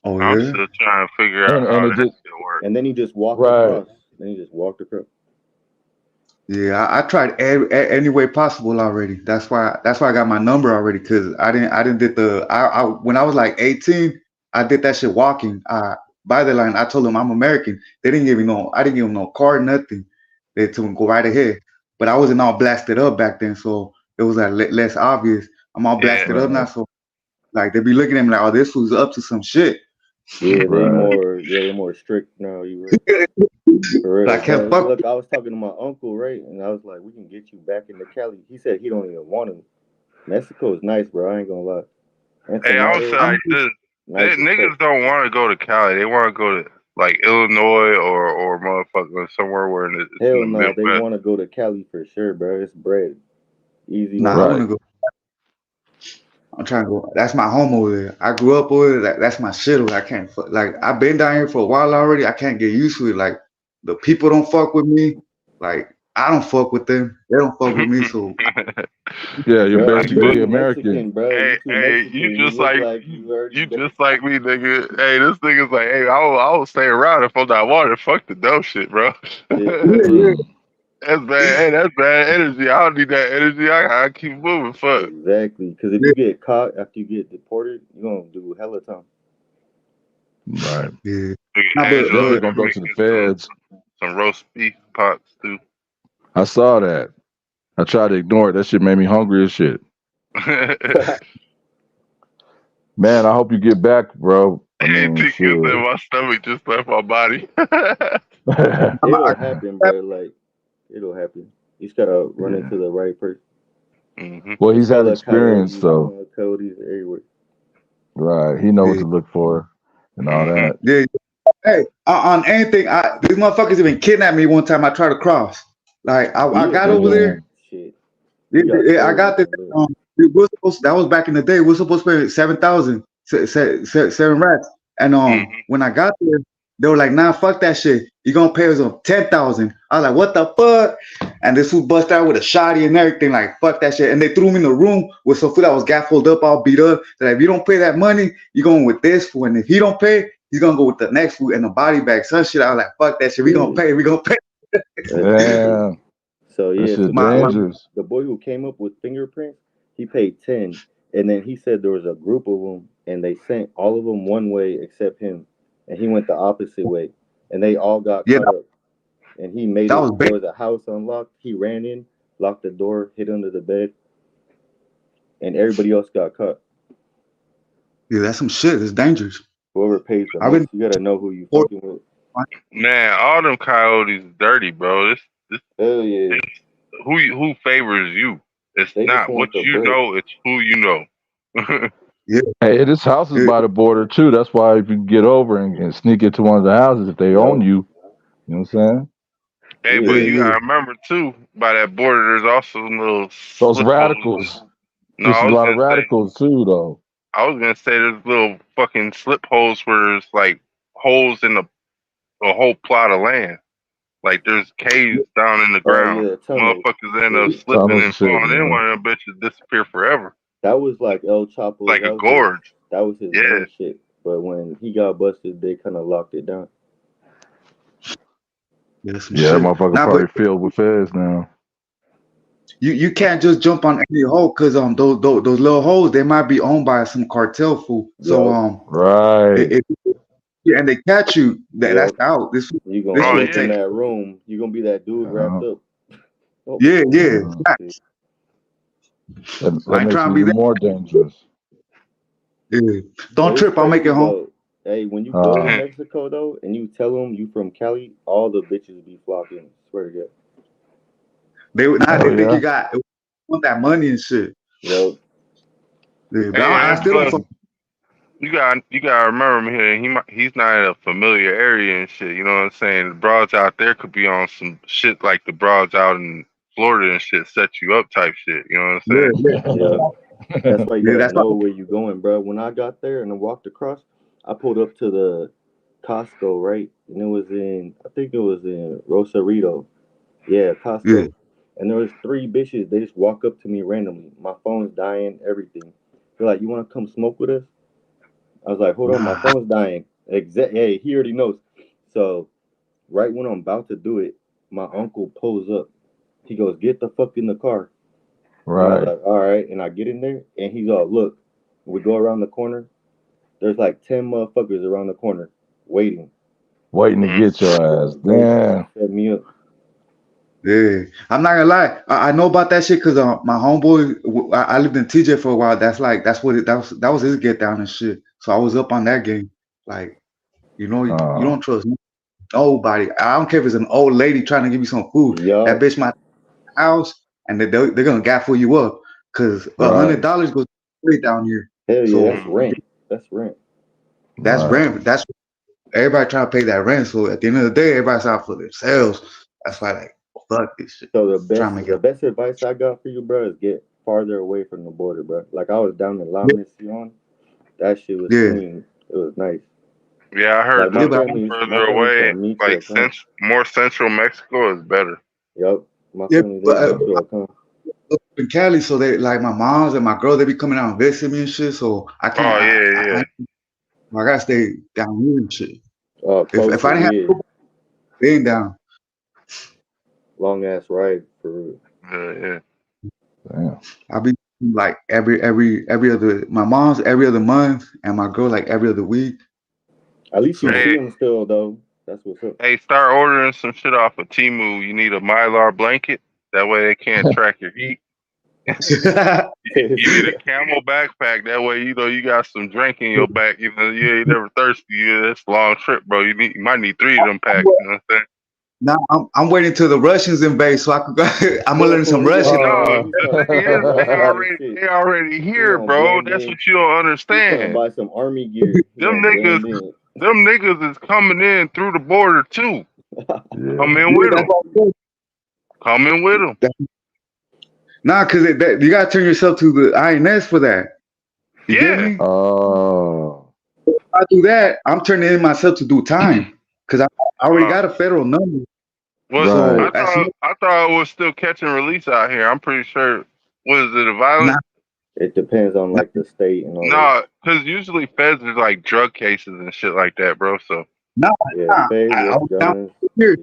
Oh I'm yeah. still trying to figure out how that shit works. And then he just walked across. Yeah, I tried any way possible already. That's why I got my number already, because I didn't did the I when I was like 18, I did that shit walking. By the line, I told them I'm American. They didn't give me I didn't give them no card, nothing. They told me go right ahead. But I wasn't all blasted up back then, so it was like less obvious. I'm all blasted up now, so like they be looking at me like, oh, this fool's up to some shit. Yeah, they're more strict now. You right. For real. Like, look, I was talking to my uncle, right? And I was like, we can get you back into Cali. He said he don't even want to. Mexico is nice, bro. I ain't gonna lie. Hey, I would say like this. Niggas don't want to go to Cali. They want to go to like Illinois or motherfucker somewhere where it's hell in the no, Midwest. they want to go to Cali for sure, bro. It's bread. Easy. Nah, I want to go. I'm trying to go. That's my home over there. I grew up over there. That's my shit over there. I can't like I've been down here for a while already. I can't get used to it. Like the people don't fuck with me. Like I don't fuck with them. They don't fuck with me. So yeah, you're basically American. Hey, you just like me, nigga. Hey, this nigga's like, hey, I will stay around if I'm not wanted. Fuck the dope shit, bro. That's bad. Hey, that's bad energy. I don't need that energy. I keep moving. Fuck. Exactly. Because if you get caught after you get deported, you're gonna do hella time. Right. Yeah. They're gonna go to the feds. Some roast beef pots too. I saw that. I tried to ignore it. That shit made me hungry as shit. Man, I hope you get back, bro. I mean, my stomach just left my body. It'll happen, bro. Like, it'll happen. You just gotta run into the right person. Mm-hmm. Well, he's had experience, though. Coyotes everywhere. Right. He knows what to look for and all that. Yeah. Hey, on anything, these motherfuckers even kidnapped me one time. I tried to cross. Like I got over there. Shit. Yeah, I got there. That was back in the day. We're supposed to pay 7,000, 7 racks. And when I got there, they were like, "Nah, fuck that shit. You gonna pay us 10,000." I was like, "What the fuck?" And this fool bust out with a shotty and everything. Like, fuck that shit. And they threw me in the room with some fool that was gaffled up, all beat up. They're like, "If you don't pay that money, you're going with this fool. And if he don't pay, he's gonna go with the next fool in the body bag." Some shit. I was like, "Fuck that shit. We gonna pay. We gonna pay." Yeah. So yeah, dangerous. The boy who came up with fingerprints, he paid 10, and then he said there was a group of them, and they sent all of them one way except him, and he went the opposite way, and they all got caught up. And he made it. There was a house unlocked. He ran in, locked the door, hid under the bed, and everybody else got caught. Yeah, that's some shit. It's dangerous. Whoever pays the most, you gotta know who you fucking with. Man, all them coyotes dirty, bro. Hell yeah. Who favors you? It's not what you know, it's who you know. Yeah. Hey, this house is by the border too. That's why if you can get over and sneak into one of the houses, if they own you, you know what I'm saying? Hey, but you gotta remember too, by that border, there's also those radicals. There's a lot of radicals too, though. I was gonna say there's little fucking slip holes where there's like holes in a whole plot of land. Like there's caves down in the ground. Motherfuckers end up slipping and falling in. One of them bitches disappear forever. That was like El Chapo. Like a gorge. That was his main shit. But when he got busted, they kind of locked it down. Yeah, motherfucker probably filled with feds now. You can't just jump on any hole because those little holes, they might be owned by some cartel fool. So right. And they catch you, that's out. You gonna sit in that room, you gonna be that dude wrapped up. Yeah. That makes it even more dangerous. Yeah. Don't trip, I'll make it home. Hey, when you go to Mexico though, and you tell them you from Cali, all the bitches be flocking. Swear to God. They think you want that money and shit. Yep. Yeah, you gotta remember him here. He's not in a familiar area and shit. You know what I'm saying? The broads out there could be on some shit like the broads out in Florida and shit, set you up type shit. You know what I'm saying? Yeah. That's why you gotta know where you going, bro. When I got there and I walked across, I pulled up to the Costco, right? And I think it was in Rosarito. Yeah, Costco. and there was 3 bitches. They just walk up to me randomly. My phone's dying, everything. They're like, "You want to come smoke with us?" I was like, "Hold on, my phone's dying." Hey, he already knows. So right when I'm about to do it, my uncle pulls up. He goes, "Get the fuck in the car." Right. And I was like, "All right." And I get in there, and he's all, "Look." We go around the corner. There's like 10 motherfuckers around the corner waiting to get your ass. Damn. Set me up. Yeah, I'm not gonna lie. I know about that shit because my homeboy. I lived in TJ for a while. That was his get down and shit. So I was up on that game. Like, you don't trust nobody. I don't care if it's an old lady trying to give you some food. That bitch my house, and they're gonna gaffle you up because $100 goes straight down here. Hell yeah, So that's rent. That's rent. That's rent. That's everybody trying to pay that rent. So at the end of the day, everybody's out for themselves. That's why, like, fuck this shit. So the best advice I got for you, bro, is get farther away from the border, bro. Like I was down in La Mission. That shit was clean. It was nice. Yeah, I heard like further away, like more central Mexico is better. Yep. My family up in Cali, so they like my moms and my girl, they be coming out and visiting me and shit. So I can't. I gotta stay down here and shit. If I didn't have staying down. Long ass ride for real. Yeah. Damn. I'll be like every other. My mom's every other month, and my girl like every other week. At least you see them still though. That's what's up. Hey, start ordering some shit off of Temu. You need a Mylar blanket. That way they can't track your heat. You need a camel backpack. That way you got some drink in your back. You ain't never thirsty. Yeah, that's a long trip, bro. You might need 3 of them packs. You know what I'm saying? Now I'm waiting till the Russians invade so I could go. I'm gonna learn some Russian. No, the thing is, they already here, bro. That's what you don't understand. Buy some army gear. Them niggas is coming in through the border too. Come in with them. Come in with them. Nah, cause you gotta turn yourself to the INS for that. You get me? Oh. If I do that, I'm turning in myself to do time. Cause I already got a federal number. Well, I thought it was still catch and release out here. I'm pretty sure. Was it a violent? It depends on like the state and all. No, because usually feds is like drug cases and shit like that, bro. So I was down here.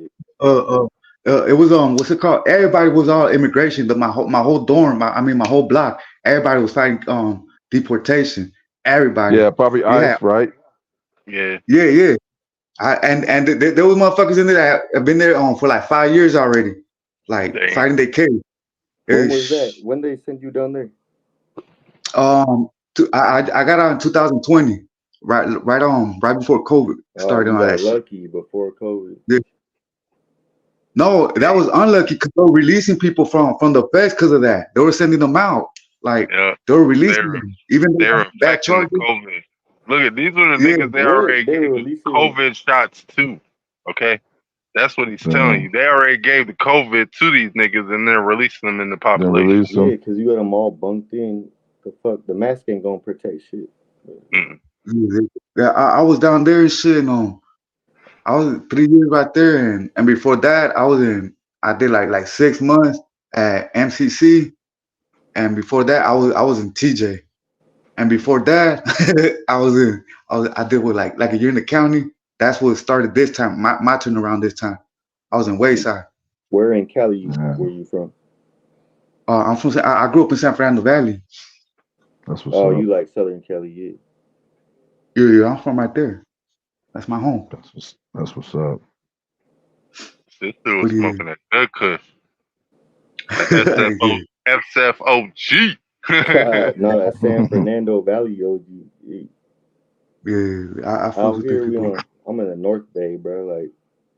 It was what's it called? Everybody was all immigration, but my whole dorm, my whole block, everybody was fighting deportation. Everybody. Yeah, probably ICE, right? Yeah. Yeah. And there was motherfuckers in there that have been there for like 5 years already, like fighting their case. When was that? When they sent you down there? I got out in 2020, right before COVID started. You got lucky before COVID. Yeah. No, that was unlucky because they were releasing people from the feds because of that. They were sending them out, like they were releasing them, even they were back charges. COVID. Look at these were the niggas they already gave COVID shots to. Okay, that's what he's telling you. They already gave the COVID to these niggas and they're releasing them in the population. Yeah, because you got them all bunked in. The mask ain't gonna protect shit. Yeah, I was down there and shit. I was 3 years right there, and before that, I did like 6 months at MCC, and before that, I was in TJ. And before that, I did with like a year in the county. That's what started this time. My turnaround this time. I was in Wayside. Where in Cali were you from? I'm from. I grew up in San Fernando Valley. That's what's up. You like Southern Cali? Yeah. I'm from right there. That's my home. That's what's up. This dude was smoking that good kush. SFOG. No, that's San Fernando Valley OG. Yeah, out here I'm in the North Bay, bro, like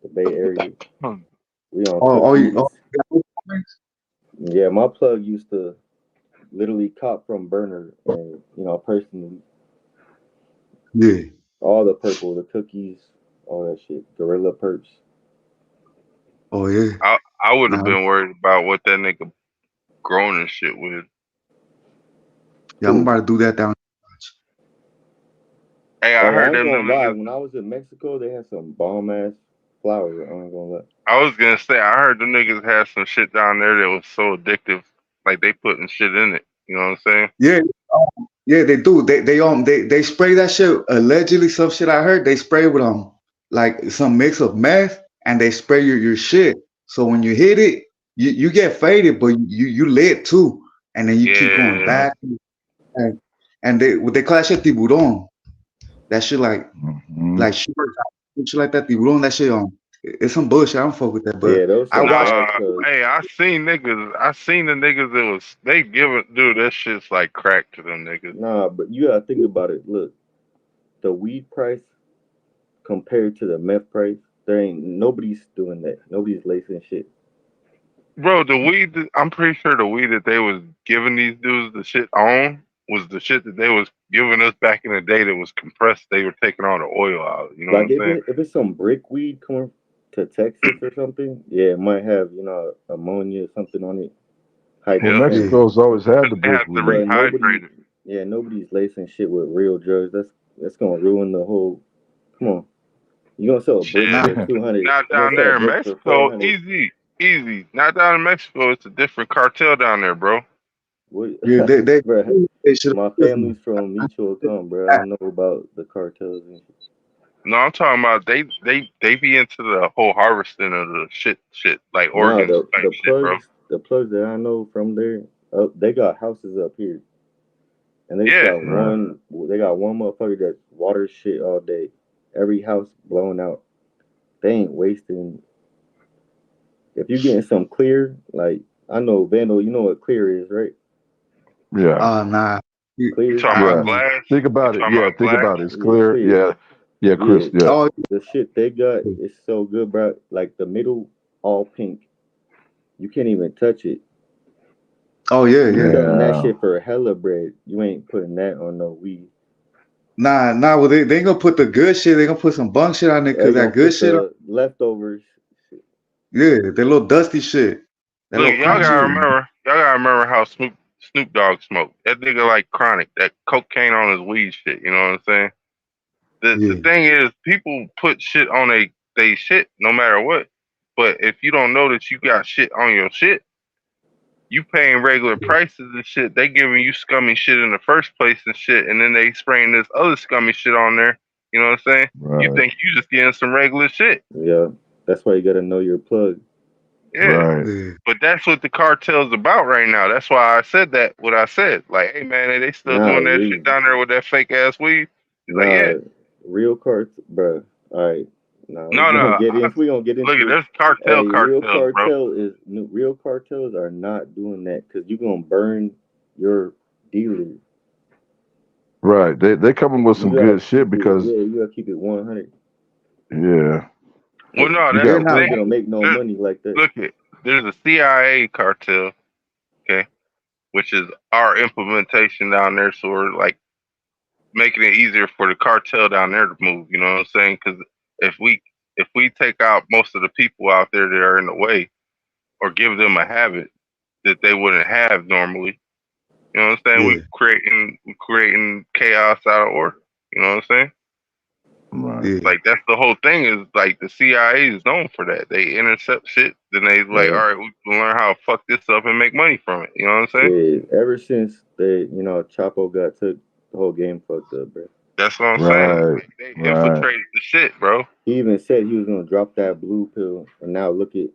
the Bay Area. We on. Yeah, my plug used to literally cop from burner, and personally. Yeah. All the purple, the cookies, all that shit, Gorilla Perps. Oh yeah. I would have been worried about what that nigga growing and shit with. Yeah, I'm about to do that down. Hey, I heard them. When I was in Mexico, they had some bomb ass flower. I ain't gonna lie. I was gonna say I heard the niggas had some shit down there that was so addictive, like they putting shit in it. You know what I'm saying? Yeah, yeah, they do. They spray that shit. Allegedly, some shit I heard they spray with like some mix of meth, and they spray your shit. So when you hit it, you get faded, but you lit too, and then you keep going back. And they call that shit tiburón. That shit like shit like that tiburón. That shit it's some bullshit. I don't fuck with that. But yeah, those I watched. Hey, I seen the niggas that was they giving dude that shit's like crack to them niggas. Nah, but you gotta think about it. Look, the weed price compared to the meth price, nobody's doing that. Nobody's lacing shit. Bro, the weed, I'm pretty sure the weed that they was giving these dudes the shit on was the shit that they was giving us back in the day that was compressed. They were taking all the oil out. You know like what I'm saying? If it's some brick weed coming to Texas or something, yeah, it might have, ammonia or something on it. Well, Mexico's always had the brick weed. Rehydrated. Yeah, nobody's lacing shit with real drugs. That's gonna ruin the whole. Come on, you gonna sell a brick for 200? Not down there in Mexico. Easy. Not down in Mexico. It's a different cartel down there, bro. Yeah, they should. My family's from Michoacan, bro. I don't know about the cartels and shit. No, I'm talking about they be into the whole harvesting of the shit like organs the shit, bro. The plugs that I know from there, they got houses up here, and they got one motherfucker that waters shit all day. Every house blown out. They ain't wasting. If you're getting some clear, like I know Vandal, you know what clear is, right? Yeah. Nah. Clear. Talking about glass? Think about it. Yeah, think about it. It's clear. Yeah, Chris. Yeah. Oh, the shit they got is so good, bro. Like the middle, all pink. You can't even touch it. Oh yeah. You're selling that shit for hella bread. You ain't putting that on no weed. Nah. Well, they ain't gonna put the good shit. They gonna put some bunk shit on there because that good shit. Leftovers. Yeah, that little dusty shit. Look, y'all gotta remember how Snoop Dogg smoked. That nigga like chronic. That cocaine on his weed shit. You know what I'm saying? The thing is, people put shit on they shit no matter what. But if you don't know that you got shit on your shit, you paying regular prices and shit. They giving you scummy shit in the first place and shit, and then they spraying this other scummy shit on there. You know what I'm saying? Right. You think you just getting some regular shit. Yeah, that's why you gotta know your plug. Yeah, Right. but that's what the cartel's about right now. That's why I said that. What I said, like, hey man, they still doing that shit down there with that fake ass weed. Like, real cartel, bro. All right, no. We gonna get into. Look, there's cartels, real cartels are not doing that because you're gonna burn your dealers. Right. They coming with some good shit because you gotta keep it 100. Yeah. Well, no, they're not gonna make no money like that. Look, there's a CIA cartel, okay, which is our implementation down there. So we're like making it easier for the cartel down there to move. You know what I'm saying? Because if we take out most of the people out there that are in the way, or give them a habit that they wouldn't have normally, you know what I'm saying? We're creating chaos out of order. You know what I'm saying? Right. Like that's the whole thing is like the CIA is known for that. They intercept shit, then they like, all right, we can learn how to fuck this up and make money from it. You know what I'm saying? Yeah, ever since Chapo got took, the whole game fucked up, bro. That's what I'm saying. Like, they infiltrated the shit, bro. He even said he was gonna drop that blue pill, and now look at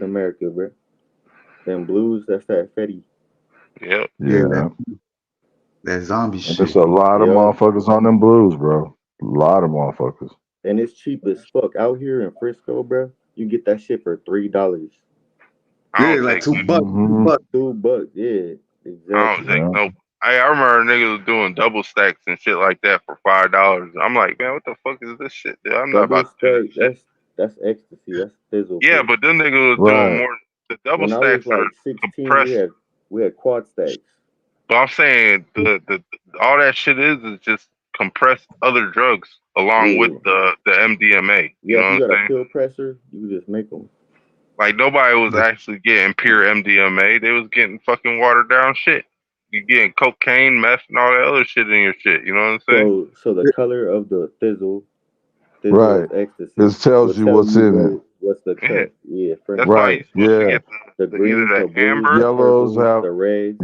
America, bro. Them blues, that's that Fetty. Yep. Yeah. That zombie shit. There's a lot of motherfuckers on them blues, bro. A lot of motherfuckers. And it's cheap as fuck. Out here in Frisco, bro, you get that shit for $3. Yeah, like $2. $2, yeah. Exactly. I don't think no. I remember niggas was doing double stacks and shit like that for $5. I'm like, man, what the fuck is this shit, dude? I'm not about to do this shit. That's ecstasy. That's fizzle. Yeah, but them niggas was doing more. The double stacks are 16, compressed. We had quad stacks. But I'm saying the all that shit is just compressed other drugs along with the MDMA. You know what I'm saying? A pill presser, you can just make them. Like nobody was actually getting pure MDMA. They was getting fucking watered down shit. You getting cocaine, meth, and all that other shit in your shit. You know what I'm saying? So the color of the fizzle Right. Ecstasy. This tells you what's in it. What's the cut? Yeah, That's why you're supposed to get the greens, either the blues, amber, yellows have the reds.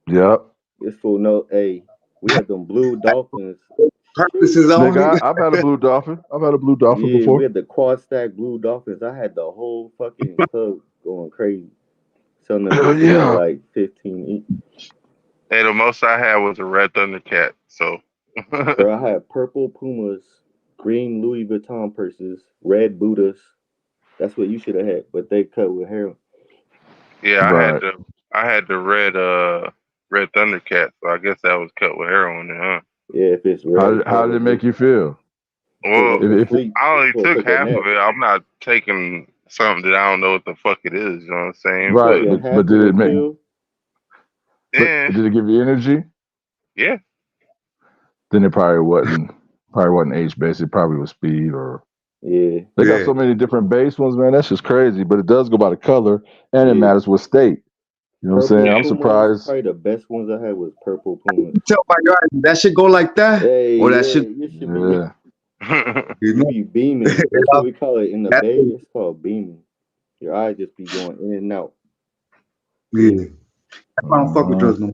Yep. This fool know. Hey, we had them blue dolphins. Purposes only. Nigga, I've had a blue dolphin. Yeah, before. we had the quad stack blue dolphins. I had the whole fucking club going crazy. Selling them for like 15 each. Hey, the most I had was a red Thundercat. So, bro, I had purple Pumas, green Louis Vuitton purses, red Buddhas. That's what you should have had, but they cut with heroin. Yeah, I had the red Thundercat. So I guess that was cut with heroin, huh? Yeah, if it's red. How did it make you feel? Well, I only took half of it. I'm not taking something that I don't know what the fuck it is. You know what I'm saying? Right, but did it make? Yeah. Did it give you energy? Yeah. Then it probably wasn't age based. It probably was speed or. Yeah. They got so many different base ones, man. That's just crazy. But it does go by the color, and it matters what state. You know what I'm saying? I'm surprised. Probably the best ones I had was purple Puma. Tell my God, that should go like that, or that should. You be beaming. That's what we call it in the Bay. It's called beaming. Your eyes just be going in and out. Yeah. I don't fuck with drugs no more.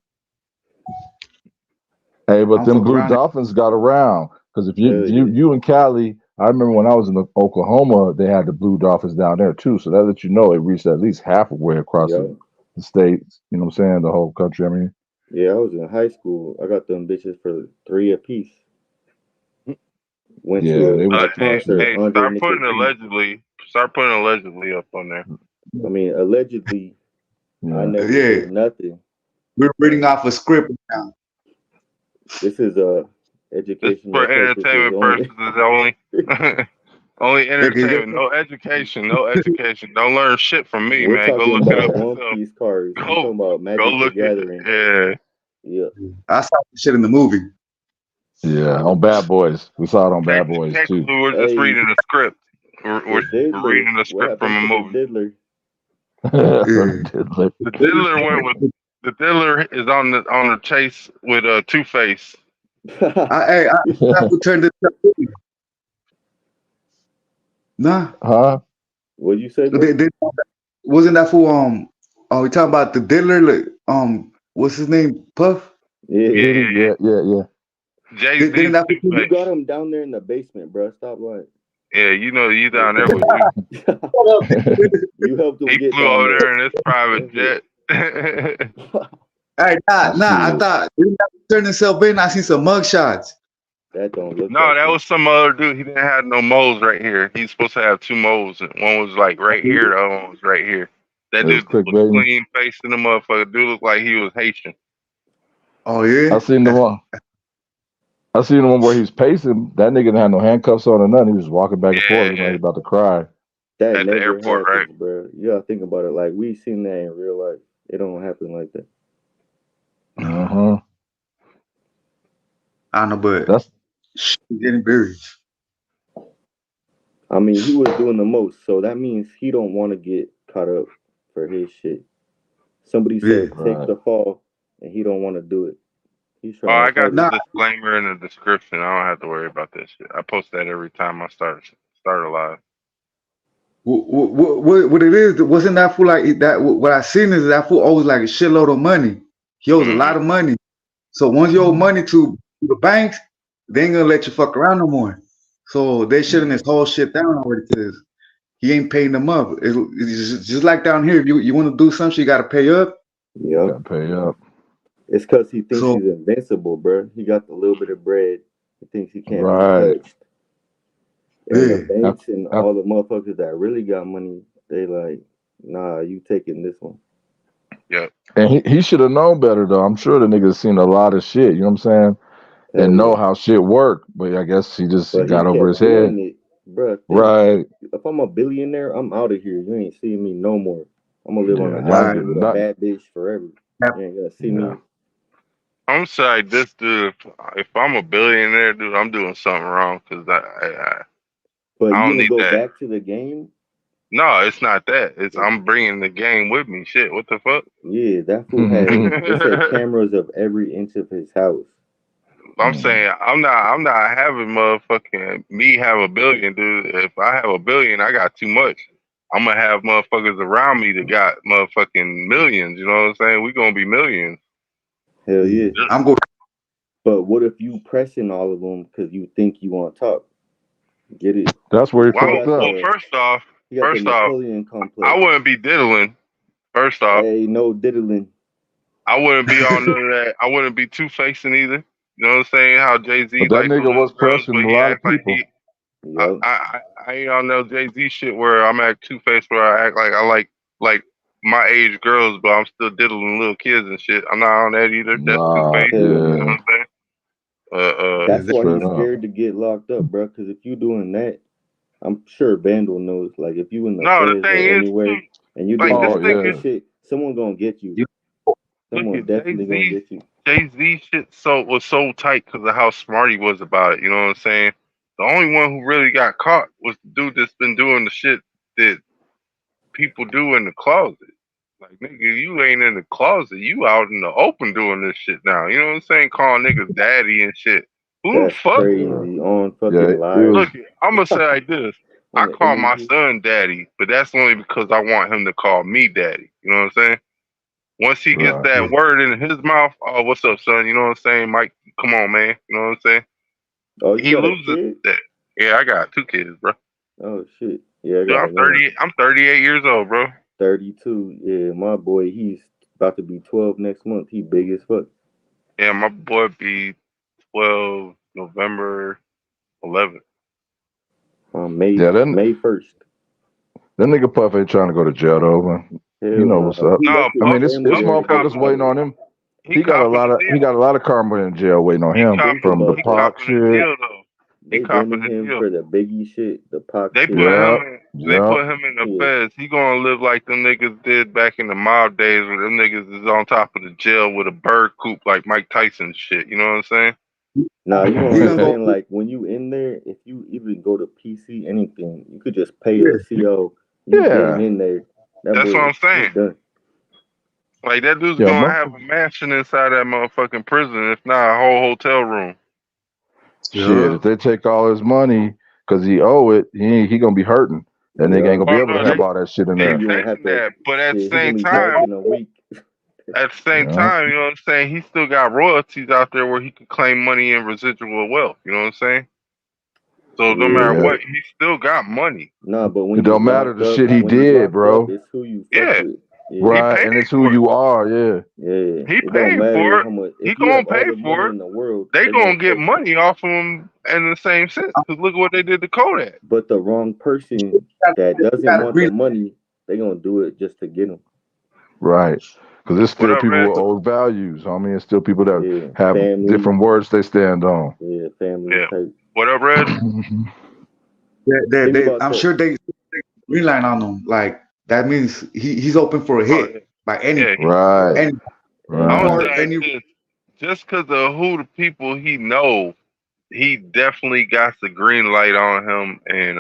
Hey, but them blue dolphins got around because if you in Cali, I remember when I was in Oklahoma, they had the blue dolphins down there too. So that lets you know it reached at least halfway across the states. You know what I'm saying? The whole country. I mean. Yeah, I was in high school. I got them bitches for $3 a piece. Went to a concert. Hey, start putting allegedly up on there. I mean, allegedly, I never did nothing. We're reading off a script now. This is education for entertainment purposes only. Only entertainment, no education, no education. Don't learn shit from me, man. Go look it up. One Piece cards. I'm talking about Magic the Gathering. Yeah. I saw the shit in the movie. Yeah, on Bad Boys. We saw it on Bad Boys too. We're just reading the script. We're reading the script from a movie. The Diddler went with the Diddler is on the chase with Two-Face. I turned it up. Nah. Huh? What'd you say? Wasn't that for we talking about the Diddler? Like, what's his name? Puff? Yeah. Jay-Z. You got him down there in the basement, bro. Stop lying. Yeah, you know you down there with you. You helped him. He flew over there in his private jet. Hey, nah. I thought he turned himself in. I seen some mug shots. That don't look. No, that was some other dude. He didn't have no moles right here. He's supposed to have 2 moles. One was like right here. The other one was right here. That dude was clean face in the motherfucker. Dude looked like he was Haitian. Oh yeah. I seen the one where he's pacing. That nigga didn't have no handcuffs on or nothing. He was walking back and forth like he was about to cry. That at the airport, happens, right, bro? You gotta think about it. Like we seen that in real life. It don't happen like that. I don't know, but that's getting buried. I mean, he was doing the most, so that means he don't want to get caught up for his shit. Somebody said take the fall, and he don't want to do it. I got the disclaimer in the description. I don't have to worry about this shit. I post that every time I start a live. What it is? Wasn't that fool like that? What I seen is that fool owes like a shitload of money. He owes a lot of money. So once you owe money to the banks, they ain't gonna let you fuck around no more. So they shutting this whole shit down already because he ain't paying them up. It's just like down here. If you want to do something, you got to pay up. Yeah, pay up. It's because he thinks he's invincible, bro. He got a little bit of bread. He thinks he can't be touched. And the banks and all the motherfuckers that really got money, they like, nah, you taking this one. Yeah. And he should have known better, though. I'm sure the nigga's seen a lot of shit, you know what I'm saying? And know how shit work. But I guess he just got over his head. Bruh, right. If I'm a billionaire, I'm out of here. You ain't seeing me no more. I'm going to live on a island with a bad bitch forever. You ain't going to see me. I'm sorry, this dude, if I'm a billionaire, dude, I'm doing something wrong because I don't need go that. Back to the game? No, it's not that. It's I'm bringing the game with me. Shit, what the fuck? Yeah, that fool had cameras of every inch of his house. I'm saying I'm not having motherfucking me have a billion, dude. If I have a billion, I got too much. I'm gonna have motherfuckers around me that got motherfucking millions. You know what I'm saying? We gonna be millions. Hell yeah. I'm going. But what if you pressing all of them because you think you want to talk? Get it? That's where he Well, fucked up. first off, You got the Napoleon complex. I wouldn't be diddling. First off, hey, no diddling. I wouldn't be on none of that. I wouldn't be two-facing either. You know what I'm saying? How Jay-Z But that like the nigga little was girls, pressing but a he lot of act like people. he. I ain't on no Jay-Z shit where I'm at two-faced where I act like I like my age girls, but I'm still diddling little kids and shit. I'm not on that either. That's two-faced. Yeah. You know what I'm saying? That's why he's scared to get locked up, bro. Because if you doing that, I'm sure Vandal knows. Like if you in the feds or anywhere and you doing that type of shit, someone gonna get you. Someone definitely gonna get you. Jay-Z shit was so tight because of how smart he was about it. You know what I'm saying? The only one who really got caught was the dude that's been doing the shit that people do in the closet. Like, nigga, you ain't in the closet. You out in the open doing this shit now. You know what I'm saying? Calling niggas daddy and shit. Who the fuck? Crazy on fucking live. Look, I'm gonna say like this. I call my son daddy, but that's only because I want him to call me daddy. You know what I'm saying? Once he gets that word in his mouth, oh, what's up, son? You know what I'm saying? Mike, come on, man. You know what I'm saying? Oh, he loses that. Yeah, I got 2 kids, bro. Oh shit. Yeah, Dude, I'm 30. I'm 38 years old, bro. 32. Yeah, my boy, he's about to be 12 next month. He big as fuck. Yeah, my boy be 12 November 11th. May 1st. That nigga Puff ain't trying to go to jail though, man. You know what's up. No, I mean, this motherfucker's waiting on him. He got a lot of karma in jail waiting on him from the Pac shit. They blaming him for the Biggie shit, the Pac They shit. put him in the feds. He gonna live like them niggas did back in the mob days when them niggas is on top of the jail with a bird coop like Mike Tyson shit. You know what I'm saying? Nah, you know what I'm saying? Like when you in there, if you even go to PC anything, you could just pay a CO. You getting in there. That's what I'm saying. Done. Like that dude's gonna have a mansion inside that motherfucking prison, if not a whole hotel room. Shit, if they take all his money because he owe it, he gonna be hurting. That nigga ain't gonna be able to have all that shit in there. But at the same time, you know what I'm saying? He still got royalties out there where he could claim money in residual wealth. You know what I'm saying? So no matter what, he still got money. Nah, but when it don't matter the shit he did, bro. It's who you fuck with. Yeah. Right, and it's who you are, Yeah. He paid for it. He gonna pay for it. In the world, they gonna get money off of him in the same sense. Cause look what they did to Kodak. But the wrong person that doesn't want the money, they gonna do it just to get him. Right. Because there's still people with old values. I mean, it's still people that have different words they stand on. Yeah, family type. What up, Red? I'm sure they green line on him. Like that means he's open for a hit by any. Right. Just because of who the people he know, he definitely got the green light on him and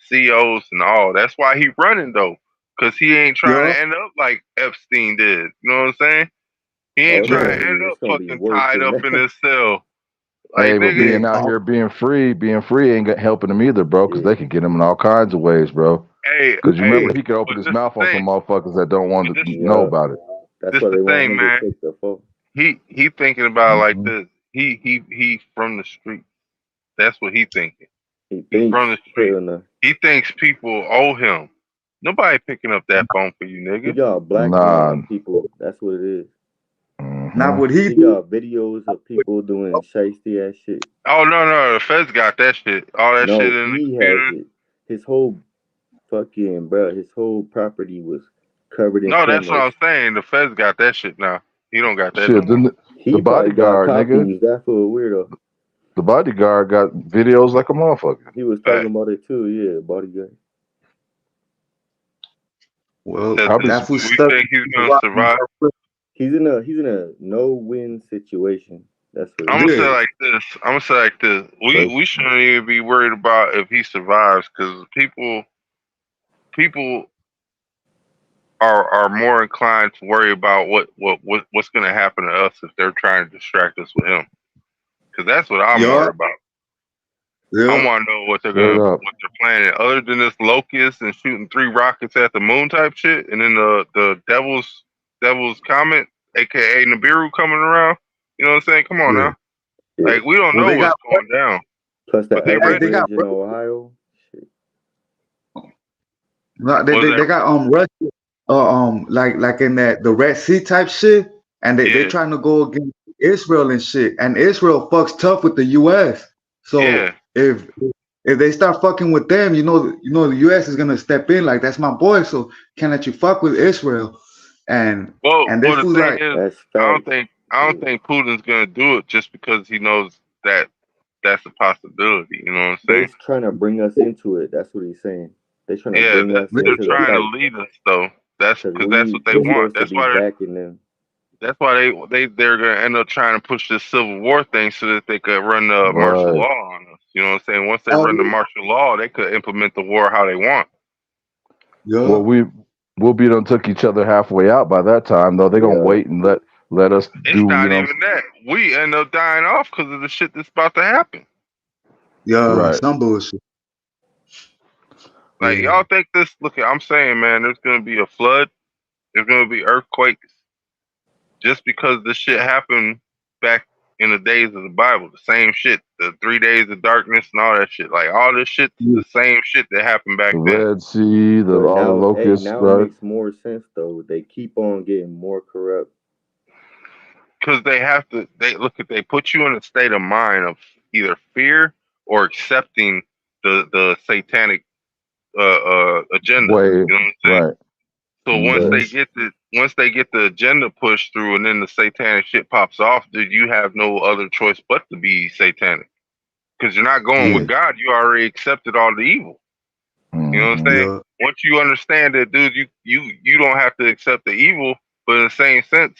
COs and all. That's why he running though, because he ain't trying to end up like Epstein did. You know what I'm saying? He ain't trying to end up fucking tied up in his cell. Like, hey, but being out here being free ain't helping him either, bro, because they can get him in all kinds of ways, bro. Because you remember he could open his mouth on some motherfuckers that don't want to know about it. That's this why they the want thing, him man. to take the phone. He thinking about it like this. He from the street. That's what he thinking. He from the street. He thinks people owe him. Nobody picking up that phone for you, nigga. He got black people. That's what it is. Not what he got videos of people doing shiesty ass shit. Oh no, the feds got that shit. All that shit in the computer. Has it. His whole fucking his whole property was covered in that's what I'm saying. The feds got that shit now. He don't got that. Shit, the bodyguard, nigga. That for a weirdo. The bodyguard got videos like a motherfucker. He was talking about it too. Yeah, bodyguard. Well, that's what we think he's gonna survive. He's in a no-win situation. That's what I'm gonna say like this. We shouldn't even be worried about if he survives, because people are more inclined to worry about what's gonna happen to us if they're trying to distract us with him. Because that's what I'm worried about. I want to know what they're planning. Other than this locust and shooting 3 rockets at the moon type shit, and then the devil's comet, aka Nibiru, coming around. You know what I'm saying? Come on now. Like, we don't know what's going down. Plus the they got in Ohio. No, they got Russia, like in the Red Sea type shit, and they trying to go against Israel and shit, and Israel fucks tough with the U.S. So if they start fucking with them, you know the U.S. is gonna step in, like, that's my boy, so can't let you fuck with Israel. And this the was thing like, is, I don't think Putin's gonna do it just because he knows that that's a possibility. You know what I'm saying? They're trying to bring us into it. That's what he's saying. They're trying to bring us into they're trying to lead us, though. That's because that's what they want. That's why backing them. That's why they're gonna end up trying to push this civil war thing so that they could run the martial law on us. You know what I'm saying? Once they run the martial law, they could implement the war how they want. Well, we'll be done took each other halfway out by that time, though. They're gonna wait and let us do. It's not even that. We end up dying off because of the shit that's about to happen. Some bullshit. Like, y'all think this? Look, I'm saying, man, there's gonna be a flood. There's gonna be earthquakes. Just because this shit happened back in the days of the Bible, the same shit, the 3 days of darkness and all that shit. Like, all this shit, the same shit that happened back then. Red Sea, all the locusts. Now it makes more sense, though. They keep on getting more corrupt. Because they put you in a state of mind of either fear or accepting the satanic agenda. You know what I'm saying? Right. So once they get the agenda pushed through, and then the satanic shit pops off, dude, you have no other choice but to be satanic, because you're not going with God. You already accepted all the evil. You know what I'm saying? Once you understand that, dude, you don't have to accept the evil, but in the same sense,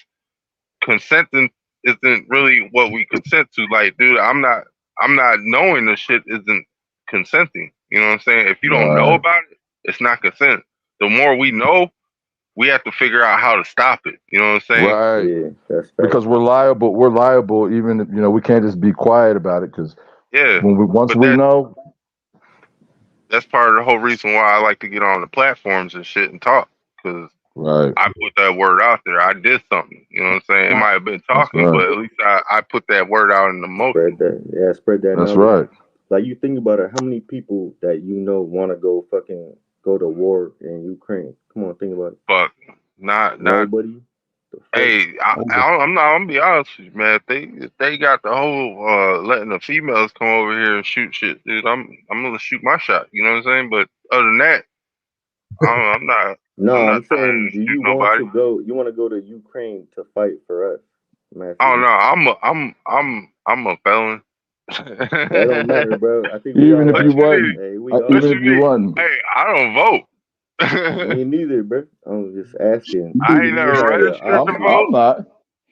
consenting isn't really what we consent to. Like, dude, I'm not knowing the shit isn't consenting. You know what I'm saying? If you don't know about it, it's not consent. The more we know, we have to figure out how to stop it. You know what I'm saying? Right. Yeah, that's because we're liable. We're liable. Even if, we can't just be quiet about it. Because once we know, that's part of the whole reason why I like to get on the platforms and shit and talk. Because I put that word out there. I did something. You know what I'm saying? It might have been talking, but at least I put that word out in the motion. Spread that. That's right. Like, you think about it, how many people that want to go to war in Ukraine? Come on, think about it. Fuck, not nobody. Hey, I'm gonna be honest with you, man. If they got the whole letting the females come over here and shoot shit, dude, I'm gonna shoot my shot. You know what I'm saying? But other than that, I'm not. I'm saying, do you want to go? You want to go to Ukraine to fight for us? Oh no, I'm a felon. That don't matter, bro. I think even if you won, hey, I don't vote. Me neither, bro. I'm just asking. I ain't never registered to vote. I'm not.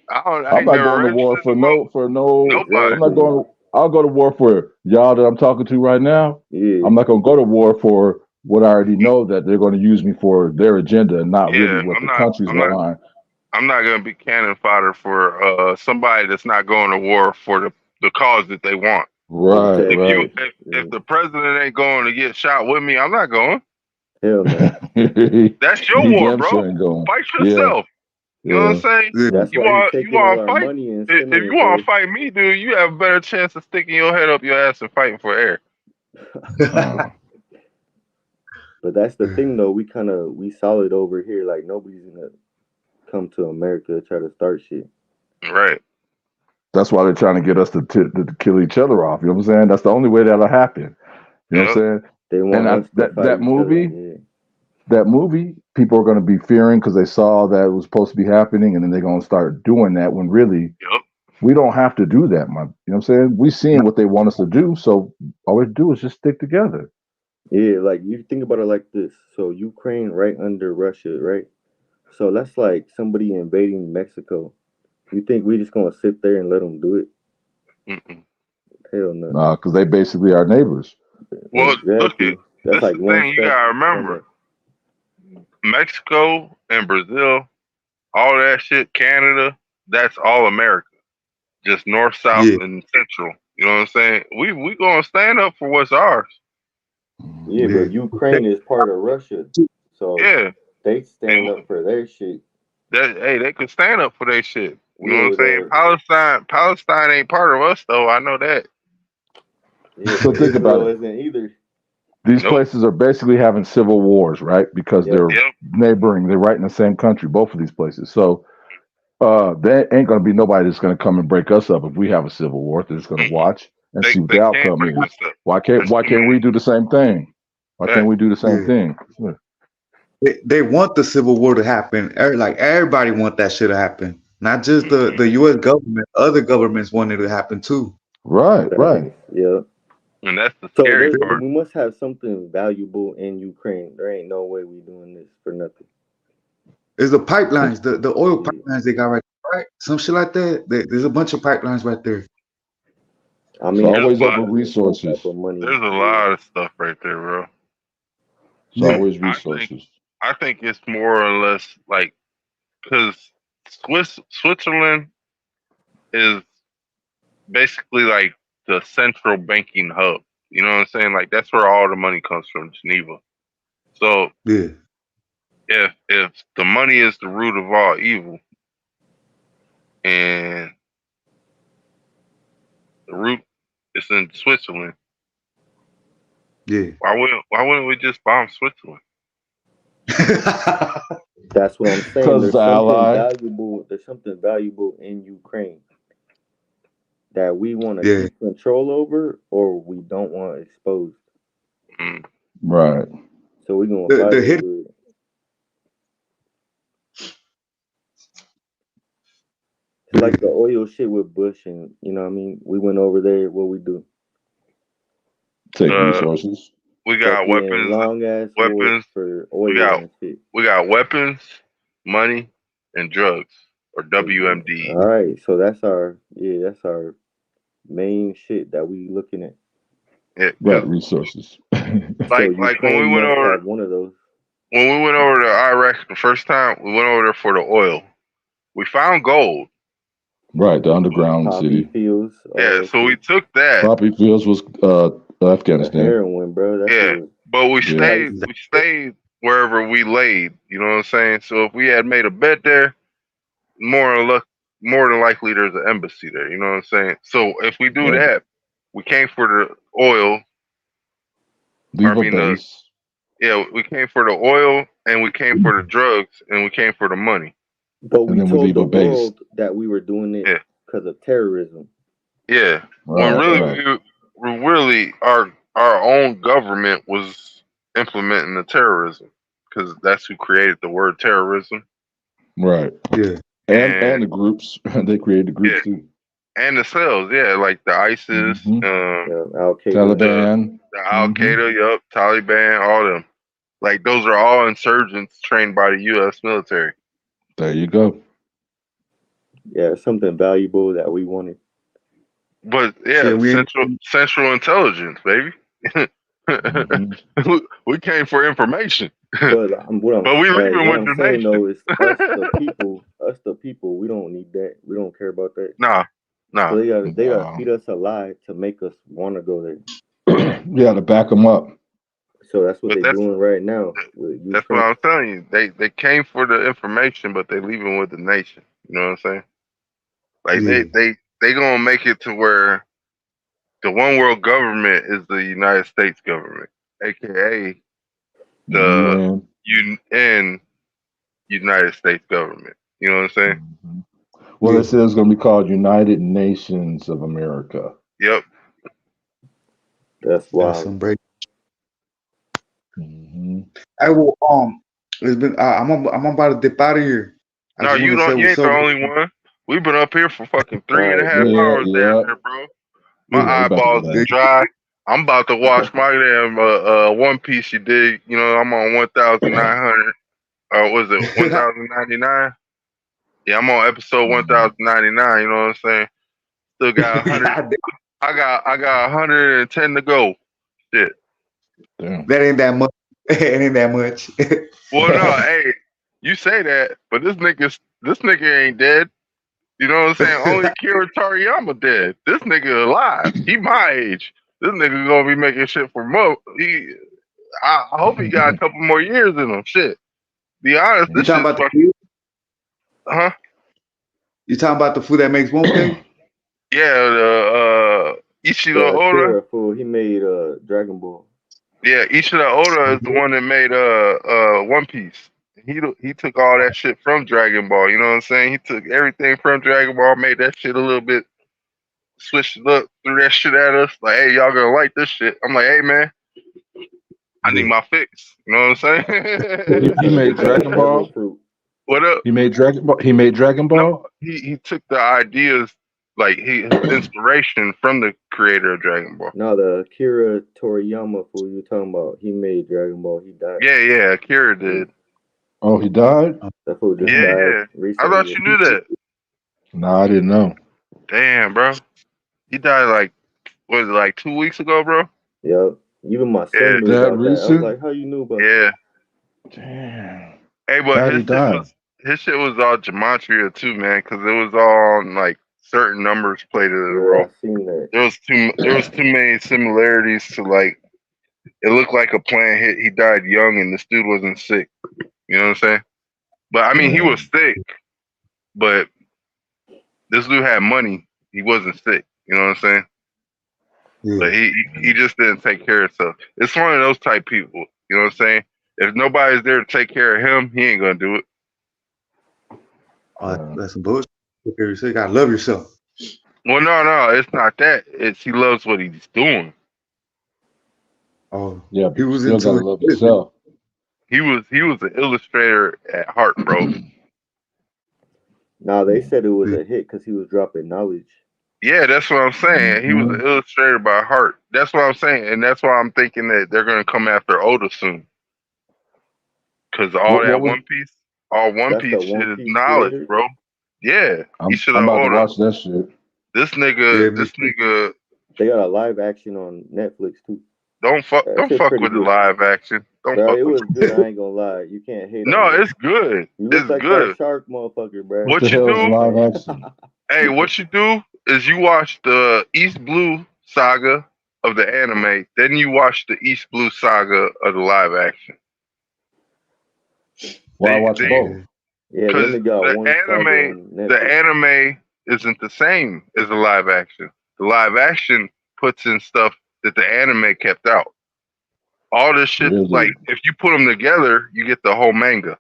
I'm not going to war for no. Nobody. I'm not going. I'll go to war for y'all that I'm talking to right now. Yeah. I'm not going to go to war for what I already know that they're going to use me for their agenda and not really what the country's behind. I'm not going to be cannon fodder for somebody that's not going to war for the cause that they want. Right. If the president ain't going to get shot with me, I'm not going. Hell no. That's your war, bro. Fight yourself. You know what I'm saying? That's you want to fight? If you want to fight me, dude, you have a better chance of sticking your head up your ass and fighting for air. But that's the thing, though. We solid over here. Like, nobody's gonna come to America to try to start shit. Right. That's why they're trying to get us to kill each other off. You know what I'm saying? That's the only way that'll happen. You know what I'm saying? They want that movie, people are going to be fearing because they saw that it was supposed to be happening, and then they're going to start doing that when really we don't have to do that. You know what I'm saying? We seeing what they want us to do, so all we have to do is just stick together. Yeah, like, you think about it like this. So Ukraine right under Russia, right? So that's like somebody invading Mexico. You think we just gonna sit there and let them do it? Hell no. Nah, because they basically are neighbors. Well, exactly. That's like the thing you gotta remember. Mexico and Brazil, all that shit, Canada, that's all America. just north, south, and central. You know what I'm saying? We gonna stand up for what's ours. Yeah, but Ukraine is part of Russia, so they stand up for their shit. They can stand up for their shit. You know what I'm saying? Palestine ain't part of us though. I know that. Yeah, So think about it. Isn't either. These places are basically having civil wars, right? Because they're neighboring. They're right in the same country, both of these places. So there ain't going to be nobody that's going to come and break us up if we have a civil war. They're just going to watch and see what the outcome is. Why can't we do the same thing? Why can't we do the same thing? They want the civil war to happen. Like everybody want that shit to happen. Not just the U.S. government. Other governments want it to happen too. Right. Yeah. And that's the scary part. We must have something valuable in Ukraine. There ain't no way we doing this for nothing. There's the pipelines, the oil pipelines they got right there, right? Some shit like that. There's a bunch of pipelines right there. I mean, always over resources. There's a lot of stuff right there, bro. It's always resources. I think it's more or less like because Switzerland is basically like the central banking hub. You know what I'm saying? Like that's where all the money comes from, Geneva. So if the money is the root of all evil, and the root is in Switzerland, why wouldn't we just bomb Switzerland? That's what I'm saying. There's something valuable in Ukraine that we want to keep control over, or we don't want exposed. Right. So we're gonna fight over it. It's like the oil shit with Bush, and you know what I mean. We went over there. What we do? Take resources. We got weapons, long ass weapons for oil. We got weapons, money, and drugs, or WMD. All right, so that's our main shit that we looking at. Right, resources. like when we went over one of those. When we went over to Iraq the first time, we went over there for the oil. We found gold. Right, the underground city. Fields. So we took that. Poppy fields was Afghanistan. Heroin, bro. But we stayed wherever we laid. You know what I'm saying? So if we had made a bed there, more than likely there's an embassy there. You know what I'm saying? So if we do that, we came for the oil. We came for the oil, and we came for the drugs, and we came for the money. But we told the world that we were doing it because of terrorism. Yeah. When really our own government was implementing the terrorism, because that's who created the word terrorism. Right. Yeah. And the groups. They created the groups too. And the cells, like the ISIS, Al-Qaeda. Taliban. The Al-Qaeda, Taliban, all them. Like those are all insurgents trained by the U.S. military. There you go. Yeah, something valuable that we wanted. But central intelligence, baby. We came for information. But we leaving with the nation. Though, is us the people, we don't need that. We don't care about that. Nah. So they gotta feed us a lie to make us want to go there. To back them up. So that's what they're doing right now. That's what I'm telling you. They came for the information, but they leaving with the nation. You know what I'm saying? Like they gonna make it to where the one world government is the United States government, aka the UN United States government. You know what I'm saying? Well, they said it's gonna be called United Nations of America. Yep. That's wild. It's been. I'm about to dip out of here. No, you ain't the only one. We've been up here for fucking 3.5 hours down there, bro. My eyeballs is dry. I'm about to watch my damn One Piece. You dig? You know, I'm on 1,900. Was it 1,099? Yeah, I'm on episode 1,099. You know what I'm saying? Still got 100. I got 110 to go. Shit. Damn. That ain't that much. It ain't that much. Well, no, hey, you say that, but this nigga ain't dead. You know what I'm saying? Only Kira Toriyama dead. This nigga alive. He my age. This nigga gonna be making shit for more. I hope he got a couple more years in him. Shit. Be honest, You this talking shit's about the fucking. food? Huh? You talking about the food that makes one thing? Yeah, the Ishida Oda. Akira fool, he made Dragon Ball. Yeah, Ishida Oda is the one that made One Piece. He took all that shit from Dragon Ball. You know what I'm saying? He took everything from Dragon Ball, made that shit a little bit, switched it up, threw that shit at us. Like, hey, y'all gonna like this shit? I'm like, hey man, I need my fix. You know what I'm saying? He made Dragon Ball. What up? He made Dragon Ball. He made Dragon Ball. No, he took the ideas, like his inspiration from the creator of Dragon Ball. No, the Akira Toriyama fool you talking about. He made Dragon Ball. He died. Yeah, Akira did. Oh, he died? That fool just Yeah, died yeah. recently. I thought you knew that. Nah, I didn't know. Damn, bro. He died like, was it like 2 weeks ago, bro? Yep. Even my son Yeah. knew That about that. I was recent? like, how you knew about Yeah. Damn. Hey, but How'd he die? his shit was all gematria too, man, because it was all on, like certain numbers played in a that? row. Yeah, I seen that. There was too many similarities to, like, it looked like a planned hit. He died young and this dude wasn't sick. You know what I'm saying? But I mean, he was sick, but this dude had money. He wasn't sick. You know what I'm saying? Yeah. But he just didn't take care of himself. It's one of those type people. You know what I'm saying? If nobody's there to take care of him, he ain't gonna do it. That's some bullshit. You gotta love yourself. Well, no, it's not that. It's he loves what he's doing. Oh, Yeah, he was still into gotta love himself. He was an illustrator at heart, bro. Nah, they said it was a hit because he was dropping knowledge. Yeah, that's what I'm saying. He was an illustrator by heart. That's what I'm saying, and that's why I'm thinking that they're gonna come after Oda soon. Cause all What that was- One Piece, all One That's the Piece shit One is Piece knowledge, creator? bro. Yeah, I'm should about have to Oda. watch that shit. This nigga, They got a live action on Netflix too. don't fuck shit pretty with the good. live action. Don't Bro, fuck it with was good. I ain't gonna lie. You can't hate No, on it. it's good. You look It's like good. that shark motherfucker, bro. What the you hell is do? live action? Hey, what you do is you watch the East Blue saga of the anime, then you watch the East Blue saga of the live action. Why watch both? Yeah, they Because only got the one saga on the Netflix. anime isn't the same as the live action. The live action puts in stuff that the anime kept out. All this shit, Really? like if you put them together, you get the whole manga.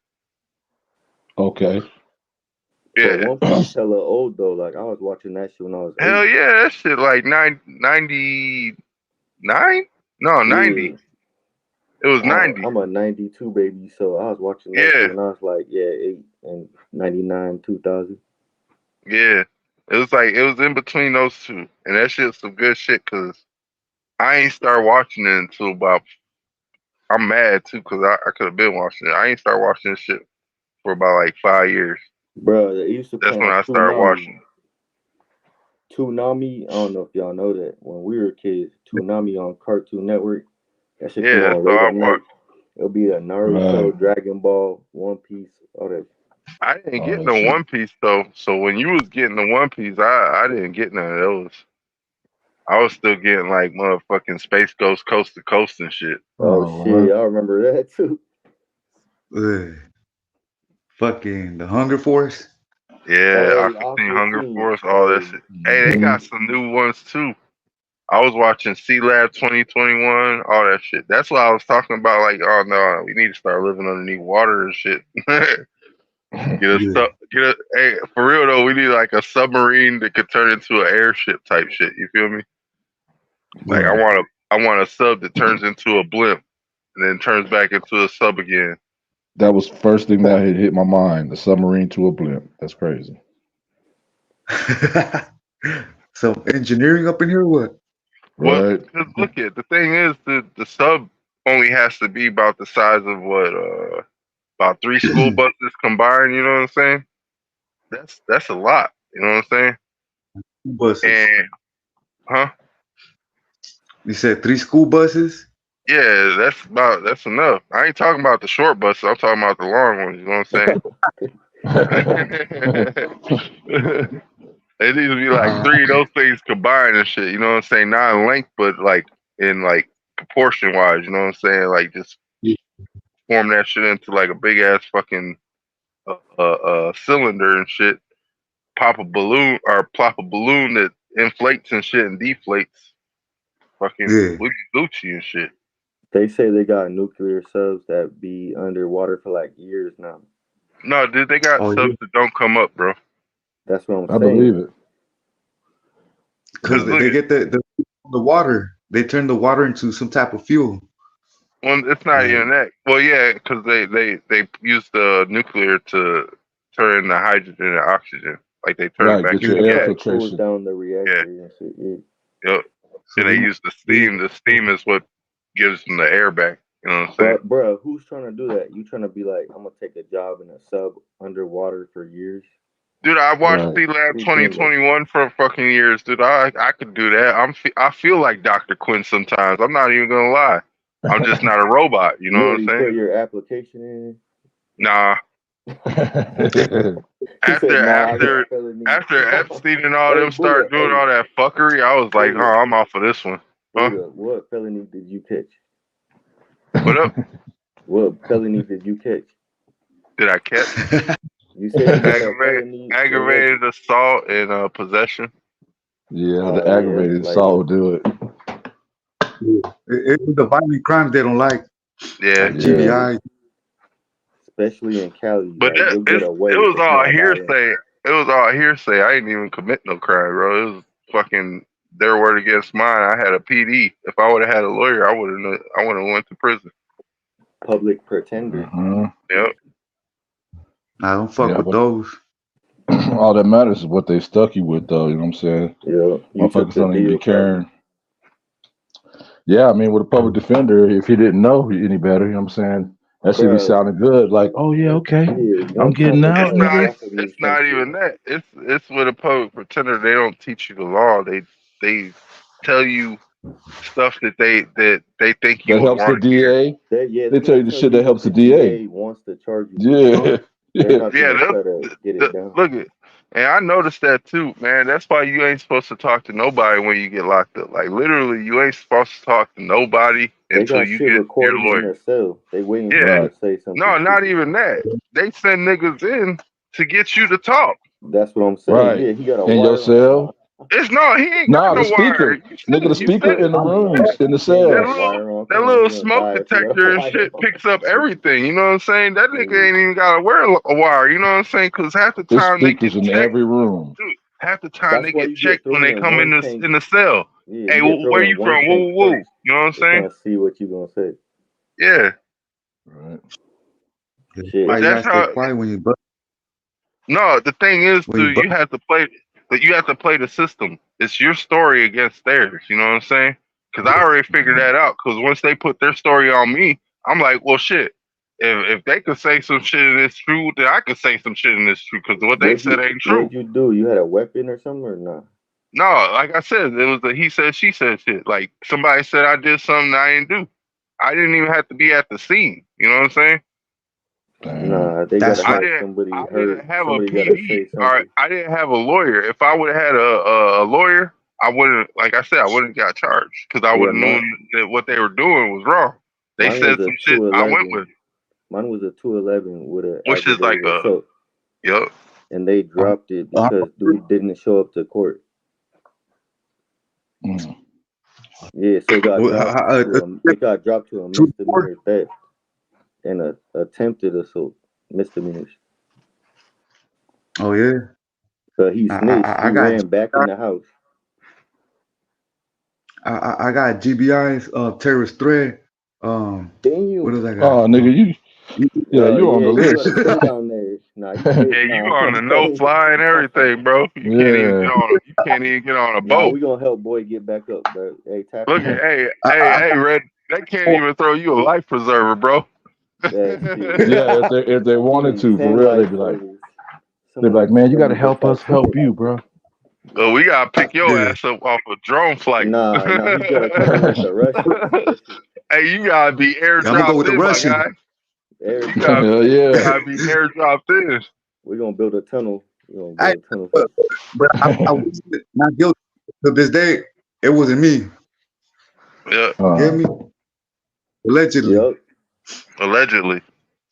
Okay. Yeah. But One Piece hella old though. Like I was watching that shit when I was 8. Hell yeah, that shit like 99? No, 90. Yeah. It was 90. I'm a 92 baby, so I was watching that Yeah. shit when I was like, 8 and 99, 2000. Yeah. It was in between those two. And that shit's some good shit because I ain't start watching it until about, I'm mad too because I could have been watching it. I ain't start watching this shit for about like 5 years. Bro, they used to That's play when on I started watching. Toonami, I don't know if y'all know that. When we were kids, Toonami on Cartoon Network. That shit Yeah, come that's on all late I at night. watched. It'll be the Naruto, Dragon Ball, One Piece, all that. I didn't get no One Piece though. So when you was getting the One Piece, I didn't get none of those. I was still getting like motherfucking Space Ghost Coast to Coast and shit. Oh shit, I remember that too. Fucking the Hunger Force. Yeah, Aqua Hunger Force, all that shit. Hey, they got some new ones too. I was watching C Lab 2021, all that shit. That's what I was talking about. Like, oh no, we need to start living underneath water and shit. Hey, for real though, we need like a submarine that could turn into an airship type shit. You feel me? Like, I want a sub that turns into a blimp and then turns back into a sub again. That was the first thing that had hit my mind. The submarine to a blimp. That's crazy. So engineering up in here, what? Well, because look at the thing is the sub only has to be about the size of what about 3 school buses combined. You know what I'm saying? That's a lot. You know what I'm saying? Buses. And You said 3 school buses? Yeah, that's enough. I ain't talking about the short buses. I'm talking about the long ones. You know what I'm saying? It needs to be like 3 of those things combined and shit. You know what I'm saying? Not in length, but like in like proportion wise. You know what I'm saying? Like just form that shit into like a big ass fucking cylinder and shit. Pop a balloon or plop a balloon that inflates and shit and deflates. Fucking Gucci and shit. They say they got nuclear subs that be underwater for like years now. No, dude, they got subs that don't come up, bro. That's what I'm saying. I believe it. Because they get the water. They turn the water into some type of fuel. Well, it's not even that. Well, yeah, because they use the nuclear to turn the hydrogen and oxygen. Like they turn it back get into your air gas. filtration. Down the reactor and shit. Yep. And they use the steam. The steam is what gives them the air back. You know what I'm saying? Bro, who's trying to do that? You trying to be like, I'm gonna take a job in a sub underwater for years? Dude, I watched C-Lab 2021 for fucking years, dude. I could do that. I feel like Dr. Quinn sometimes. I'm not even gonna lie. I'm just not a robot. You know what I'm saying? Put your application in? Nah. After Epstein and all them started doing all that fuckery, I was like, oh, I'm off of this one. Huh? What felony did you catch? What up? What felony did you catch? Did I catch? You said aggravated assault and possession. Yeah, the aggravated assault will do it. It's the violent crimes they don't like. Yeah. Like GBI. Especially in Cali. But like, it was all hearsay. It was all hearsay. I didn't even commit no crime, bro. It was fucking their word against mine. I had a PD. If I would have had a lawyer, I would have went to prison. Public pretender. Yep. I don't fuck with those. All that matters is what they stuck you with, though. You know what I'm saying? Yeah. Motherfuckers don't even be caring. Yeah, I mean, with a public defender, if he didn't know any better, you know what I'm saying? That should be sounding good. Like, oh yeah, okay, I'm getting out. It's not even that. It's with a public pretender. They don't teach you the law. They tell you stuff that they think you that helps the DA. They tell you the shit that helps the DA. Wants to charge you. Look it. And I noticed that too, man. That's why you ain't supposed to talk to nobody when you get locked up. Like literally, you ain't supposed to talk to nobody until you get your lawyer. They waiting for you to say something. No, not even that. They send niggas in to get you to talk. That's what I'm saying. Right. Yeah, he got a in your cell. It's not. He ain't got no the speaker. wire. Nigga, the speaker in the rooms, in the cell. That little smoke detector and shit picks up everything. You know what I'm saying? That nigga ain't even gotta wear a wire. You know what I'm saying? Because half the time they get in checked, every room. dude, half the time they get checked when they come in the cell. Hey, where you from? Woo, woo. You know what I'm saying? See what you gonna say. Yeah. Right. That's how. No, the thing is, dude, you have to play. But you have to play the system. It's your story against theirs. You know what I'm saying? Because I already figured that out. Because once they put their story on me, I'm like, well, shit. If they could say some shit and it's true, then I could say some shit and it's true. Because what they said ain't true. What did you do? You had a weapon or something or not? No, like I said, it was a he said, she said shit. Like somebody said I did something I didn't do. I didn't even have to be at the scene. You know what I'm saying? Nah, they gotta have somebody. I didn't have a PD. Or I didn't have a lawyer. If I would have had a lawyer, I wouldn't. Like I said, I wouldn't got charged because I would have known that what they were doing was wrong. They said some shit. I went with. Mine was a 211 with a. Which is like a. Yep. And they dropped it because dude didn't show up to court. Yeah, so it got dropped to a misdemeanor theft. And a attempted assault, misdemeanors. Oh yeah. So he snitched. He ran back in the house. I got GBI's terrorist threat. What is that? Oh nigga, you on the list. You on the no fly and everything, bro. You can't even get on a boat. We gonna help boy get back up, bro. Hey, look at hey, Red. They can't even throw you a life preserver, bro. If they wanted to, for real, they'd be like, man, you gotta help us help you, bro. Well, we gotta pick your ass up off a drone flight. Nah, you gotta come with the Russian. Hey, you gotta be airdropped in, my guy. You gotta be airdropped in. We're gonna build a tunnel You I, gonna get but I was not guilty to this day. It wasn't me. Yeah. You get me? Allegedly. Yep. Allegedly.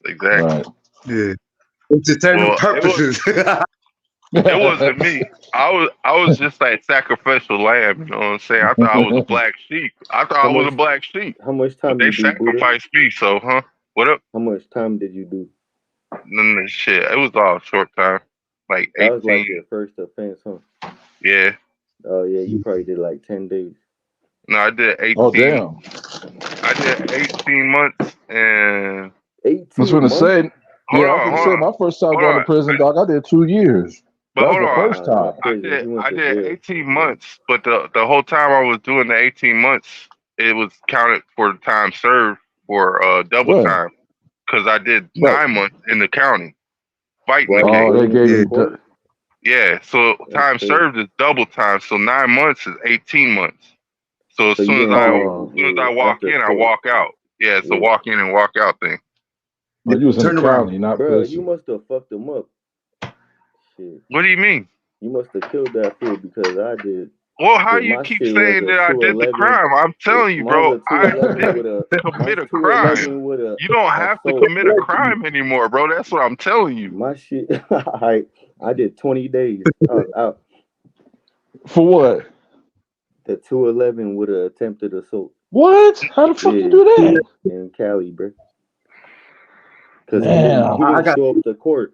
Exactly. Right. Yeah. Entertainment purposes. It wasn't me. I was just like sacrificial lamb, you know what I'm saying? I thought I was a black sheep. I thought I was a black sheep. How much time But they you do, Buddha? sacrificed me, so What up? How much time did you do? None of shit. It was all short time. Like 18. That was like your first offense, huh? Yeah. Oh yeah, you probably did like 10 days. No, I did 18. Oh damn. I did 18 months and 18 I was gonna say, Hold I was on, gonna say my first time going to prison, dog. I did 2 years. But That was hold the on. first time. I did 18 months, but the whole time I was doing the 18 months, it was counted for the time served for double time. Because I did 9 months in the county fighting the case. Oh, they gave you. Yeah, so time served is double time. So 9 months is 18 months. So as soon as I walk in, I walk out. Yeah, it's a walk in and walk out thing. But you was in the county, not bro. prison. You must have fucked them up. Shit. What do you mean? You must have killed that fool because I did. Well, how you keep saying that I did the crime? I'm telling you, bro, I didn't commit a crime. You don't have to commit a crime anymore, bro. That's what I'm telling you. My shit, I did 20 days. I was out. For what? The 211 with an attempted assault. What? How the fuck you do that? In Cali, bro. Because he Damn. didn't show up to court.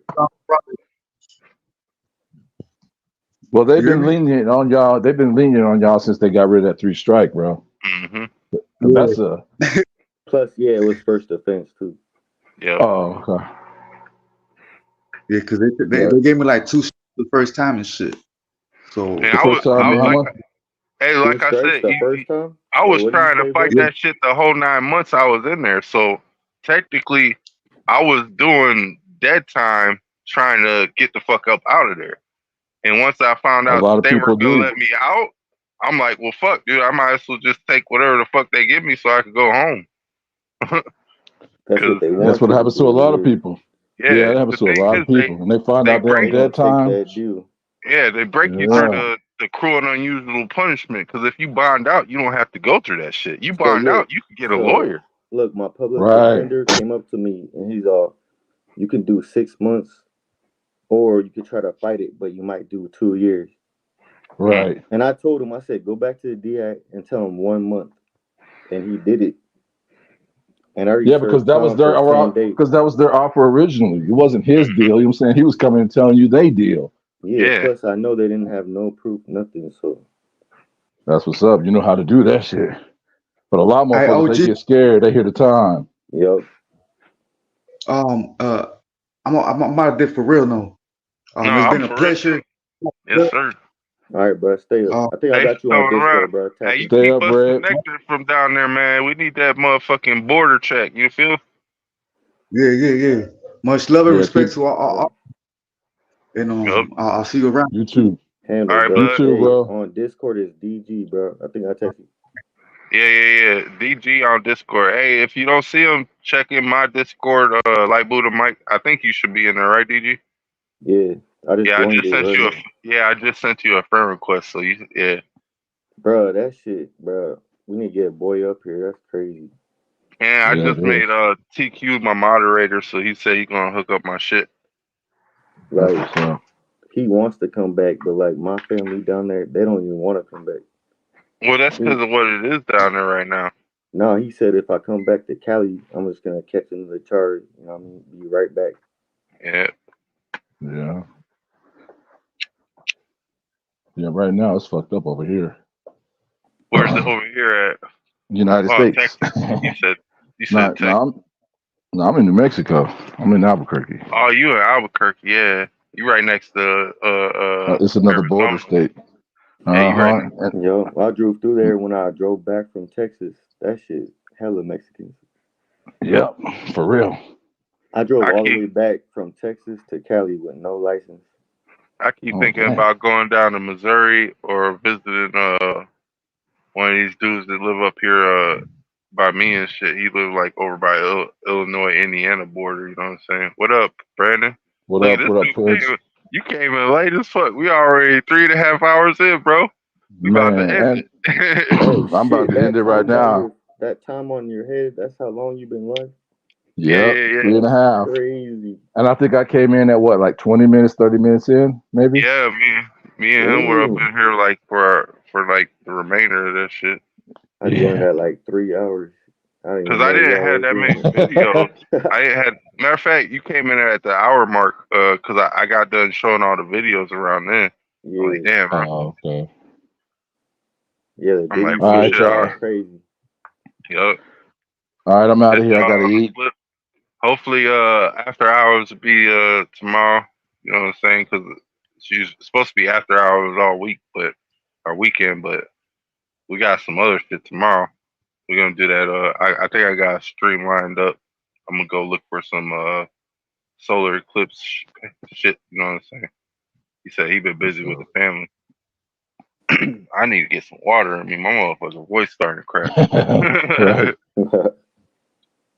Well, they've been lenient on y'all. They've been lenient on y'all since they got rid of that 3 strike, bro. Mm-hmm. That's a. Plus, yeah, it was first offense too. Yeah. Oh, okay. Yeah, because they gave me like 2 the first time and shit. So Man, I was like I said, I was trying to fight that shit the whole 9 months I was in there. So technically, I was doing dead time trying to get the fuck up out of there. And once I found out that they were gonna let me out, I'm like, well, fuck, dude, I might as well just take whatever the fuck they give me so I could go home. That's what happens to a lot of people. Yeah, that happens to a lot of people. And they find out they're on dead time. Yeah, they break you through the cruel and unusual punishment. Because if you bond out, you don't have to go through that shit. You bond out, you can get a lawyer. Look, my public defender came up to me and he's all, you can do 6 months or you could try to fight it, but you might do 2 years. Right. And I told him, I said, go back to the DI and tell him 1 month. And he did it. And because that was their offer originally. It wasn't his deal. You know what I'm saying? He was coming and telling you they deal. Yeah. Plus, I know they didn't have no proof, nothing. So that's what's up. You know how to do that shit. But a lot of motherfuckers, they get scared. They hear the time. Yep. I'm out there for real now. It's been a pleasure. Yes, sir. All right, bro. Stay up. I think I got you on Discord, bro. Hey, you keep us connected from down there, man. We need that motherfucking border check. You feel? Yeah. Much love and respect to all. And I'll see you around. You too. Handle, all right, bro. You too, bro. On Discord is DG, bro. I think I text you. Yeah. DG on Discord. Hey, if you don't see him, check in my Discord, LiteBuddhaMike. I think you should be in there, right, DG? Yeah. I just sent you a friend request. So bro, that shit, bro. We need to get a boy up here. That's crazy. And I just made TQ my moderator, so he said he's gonna hook up my shit. Like he wants to come back, but like my family down there, they don't even want to come back. Well, that's because of what it is down there right now. No, he said if I come back to Cali, I'm just gonna catch another charge. You know what I mean? Be right back. Yeah. Yeah, right now it's fucked up over here. Where's it over here at? United States. Texas. You said Texas. I'm in New Mexico. I'm in Albuquerque. Oh, you in Albuquerque? Yeah, you right next to it's another border state. Yo, I drove through there when I drove back from Texas. That shit, hella Mexicans. Yep, for real. I drove all the way back from Texas to Cali with no license. I keep thinking about going down to Missouri or visiting one of these dudes that live up here by me and shit. He live like over by Illinois, Indiana border. You know what I'm saying? What up, Brandon? What up, Pudge? You came in late as fuck. We already 3.5 hours in, bro. We about to end it. Oh, I'm about shit, to end it right now. That time on your head, that's how long you've been live? Yep, Yeah. 3.5. Crazy. And I think I came in at what, like 20 minutes, 30 minutes in, maybe? Yeah, me and him were up in here like for like the remainder of that shit. I joined at like 3 hours. Because I didn't have that many videos. I didn't have. Matter of fact, you came in at the hour mark. Because I got done showing all the videos around then. Yeah. I'm like, damn, bro. Oh, okay. Yeah, I'm like, all right, shit, y'all. Crazy. Yup. All right, I'm out of here. I gotta eat. Hopefully, after hours will be tomorrow. You know what I'm saying? Because she's supposed to be after hours all week, but our weekend. But we got some other shit tomorrow. We're gonna do that. I think I got a stream lined up. I'm gonna go look for some solar eclipse shit. You know what I'm saying? He said he been busy with the family. I need to get some water. I mean, my motherfucking voice starting to crack. Right.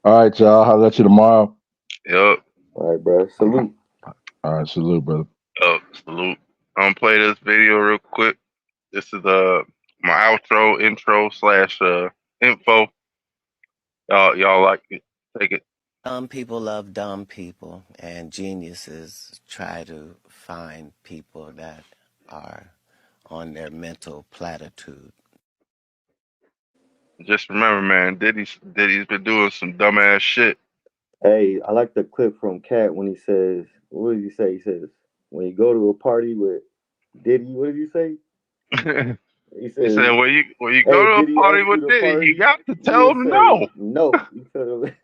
All right, y'all. I'll let you tomorrow. Yup. All right, bro. Salute. All right, salute, brother. Salute. I'm gonna play this video real quick. This is my outro, intro / info. Y'all like it? Take it. Dumb people love dumb people, and geniuses try to find people that are on their mental platitude. Just remember, man, Diddy's been doing some dumbass shit. Hey, I like the clip from Cat when he says, what did he say? He says, when you go to a party with Diddy, what did he say? He said, when you go to a party with Diddy, you got to tell him no. No. You tell him.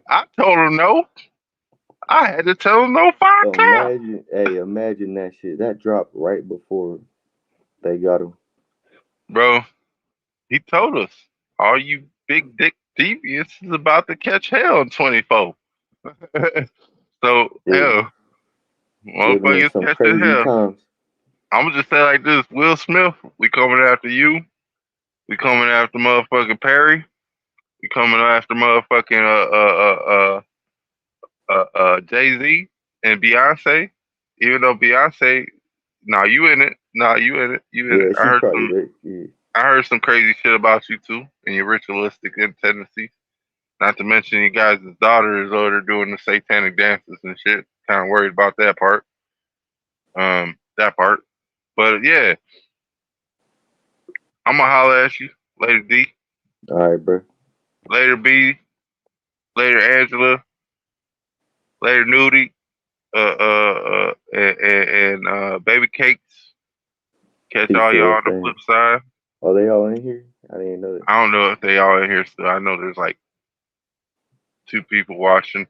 I told him no. I had to tell him no 5 times. Imagine that shit. That dropped right before they got him. Bro, he told us, all you big dick deviants is about to catch hell in 24. So, hell, motherfuckers catching hell. Times. I'm going to just say like this, Will Smith, we coming after you. We coming after motherfucking Perry. We coming after motherfucking Jay-Z and Beyonce. Even though Beyonce, you in it. You in it. I heard some crazy shit about you too and your ritualistic tendencies. Not to mention you guys' daughter is over there doing the satanic dances and shit. Kind of worried about that part. But yeah, I'm gonna holler at you later, D. All right, bro. Later, B. Later, Angela. Later, Nudie. And Baby Cakes. Catch all y'all on the flip side. Are they all in here? I didn't know that. I don't know if they all in here still. I know there's like 2 people watching.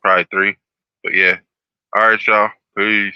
Probably 3. But yeah. All right, y'all. Peace.